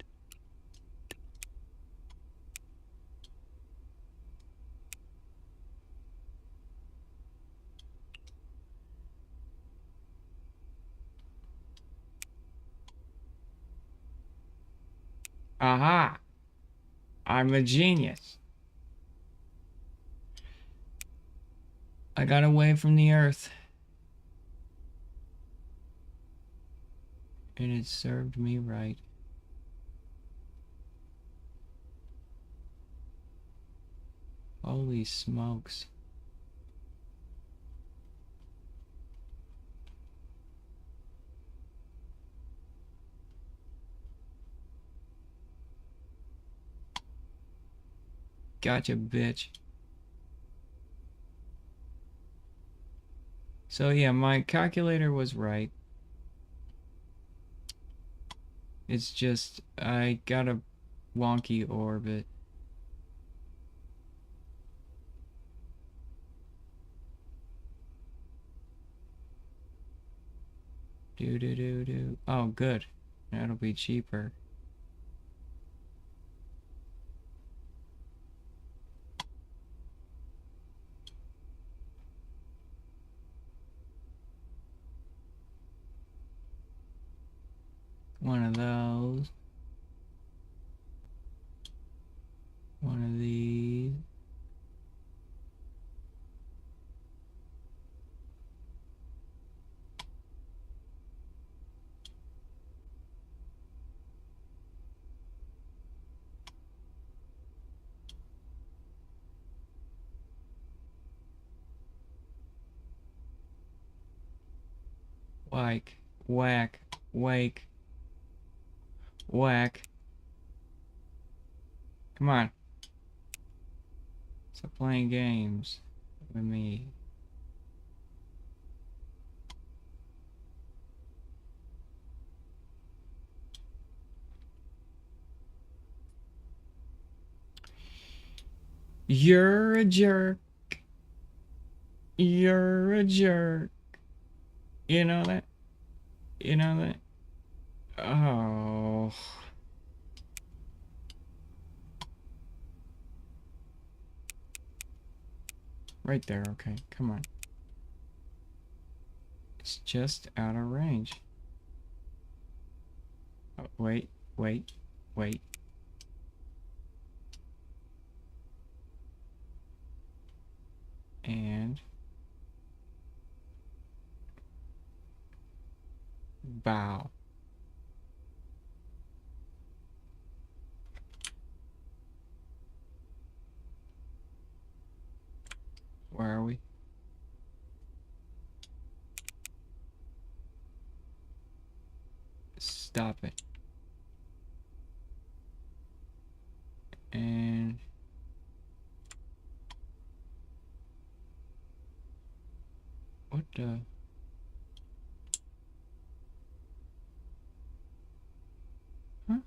Aha! I'm a genius. I got away from the Earth. And it served me right. Holy smokes. Gotcha, bitch. So yeah, my calculator was right. It's just, I got a wonky orbit. Do. Oh, good. That'll be cheaper. One of those. One of these. Whack, whack, wake, whack. Come on. Stop playing games with me. You're a jerk. You're a jerk. You know that? You know that? Oh. Right there, okay. Come on. It's just out of range. Oh, wait. And bow. Where are we? Stop it. And what the? Huh?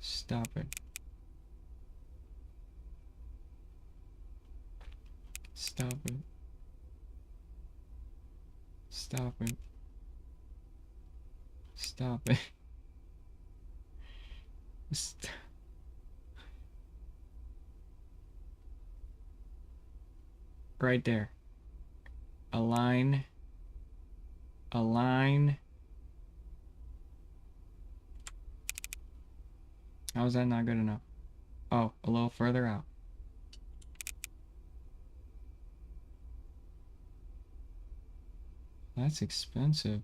Stop it. Stop it. Stop it. Stop it. Right there. Align. Align. How is that not good enough? Oh, a little further out. That's expensive.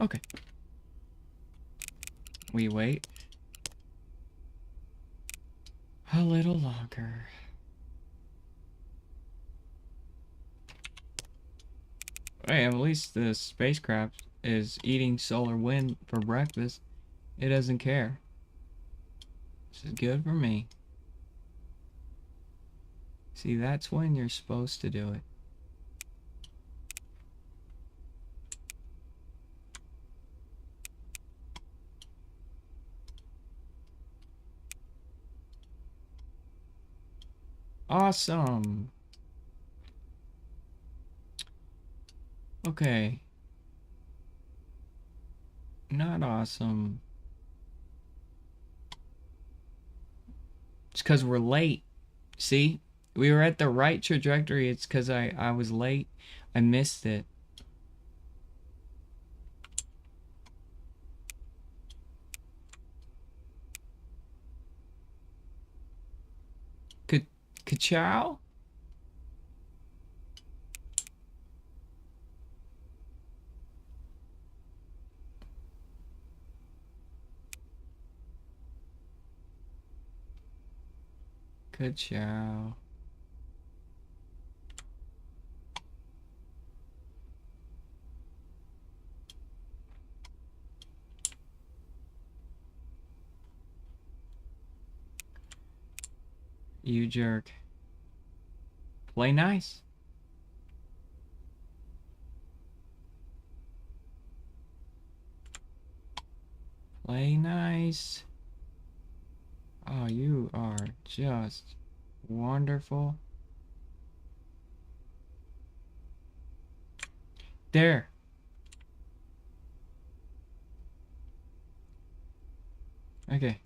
Okay. We wait a little longer. Hey, at least the spacecraft is eating solar wind for breakfast. It doesn't care. This is good for me. See, that's when you're supposed to do it. Awesome. Okay. Not awesome. It's because we're late. See? We were at the right trajectory. It's because I was late. I missed it. Ka-chow? Ka-chow. You jerk. Play nice. Play nice. Oh, you are just wonderful. There. Okay.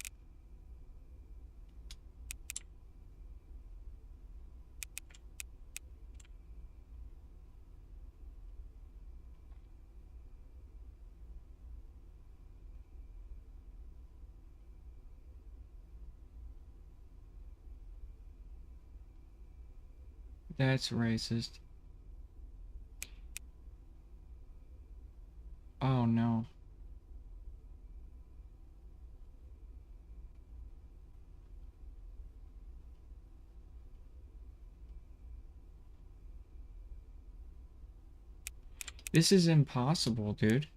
That's racist. Oh no. This is impossible, dude.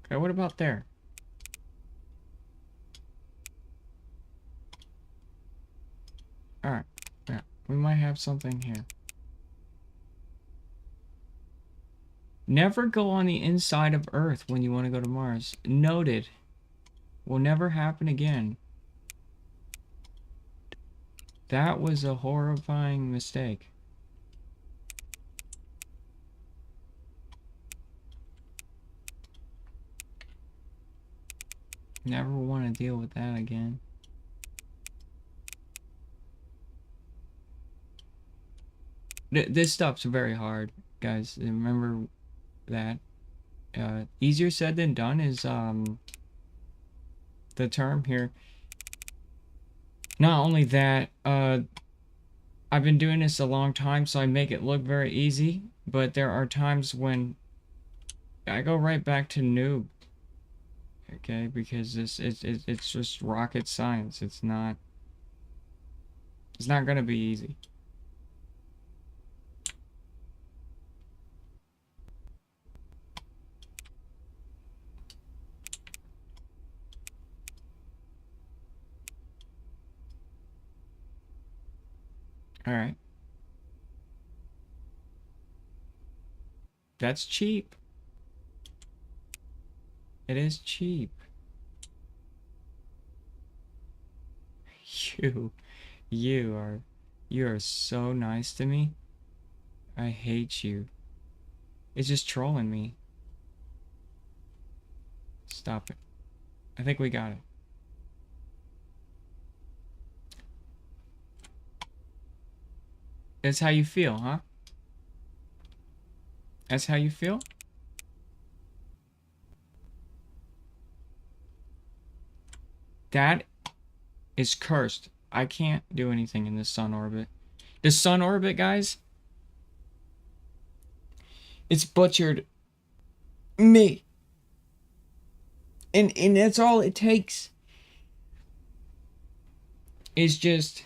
Okay, what about there? Alright. Yeah, we might have something here. Never go on the inside of Earth when you want to go to Mars. Noted. Will never happen again. That was a horrifying mistake. Never want to deal with that again. This stuff's very hard, guys. Remember that. Easier said than done is the term here. Not only that, I've been doing this a long time, so I make it look very easy, but there are times when I go right back to noob. Okay, because it's just rocket science. It's not gonna be easy. All right. That's cheap. It is cheap. You, you are so nice to me. I hate you. It's just trolling me. Stop it. I think we got it. That's how you feel, huh? That's how you feel? That is cursed. I can't do anything in this sun orbit. The sun orbit, guys, it's butchered me. And that's all it takes. Is just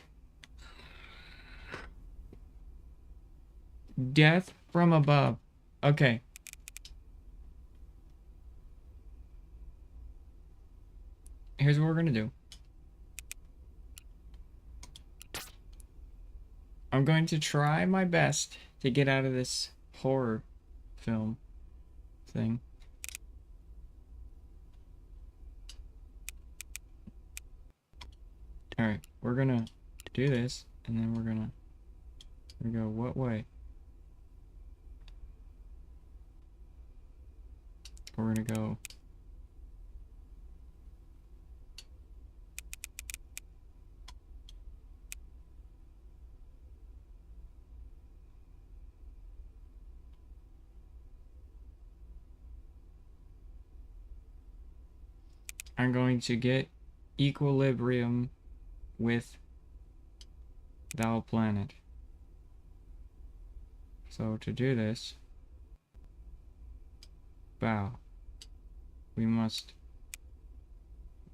death from above. Okay. Here's what we're gonna do. I'm going to try my best to get out of this horror film thing. Alright, we're gonna do this, and then we're gonna go what way? We're gonna go I'm going to get equilibrium with thou planet. So to do this, bow. We must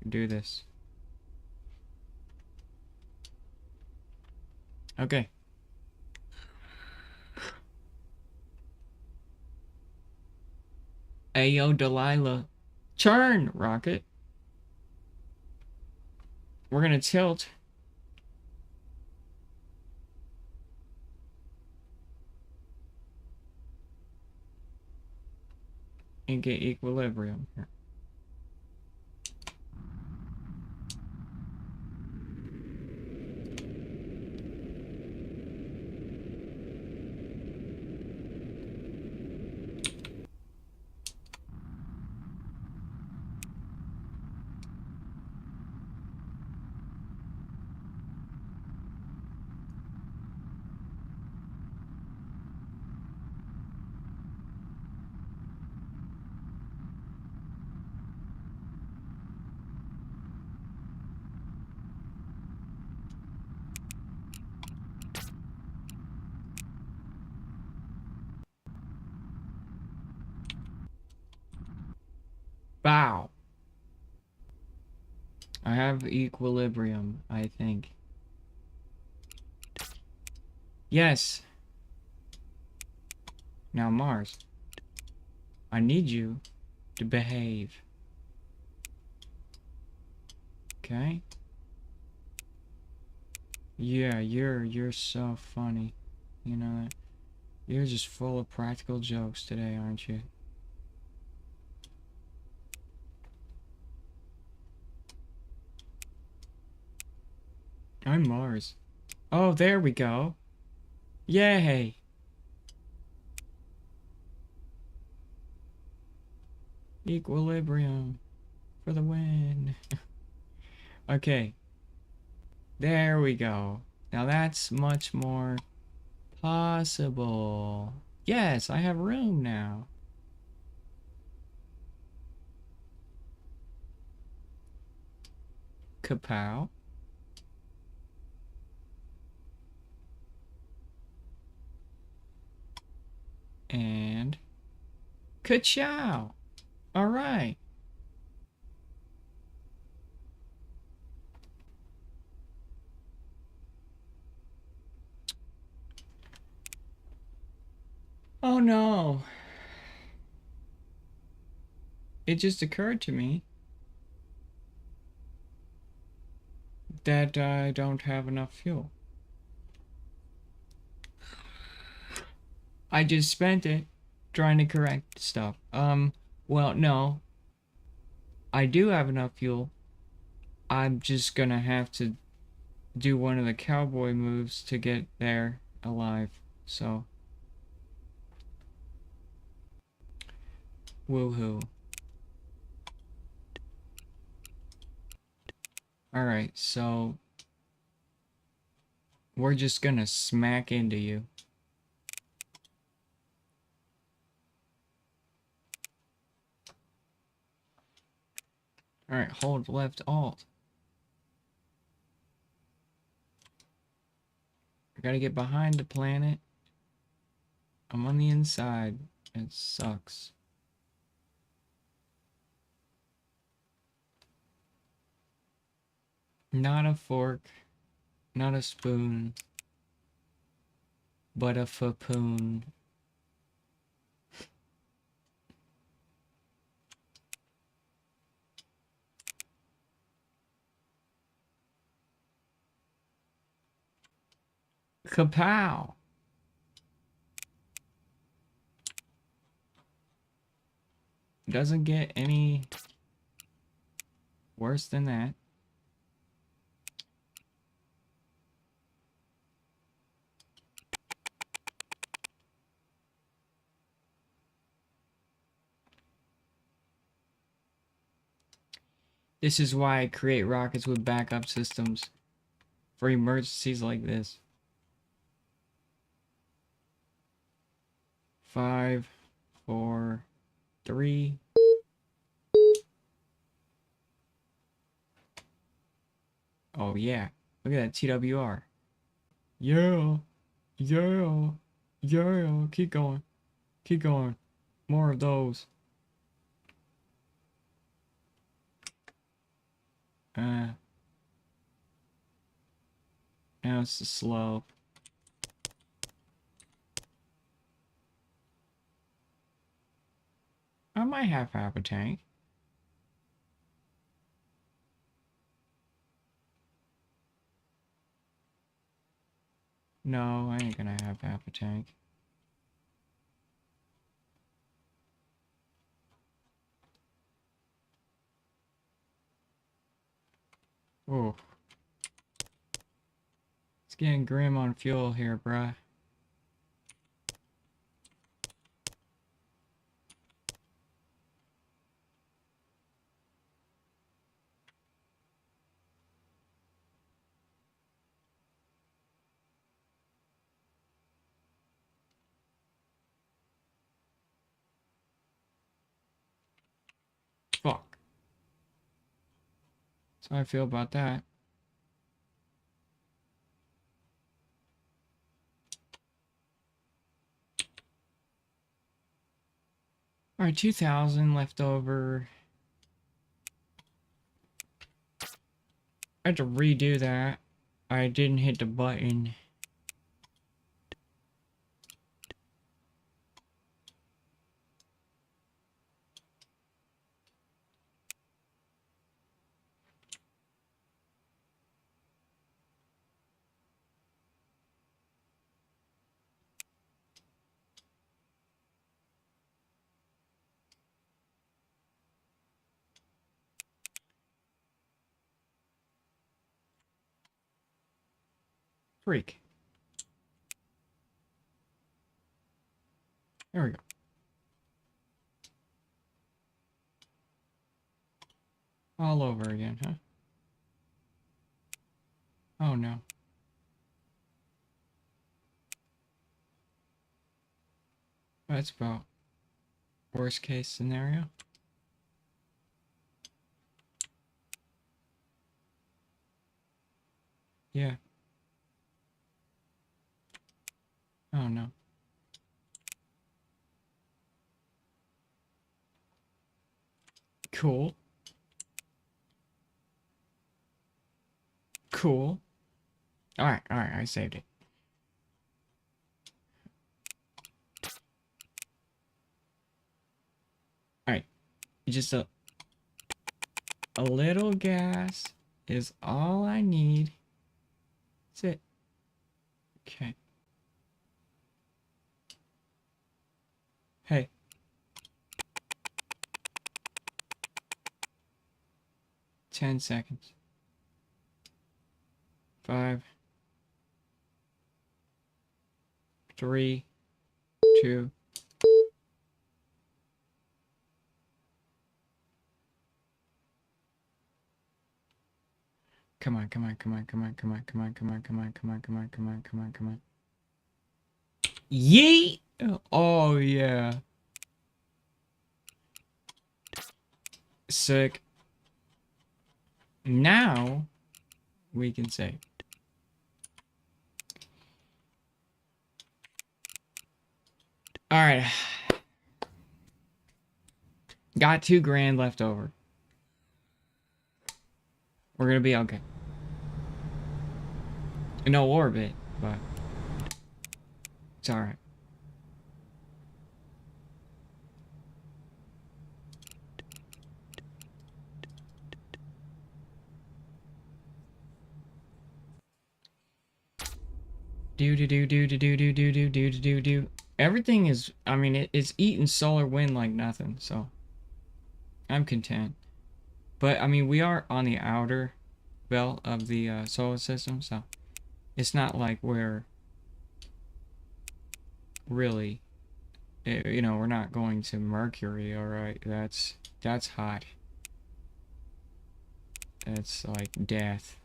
do this. Okay. Ayo, Delilah. Turn, Rocket. We're gonna tilt. And get equilibrium here. Bow. I have equilibrium, I think. Yes. Now, Mars. I need you to behave. Okay? Yeah, you're so funny. You know that? You're just full of practical jokes today, aren't you? I'm Mars. Oh, there we go. Yay! Equilibrium for the win. Okay. There we go. Now that's much more possible. Yes, I have room now. Kapow. And ka-chow. All right. Oh no. It just occurred to me that I don't have enough fuel. I just spent it trying to correct stuff. Well, no. I do have enough fuel. I'm just gonna have to do one of the cowboy moves to get there alive. So, Woohoo. Alright, so we're just gonna smack into you. Alright, hold left alt. I gotta get behind the planet. I'm on the inside. It sucks. Not a fork, not a spoon, but a fapoon. Kapow! Doesn't get any worse than that. This is why I create rockets with backup systems for emergencies like this. 5, 4, 3. Oh yeah, look at that TWR. Yeah, yeah, yeah. Keep going, keep going. More of those. Now it's the slow. I might have half a tank. No, I ain't gonna have half a tank. Oh, it's getting grim on fuel here, bruh. Fuck. That's how I feel about that. Alright, 2,000 left over. I had to redo that. I didn't hit the button. Freak. There we go. All over again, huh? Oh no. That's about worst case scenario. Yeah. Oh no. Cool. Cool. Alright, I saved it. Alright. Just a little gas is all I need. That's it. Okay. Hey. Ten seconds. 5, 3, 2. Come on, come on, come on, come on, come on, come on, come on, come on, come on, come on, come on, come on, come on. Yeet! Oh, yeah. Sick. Now, we can say. Alright. Got 2 grand left over. We're gonna be okay. No orbit, but it's alright. Do. Everything is, I mean, it's eating solar wind like nothing, so I'm content. But, I mean, we are on the outer belt of the solar system, so it's not like we're really, you know, we're not going to Mercury, alright? That's hot. That's like death.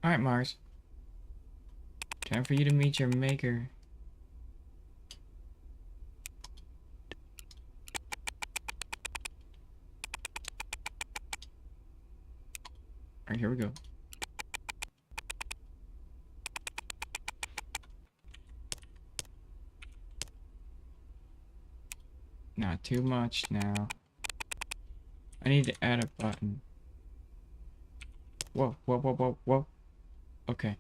Alright, Mars. Time for you to meet your maker. Alright, here we go. Not too much now. I need to add a button. Whoa, whoa, whoa, whoa, whoa. Okay.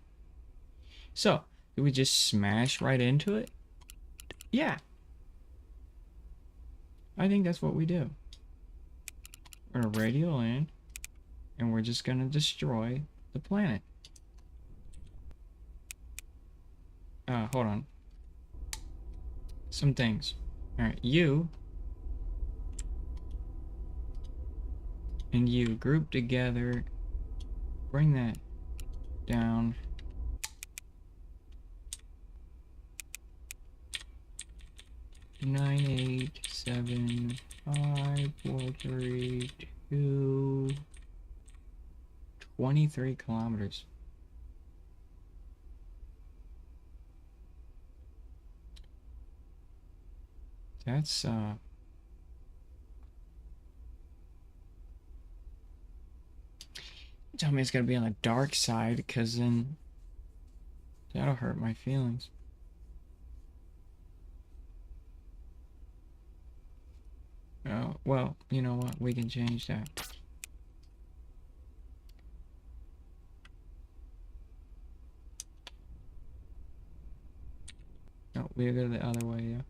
So, do we just smash right into it? Yeah. I think that's what we do. We're gonna radial in, and we're just gonna destroy the planet. Hold on. Some things. Alright, you and you group together. Bring that down. Nine, 8, 7, 5, 4, 3, 2, 23 kilometers. That's tell me it's gonna be on the dark side, because then that'll hurt my feelings. Oh, well, you know what? We can change that. No, we'll go the other way, yeah.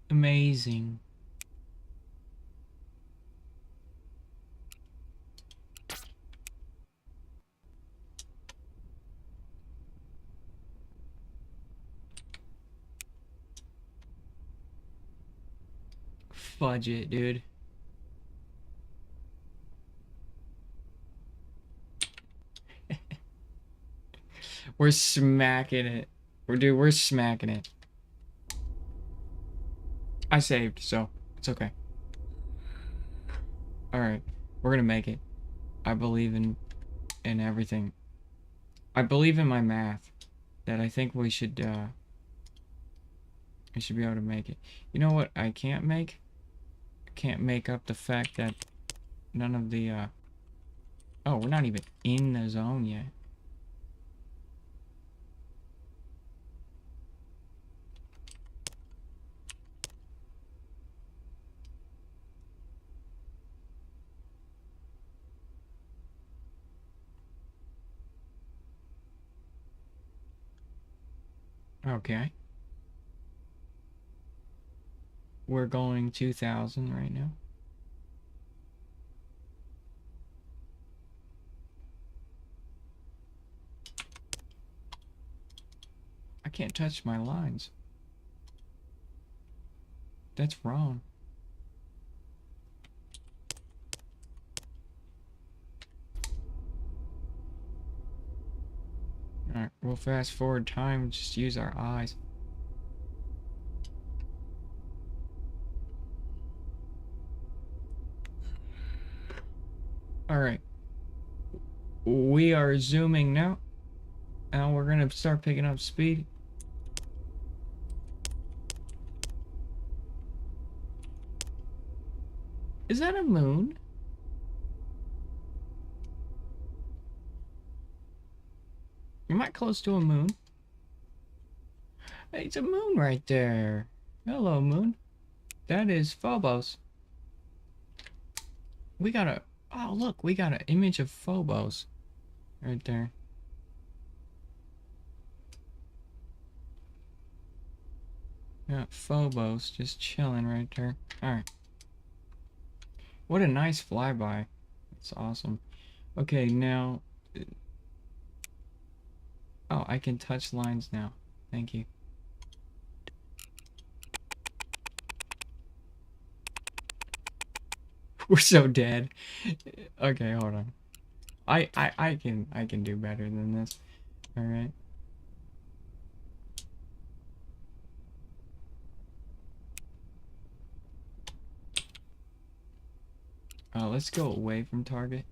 Amazing. Fudge it, dude. We're smacking it. We're smacking it. I saved, so it's okay. Alright, we're gonna make it. I believe in everything. I believe in my math. That I think we should be able to make it. You know what I can't make? I can't make up the fact that none of the oh, we're not even in the zone yet. Okay. We're going 2000 right now. can't touch my lines. That's wrong. Alright, we'll fast forward time and just use our eyes. Alright. We are zooming now. And we're gonna start picking up speed. Is that a moon? Am I close to a moon? Hey, it's a moon right there. Hello, moon. That is Phobos. We got a... Oh, look, we got an image of Phobos. Right there. Yeah, Phobos just chilling right there. Alright. What a nice flyby. That's awesome. Okay, now... Oh, I can touch lines now. Thank you. We're so dead. Okay, hold on. I can do better than this. Alright. Let's go away from target.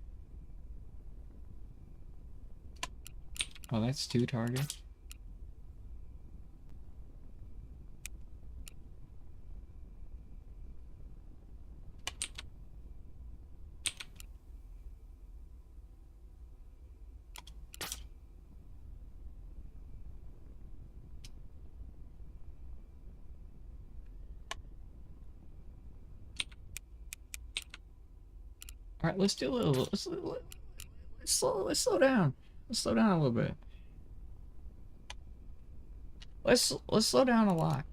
Oh, that's 2 targets. Alright, let's do a little... Let's slow down. Let's slow down a little bit. Let's slow down a lot.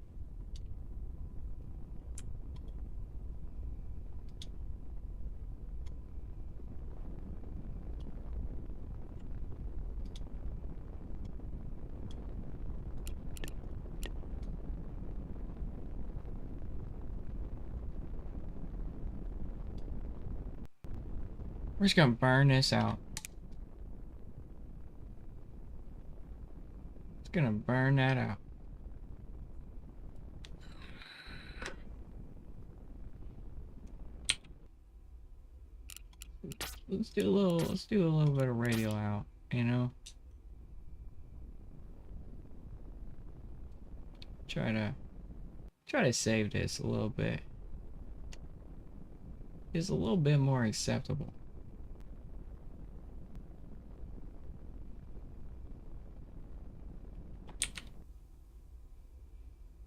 We're just gonna burn this out. It's gonna burn that out. Let's do a little bit of radial out, you know? Try to save this a little bit. It's a little bit more acceptable.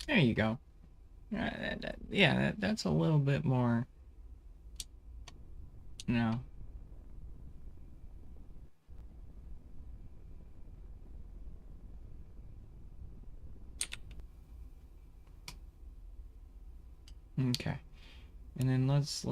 There you go. Yeah, that's a little bit more. No. Okay. And then let's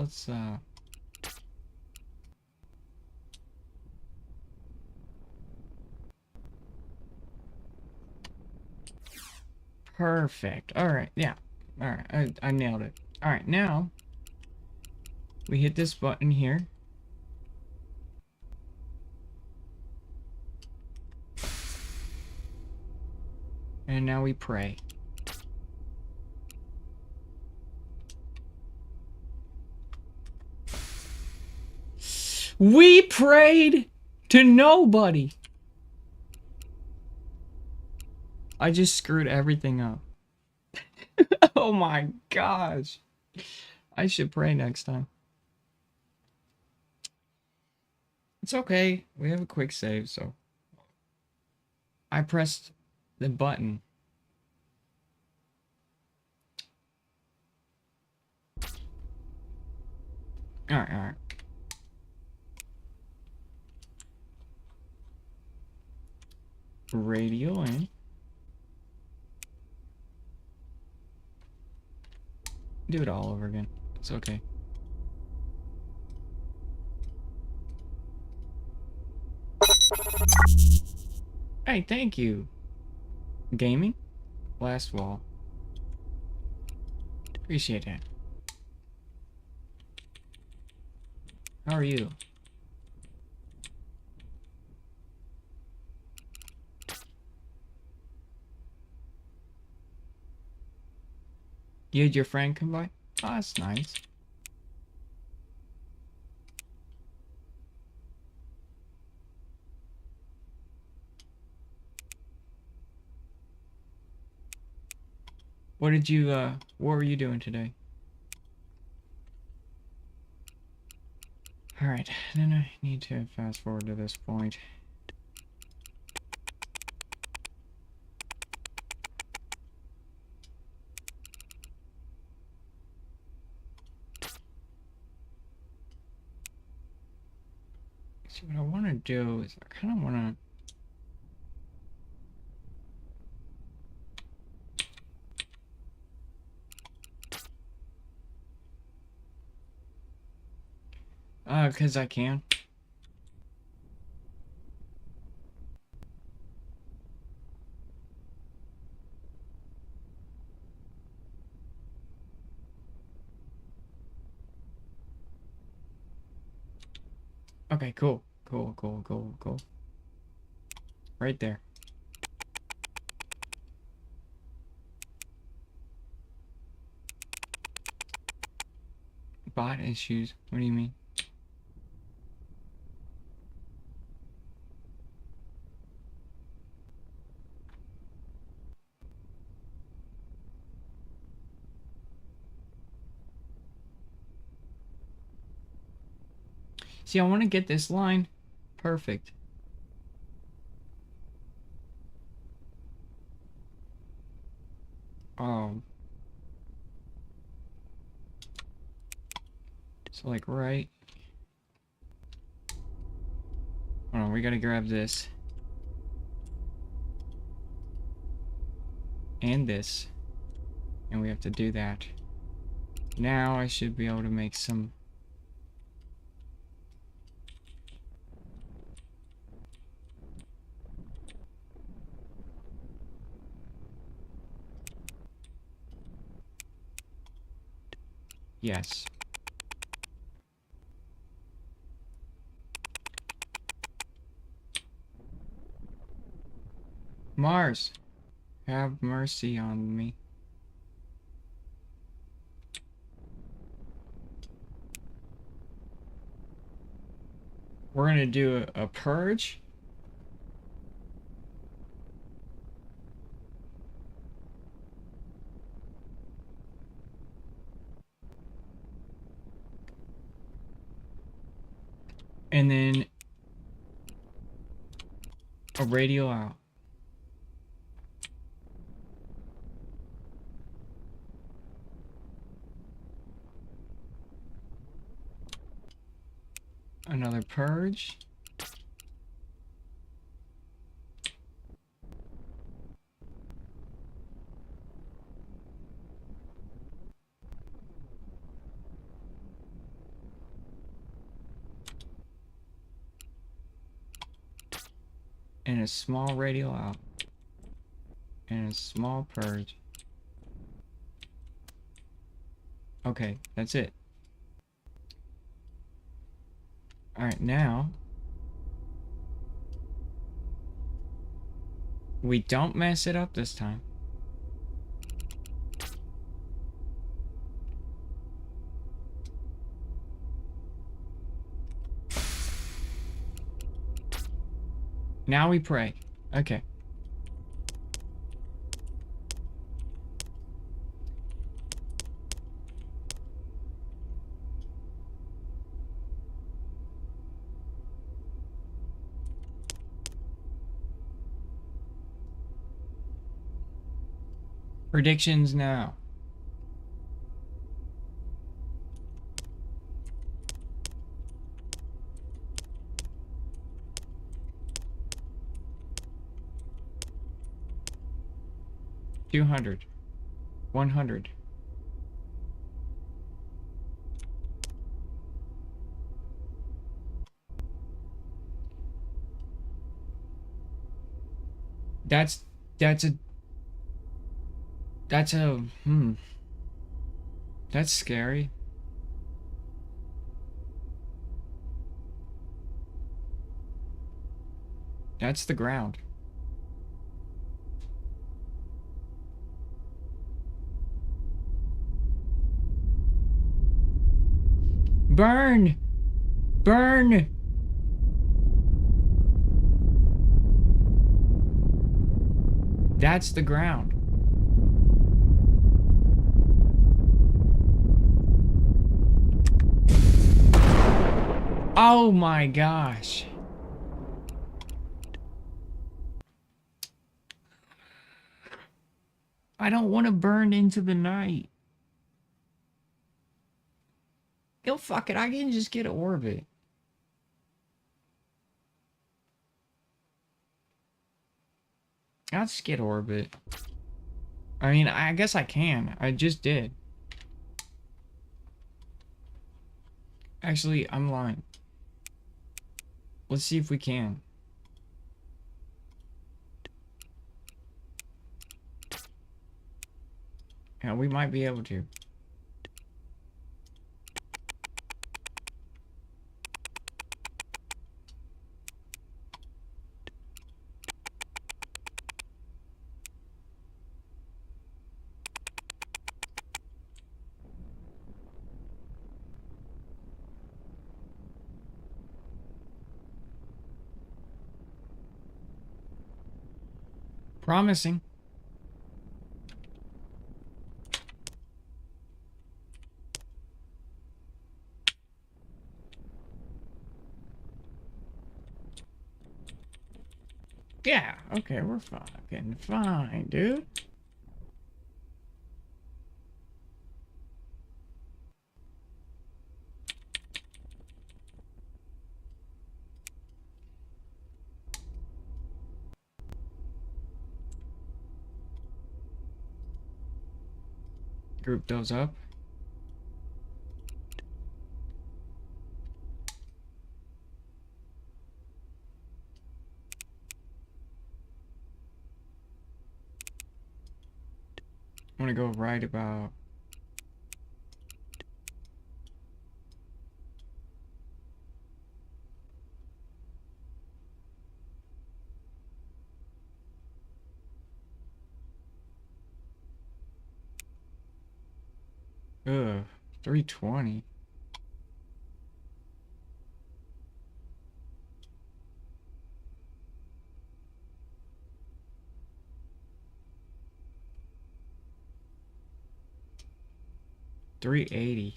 perfect. All right. Yeah. All right. I nailed it. All right. Now we hit this button here. And now we pray. We prayed to nobody. I just screwed everything up. Oh my gosh. I should pray next time. It's okay. We have a quick save, so. I pressed the button. Alright, alright. Radial in. Do it all over again. It's okay. Hey, thank you. Gaming? Last wall. Appreciate it. How are you? You had your friend come by? Oh, that's nice. What did you, what were you doing today? Alright, then I need to fast forward to this point. See, what I want to do is I kind of want to, because I can. Okay, cool. Cool. Right there. Bot issues? What do you mean? See, I want to get this line perfect. So like right. Hold on, we gotta grab this. And this. And we have to do that. Now I should be able to make some... Yes. Mars, have mercy on me. We're gonna do a purge. And then a radial out. Another purge. And a small radial out. And a small purge. Okay, that's it. Alright, now... we don't mess it up this time. Now we pray. Okay. Predictions now. $200. $100. That's a That's a That's scary. That's the ground. Burn! Burn! That's the ground. Oh my gosh. I don't want to burn into the night. Yo, fuck it. I can just get orbit. I'll just get orbit. I mean, I guess I can. I just did. Actually, I'm lying. Let's see if we can. Yeah, we might be able to. Promising. Yeah, okay, we're fucking fine, dude. Group those up. I'm gonna go right about. Ugh, 320. $380.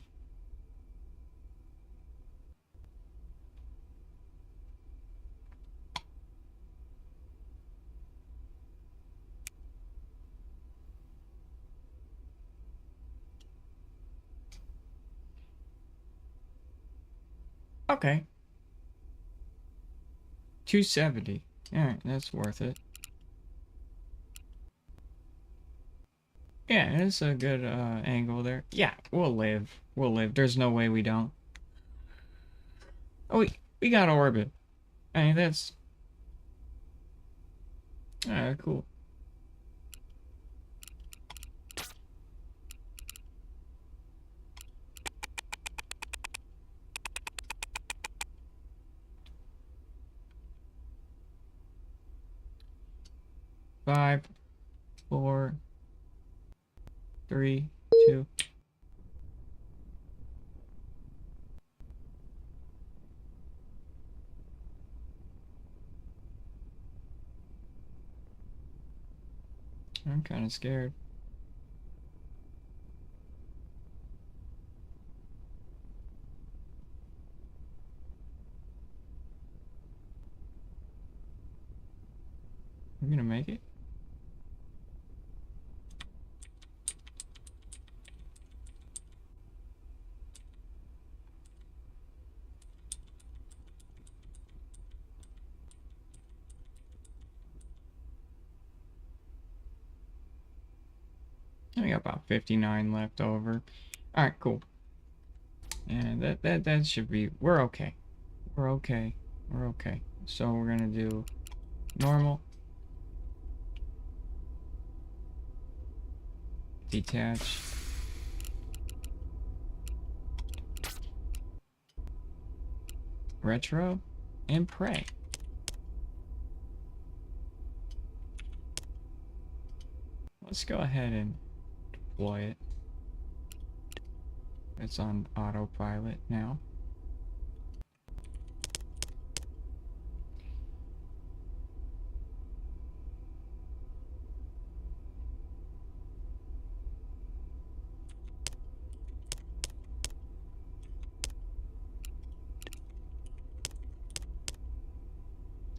Okay. 270. Alright, that's worth it. Yeah, it's a good angle there. Yeah, we'll live. We'll live. There's no way we don't. Oh, we got orbit. I mean, that's cool. Five, four, three, two. I'm kind of scared. We're gonna make it. I got about 59 left over. All right, cool. And that should be. We're okay. We're okay. We're okay. So we're gonna do normal. Detach. Retro. And pray. Let's go ahead and deploy it. It's on autopilot now.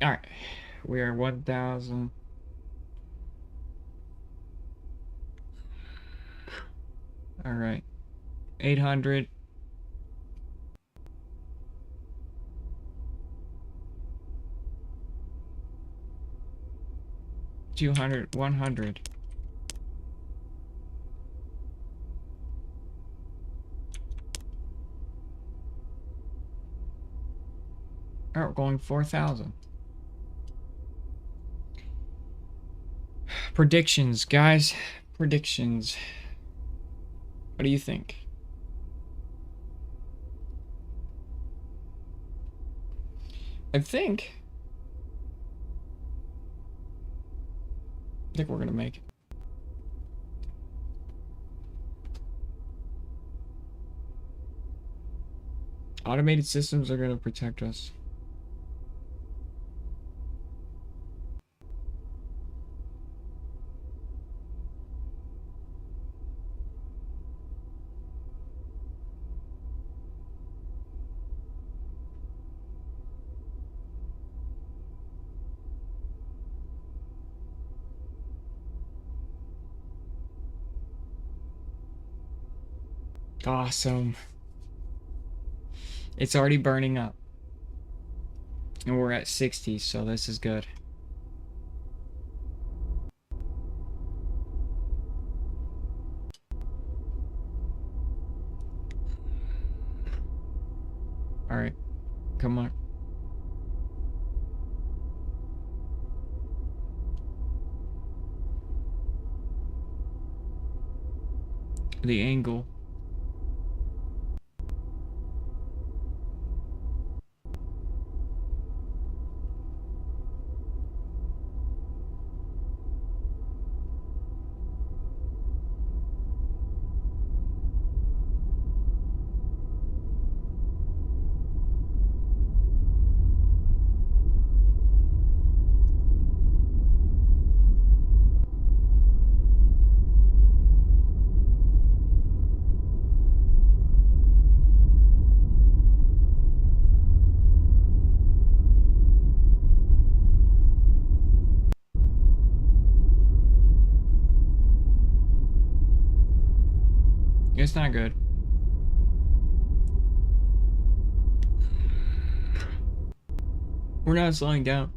Alright, we are 1,000. Alright, 800. 200, 100. Alright, we're going 4,000. Predictions, guys. Predictions. What do you think? I think we're gonna make it. Automated systems are gonna protect us. Awesome. It's already burning up. And we're at 60, so this is good. Alright. Come on. The angle. It's not good. We're not slowing down.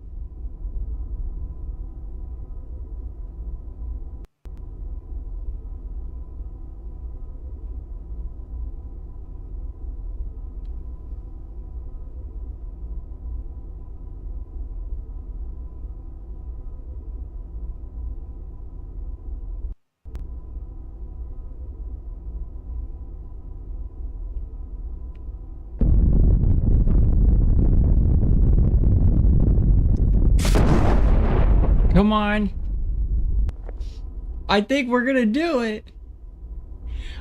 Come on. I think we're gonna do it.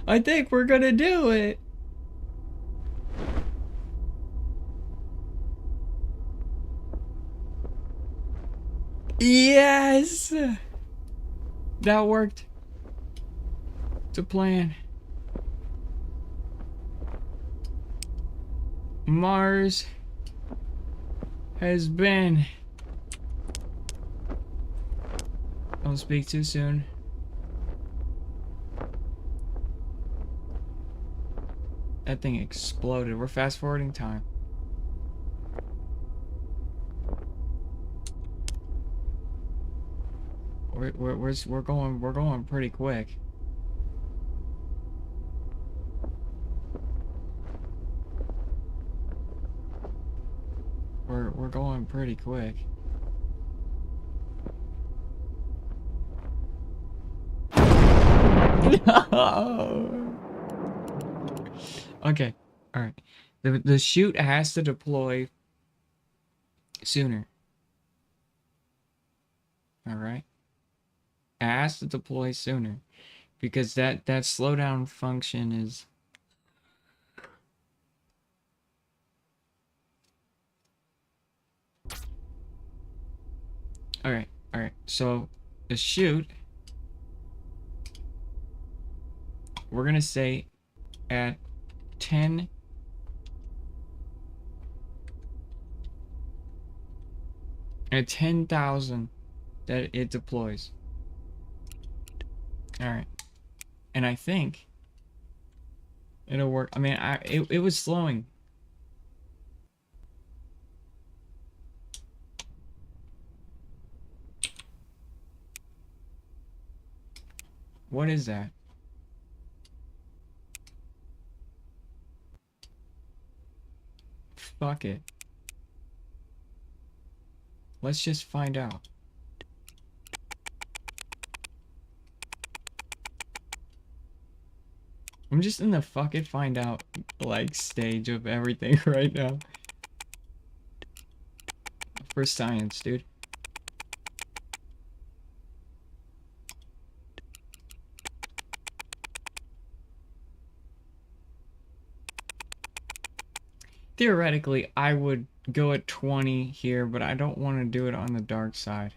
I think we're gonna do it. Yes! That worked to plan. Mars has been. Don't speak too soon. That thing exploded. We're fast forwarding time. We're going pretty quick. We're going pretty quick. No. Okay. All right. The chute has to deploy sooner. All right. It has to deploy sooner because that slowdown function is. All right. All right. So the chute, we're gonna say at 10. At 10,000 that it deploys. All right. And I think it'll work. I mean, it was slowing. What is that? Fuck it. Let's just find out. I'm just in the fuck it find out like stage of everything right now. For science, dude. Theoretically, I would go at 20 here, but I don't want to do it on the dark side.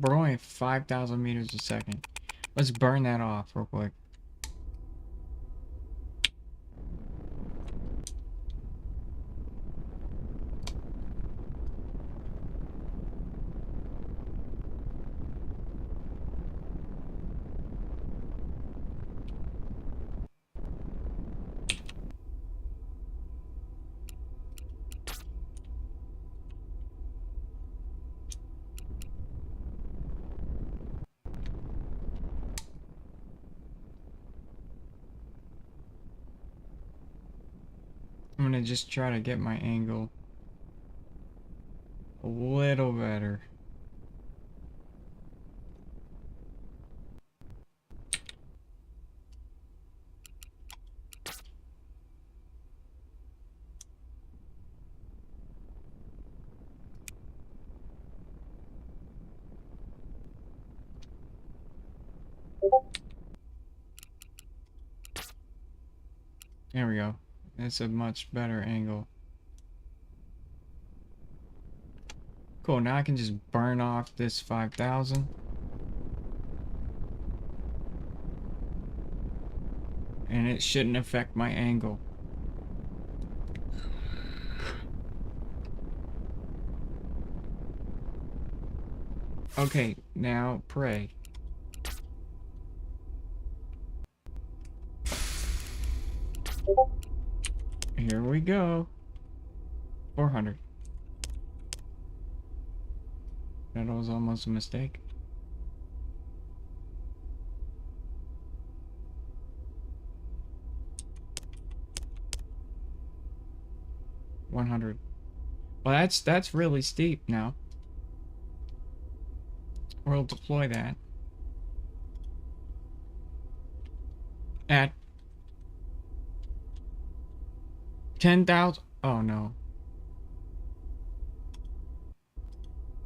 We're only at 5,000 meters a second. Let's burn that off real quick. I'm gonna just try to get my angle a little better. There we go. That's a much better angle. Cool, now I can just burn off this 5,000. And it shouldn't affect my angle. Okay, now pray. Here we go. 400. That was almost a mistake. $100. Well, that's really steep now. We'll deploy that. At 10,000. Oh no.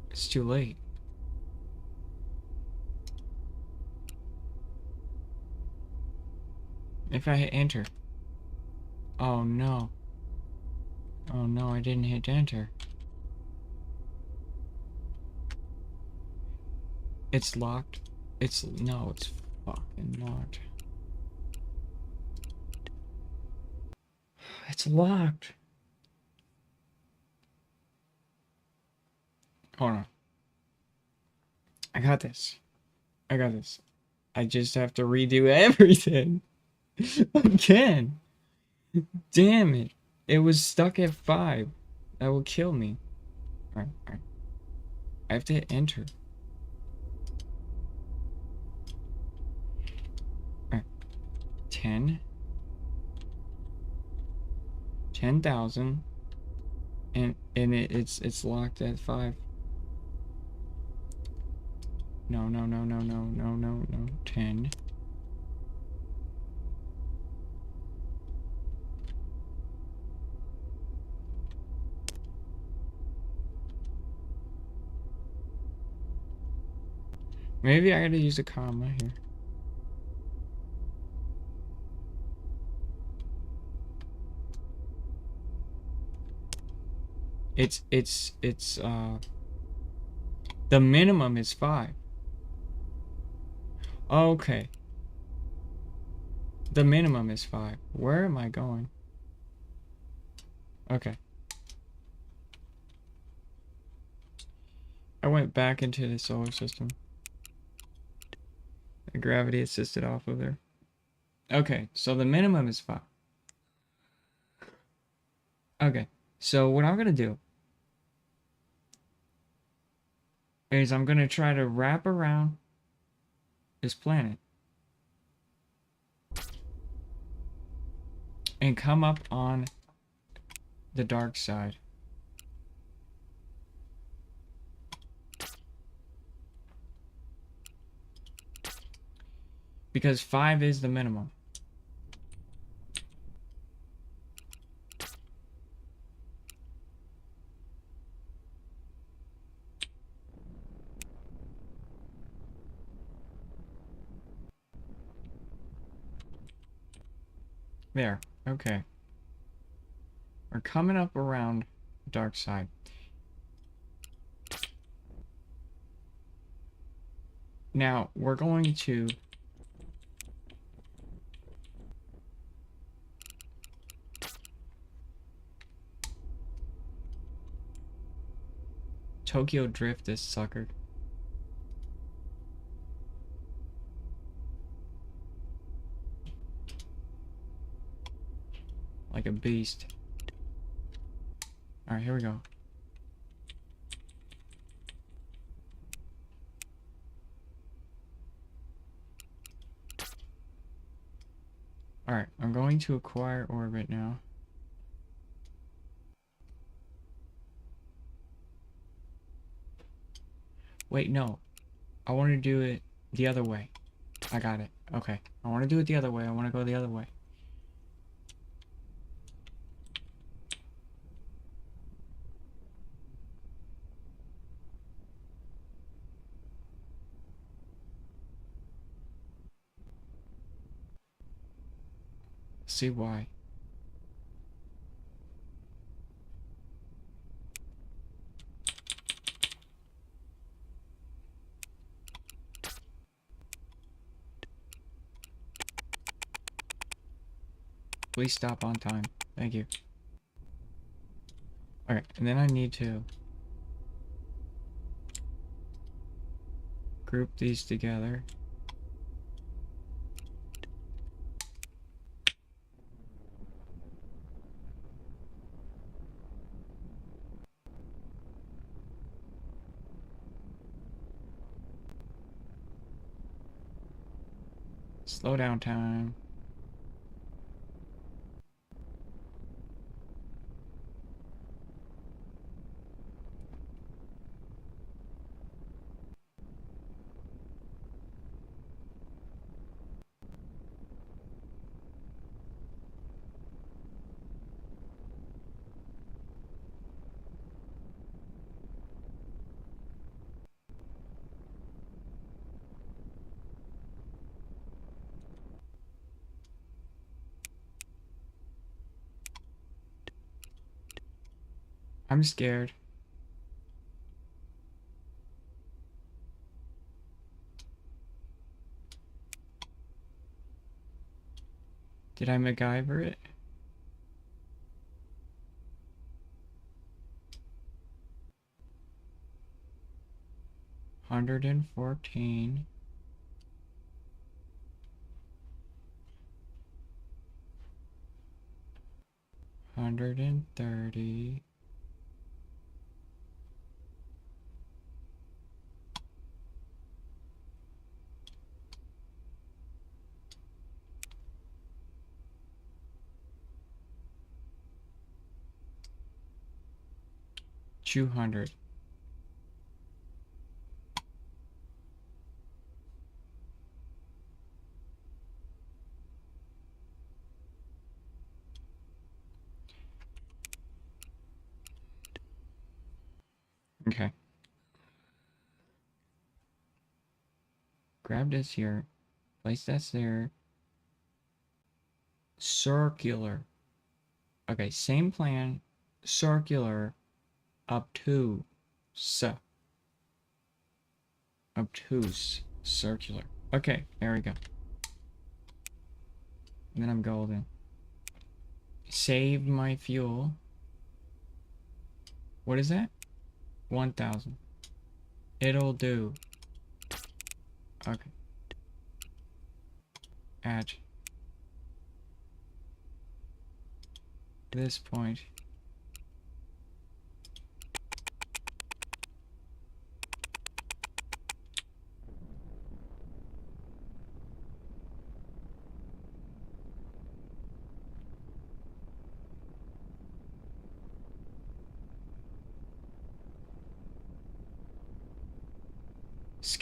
It's too late. If I hit enter. Oh no. Oh no, I didn't hit enter. It's locked. No, it's fucking not. It's locked. Hold on. I got this. I got this. I just have to redo everything again. Damn it. It was stuck at 5. That will kill me. Alright, alright. I have to hit enter. Alright. 10. 10,000. And it's locked at 5. No, no, no, no, no, no, no, no. 10. Maybe I gotta use a comma here. It's the minimum is 5. Okay. The minimum is 5. Where am I going? Okay. I went back into the solar system. The gravity assisted off of there. Okay, so the minimum is 5. Okay, so what I'm gonna do is I'm gonna try to wrap around this planet and come up on the dark side. Because 5 is the minimum. There, okay. We're coming up around the dark side. Now, we're going to Tokyo drift this sucker. Like a beast. Alright, here we go. Alright, I'm going to acquire orbit now. Wait, no. I want to do it the other way. I got it. Okay. I want to do it the other way. I want to go the other way. See why. Please stop on time. Thank you. Alright, and then I need to group these together. Slow down time. I'm scared. Did I MacGyver it? 114. 130. 200. Okay. Grab this here. Place this there. Circular. Okay, same plan. Circular. Obtuse. Obtuse. Circular. Okay, there we go. And then I'm golden. Saved my fuel. What is that? 1,000. It'll do. Okay. At this point,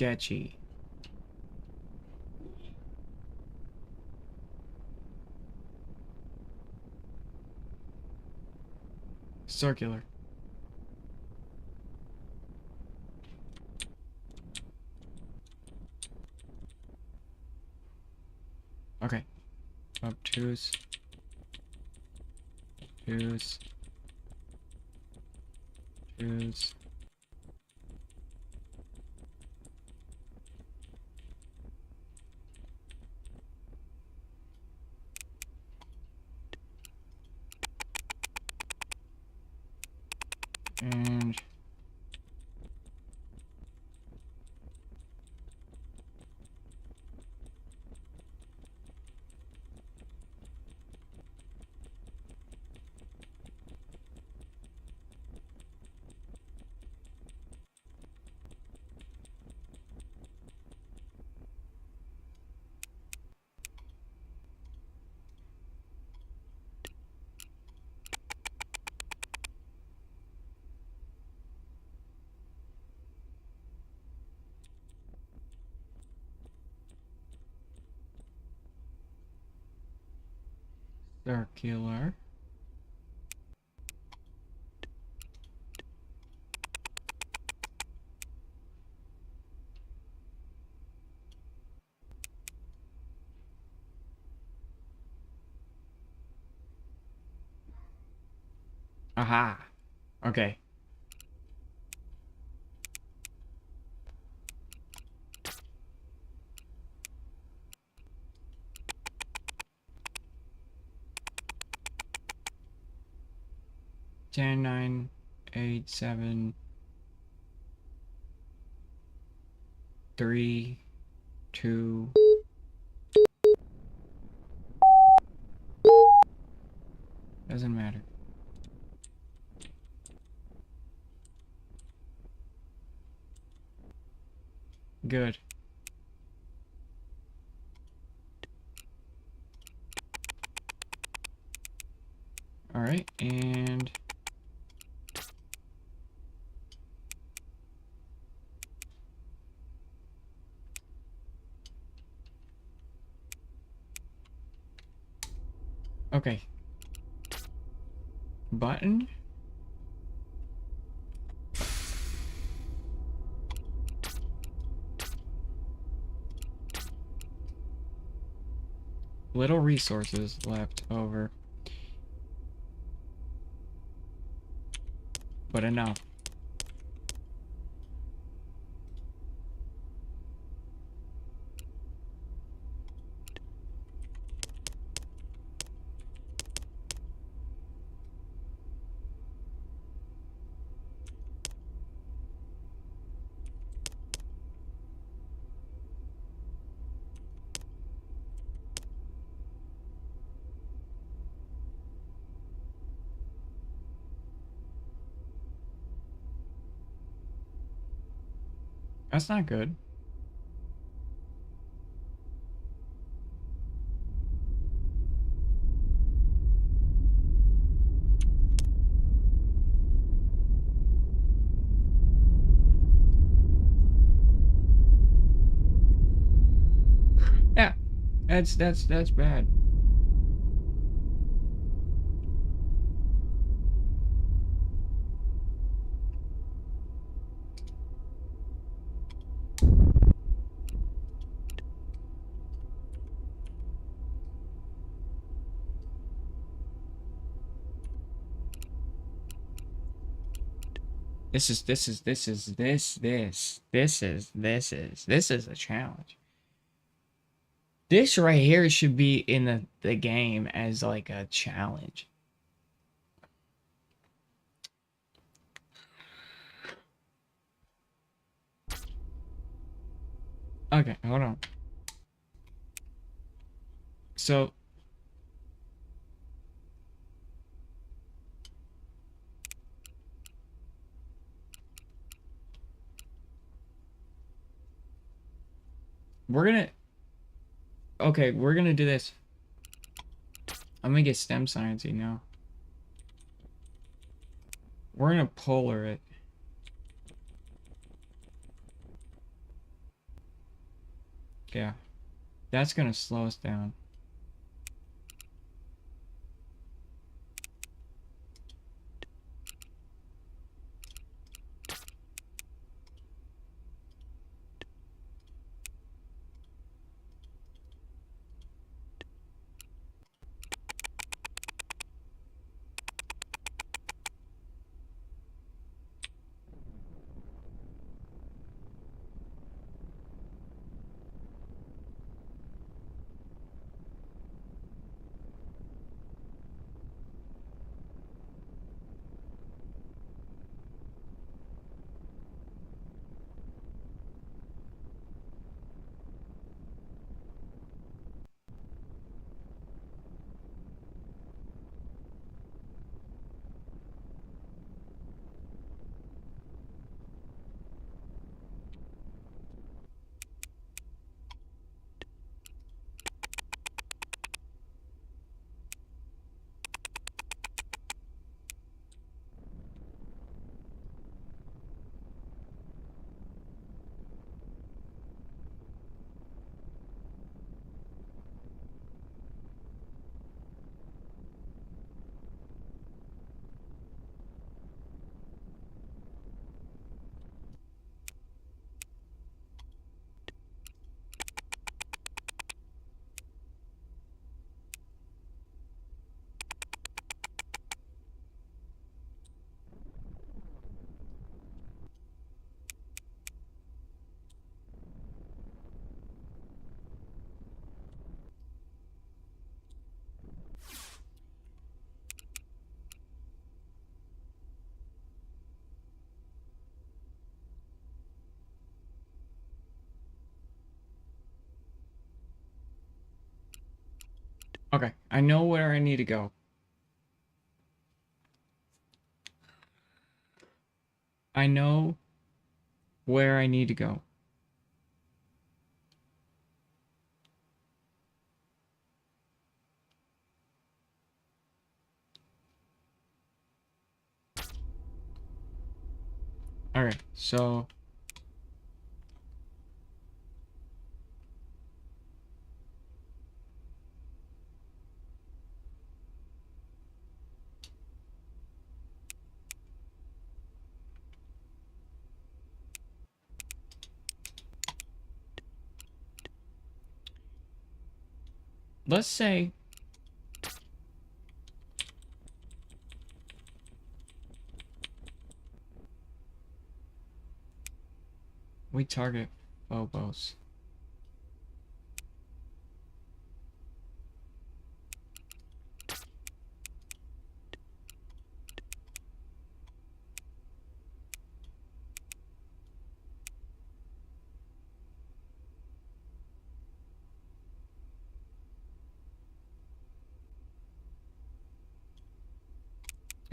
sketchy. Circular. Okay. Obtuse. Obtuse. Obtuse. And circular. Aha. Okay. Ten, 9, 8, 7, 3, 2. Doesn't matter. Good. All right, and okay. Button. Little resources left over. But enough. That's not good. Yeah, that's bad. This is a challenge. This right here should be in the game as like a challenge. Okay, hold on. So we're gonna we're gonna do this. I'm gonna get stem science, you know. We're gonna polar it. Yeah. That's gonna slow us down. Okay, I know where I need to go. I know where I need to go. Alright, so let's say we target Phobos.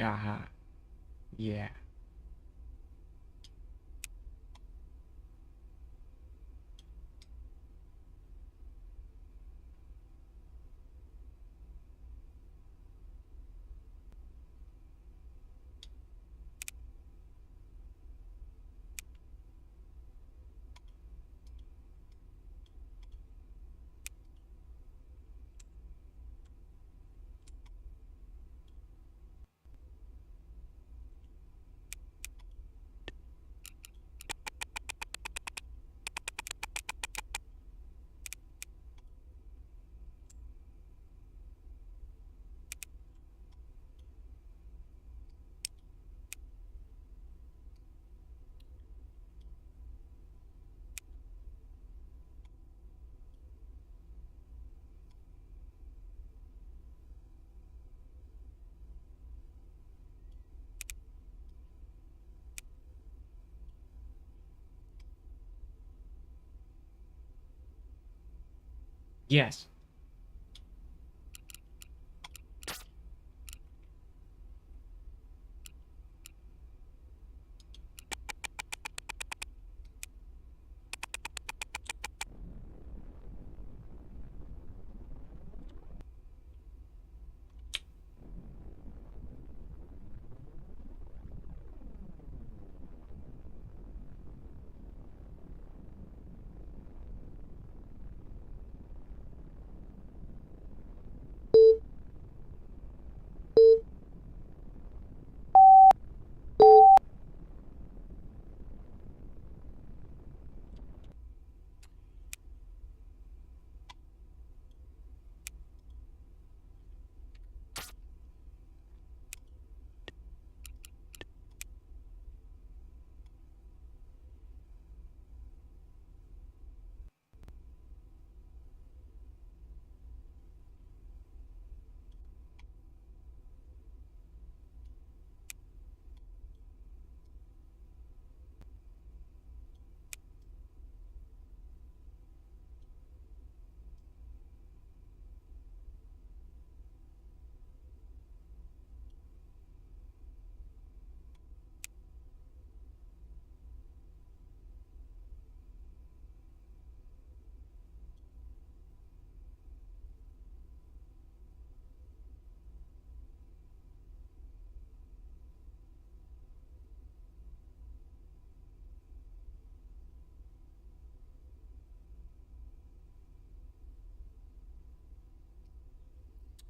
Aha. Yeah. Yes.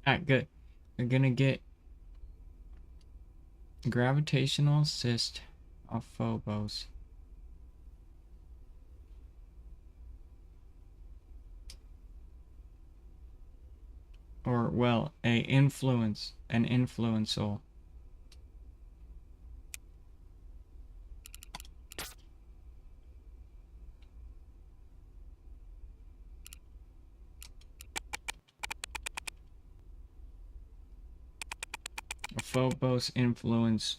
Alright, good. We're gonna get gravitational assist of Phobos. Or, well, an influential. A Phobos influence.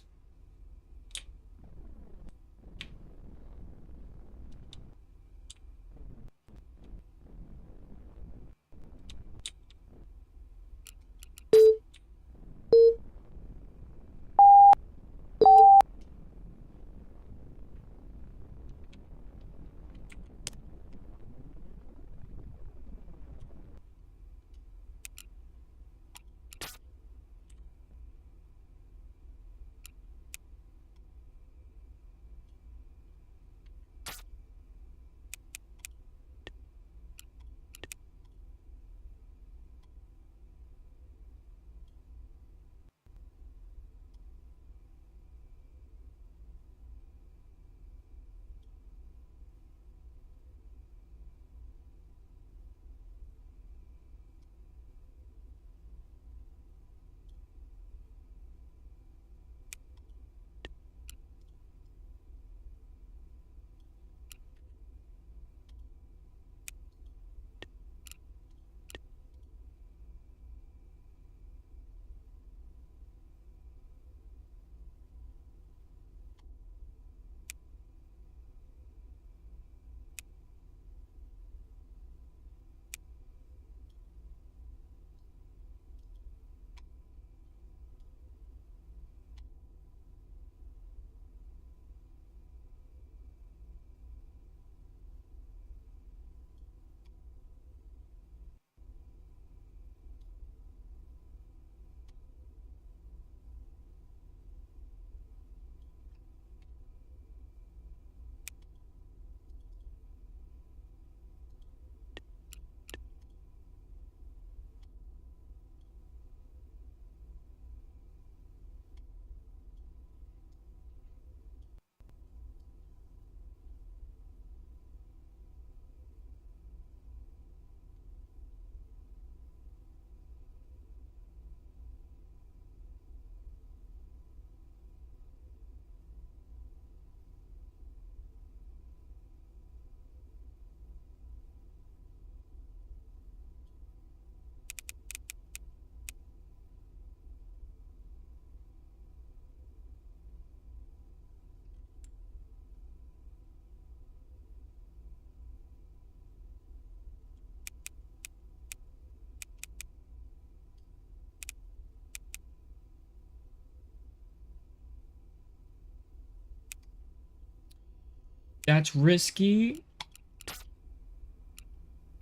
That's risky,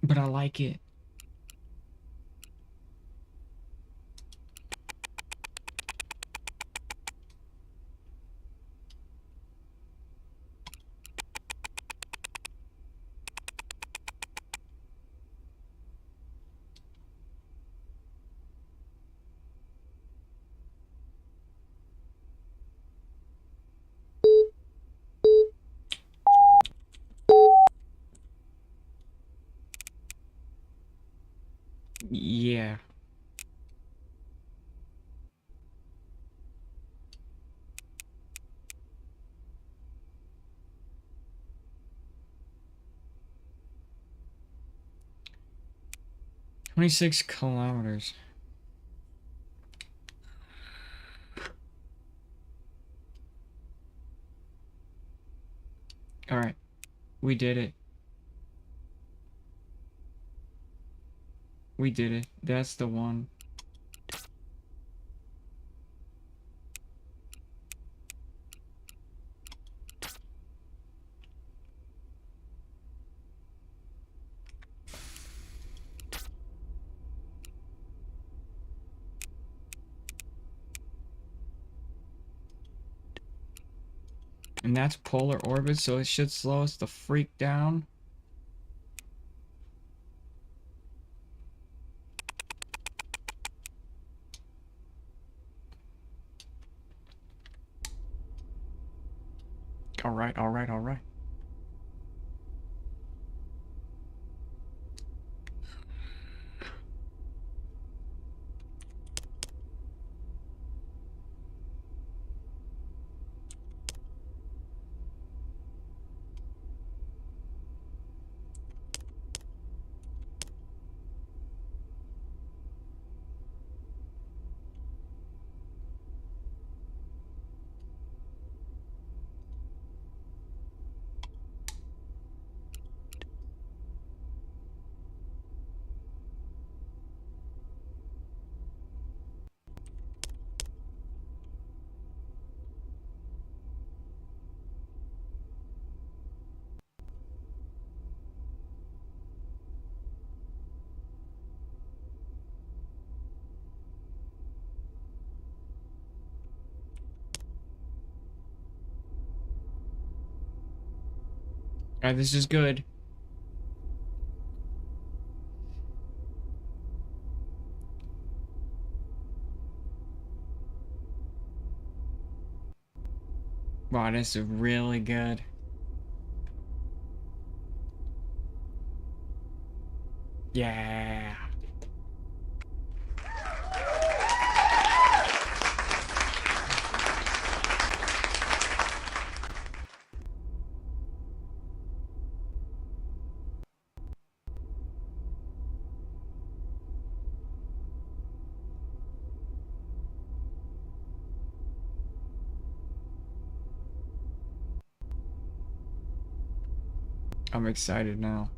but I like it. Yeah. "26 kilometers. Alright. We did it. We did it. That's the one. And that's polar orbit, so it should slow us the freak down. Alright, alright, alright. Alright, this is good. Wow, this is really good. Yeah. I'm excited now.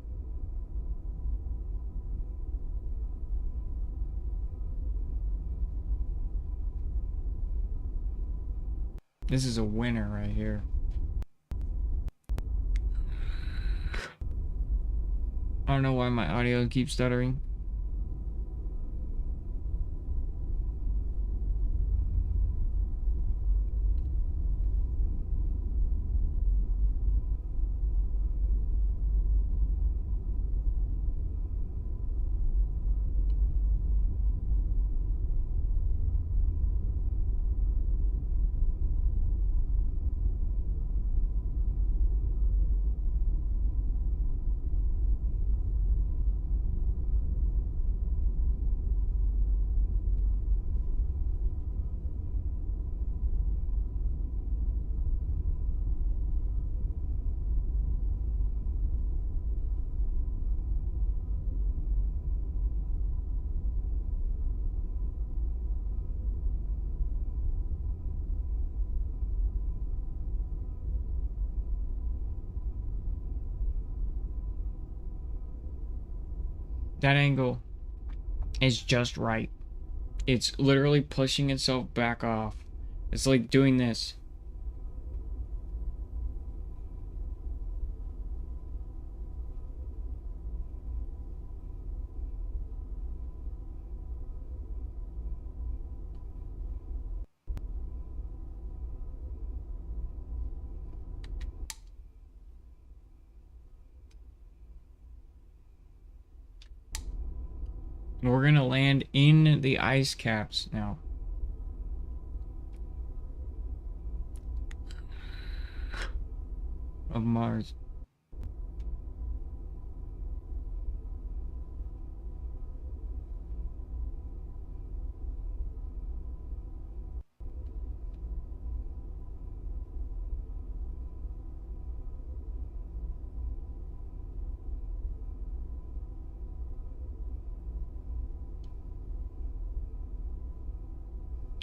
This is a winner right here. I don't know why my audio keeps stuttering. That angle is just right. It's literally pushing itself back off. It's like doing this. We're gonna land in the ice caps now. Of Mars.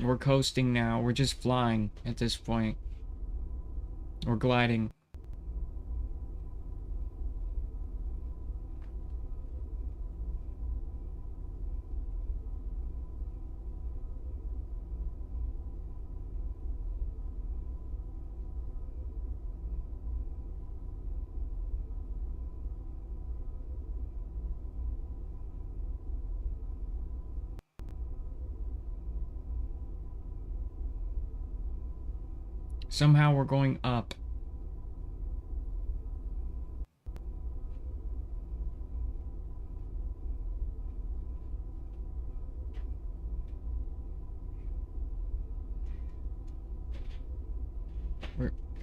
We're coasting now. We're just flying at this point. We're gliding. Somehow we're going up.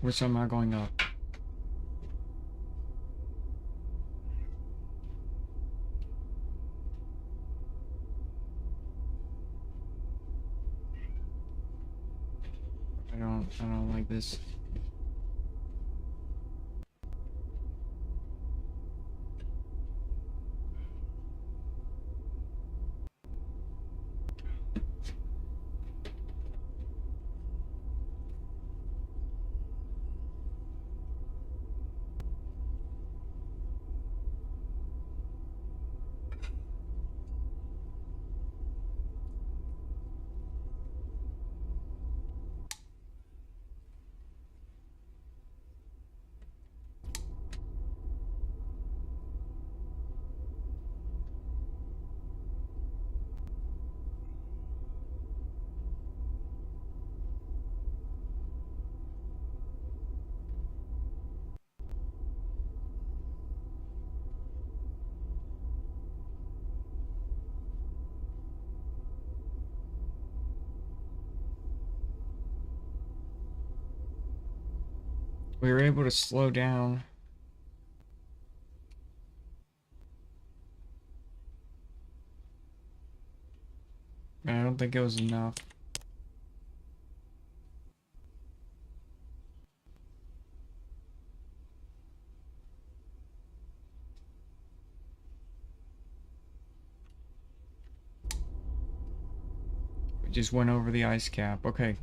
We're somehow going up. I don't like this. We were able to slow down. I don't think it was enough. We just went over the ice cap. Okay.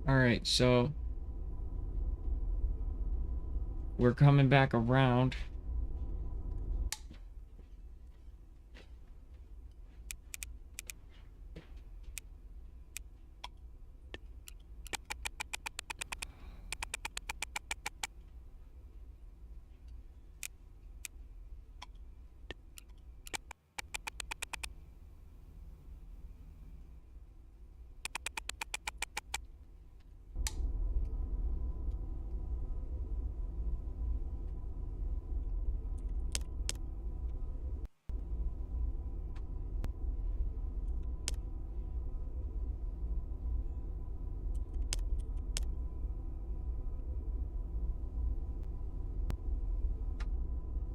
Alright, so we're coming back around.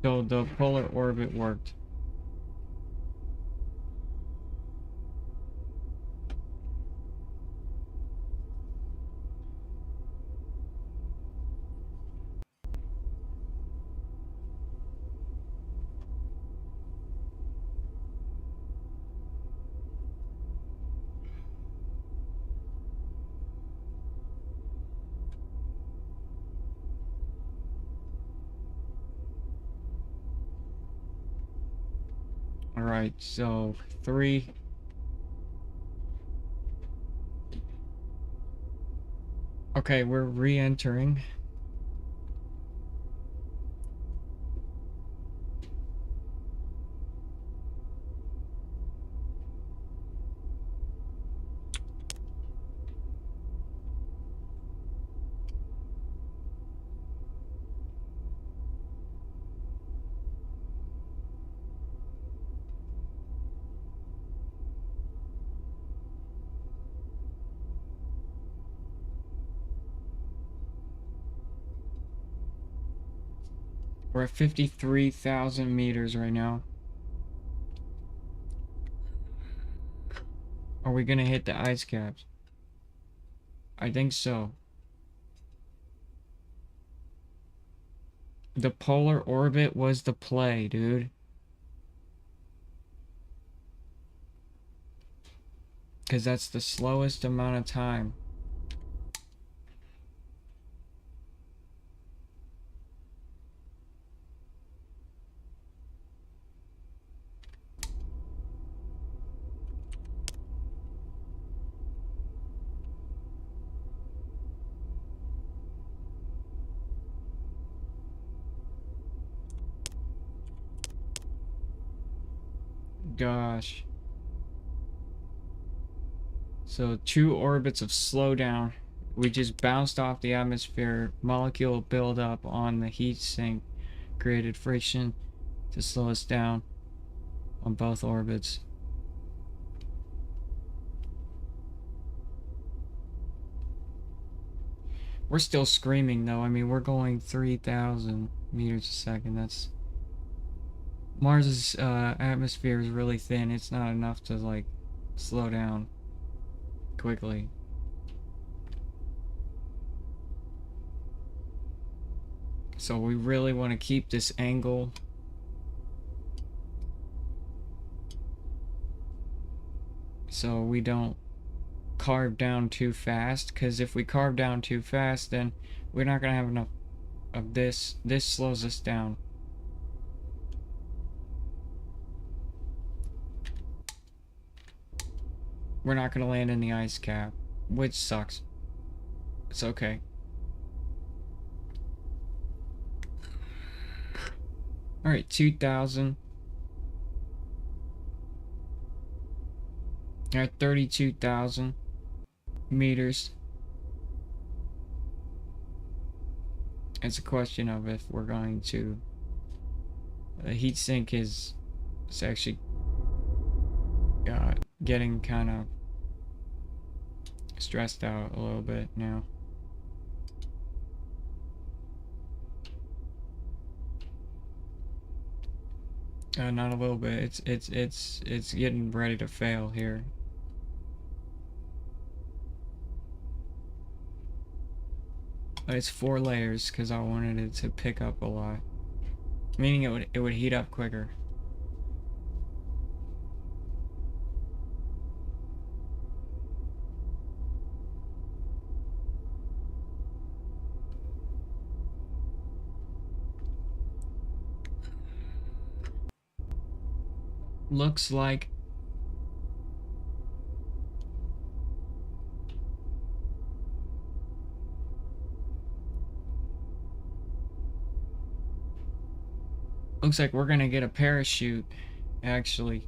So the polar orbit worked. Alright, so 3. Okay, we're re-entering. We're at 53,000 meters right now. Are we gonna hit the ice caps? I think so. The polar orbit was the play, dude. Because that's the slowest amount of time. Gosh. So 2 orbits of slowdown. We just bounced off the atmosphere. Molecule buildup on the heat sink created friction to slow us down on both orbits. We're still screaming though. I mean, we're going 3,000 meters a second. That's Mars's atmosphere is really thin. It's not enough to like slow down quickly. So we really want to keep this angle. So we don't carve down too fast, because if we carve down too fast, then we're not gonna have enough of this. This slows us down. We're not gonna land in the ice cap, which sucks. It's okay. Alright, 2,000. Alright, 32,000 meters. It's a question of if we're going to... The heat sink is actually getting kind of stressed out a little bit now. Not a little bit. It's getting ready to fail here. It's 4 layers because I wanted it to pick up a lot, meaning it would heat up quicker. Looks like we're gonna get a parachute, actually.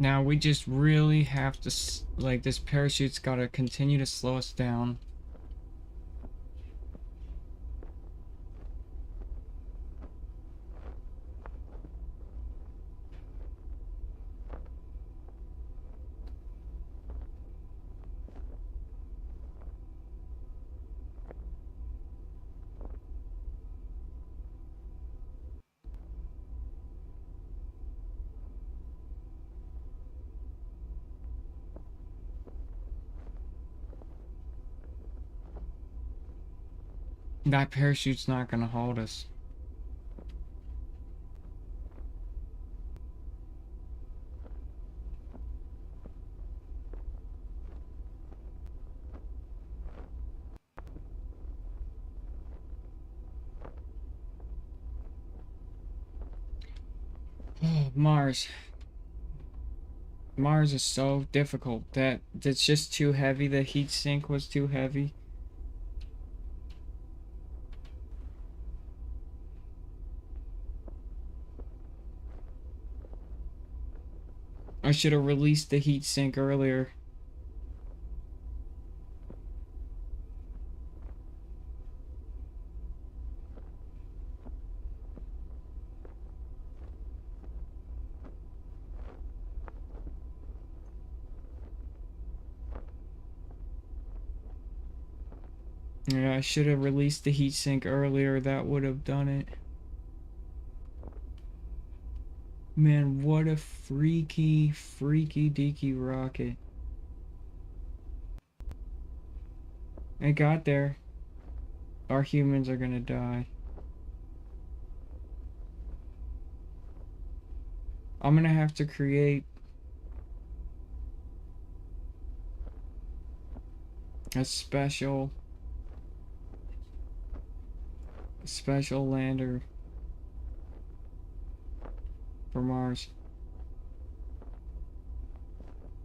Now we just really have to, like, this parachute's gotta continue to slow us down. That parachute's not gonna hold us. Mars. Mars is so difficult. That's just too heavy. The heat sink was too heavy. I should have released the heat sink earlier. Yeah, I should have released the heat sink earlier. That would have done it. Man, what a freaky deaky rocket. It got there. Our humans are gonna die. I'm gonna have to create a special lander for Mars.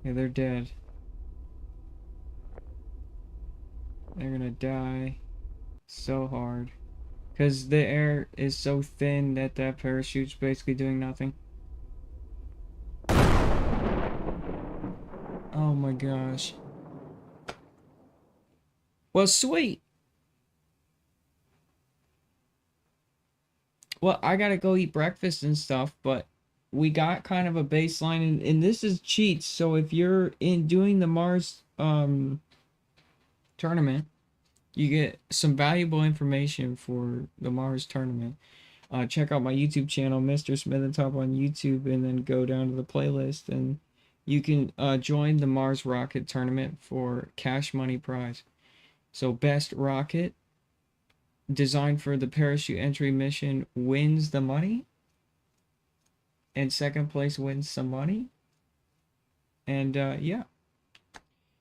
Yeah, they're dead. They're gonna die so hard. Because the air is so thin that parachute's basically doing nothing. Oh my gosh. Well, sweet. Well, I gotta go eat breakfast and stuff, but we got kind of a baseline, and this is cheats. So if you're in doing the Mars tournament, you get some valuable information for the Mars tournament. Check out my YouTube channel, Mr. Smithens on YouTube, and then go down to the playlist, and you can join the Mars rocket tournament for cash money prize. So best rocket designed for the parachute entry mission wins the money, and second place wins some money. And yeah,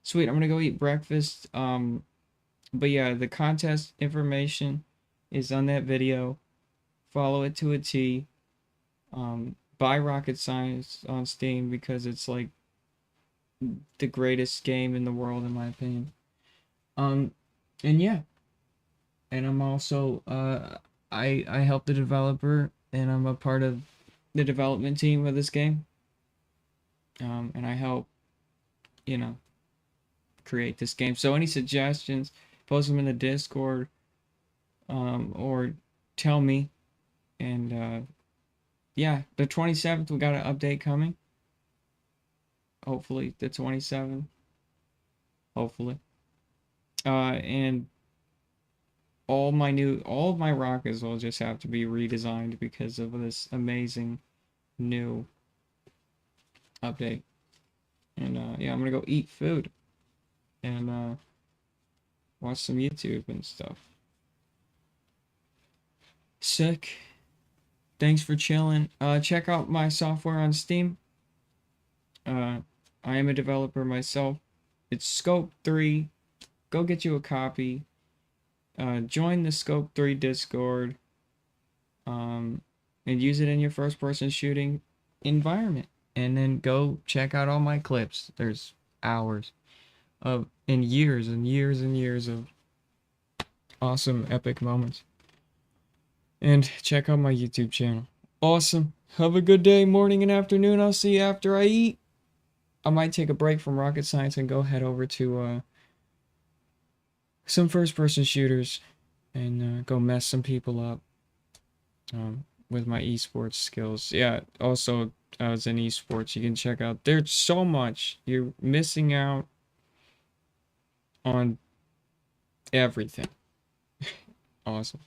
sweet. I'm gonna go eat breakfast. But yeah, the contest information is on that video. Follow it to a T. Buy Rocket Science on Steam because it's like the greatest game in the world in my opinion. And yeah, and I'm also I help the developer, and I'm a part of the development team of this game. And I help, you know, create this game. So any suggestions, post them in the Discord, or tell me. And yeah, the 27th we got an update coming. Hopefully the 27th. Hopefully. And all of my rockets will just have to be redesigned because of this amazing new update. And yeah, I'm gonna go eat food and watch some YouTube and stuff. Sick. Thanks for chilling. Check out my software on Steam. I am a developer myself. It's Scope 3. Go get you a copy. Join the Scope 3 Discord. And use it in your first person shooting environment. And then go check out all my clips. There's hours of and years and years and years of awesome epic moments. And check out my YouTube channel. Awesome. Have a good day, morning and afternoon. I'll see you after I eat. I might take a break from rocket science and go head over to some first person shooters and go mess some people up with my esports skills. Yeah, also I was in esports. You can check out. There's so much. You're missing out on everything. Awesome.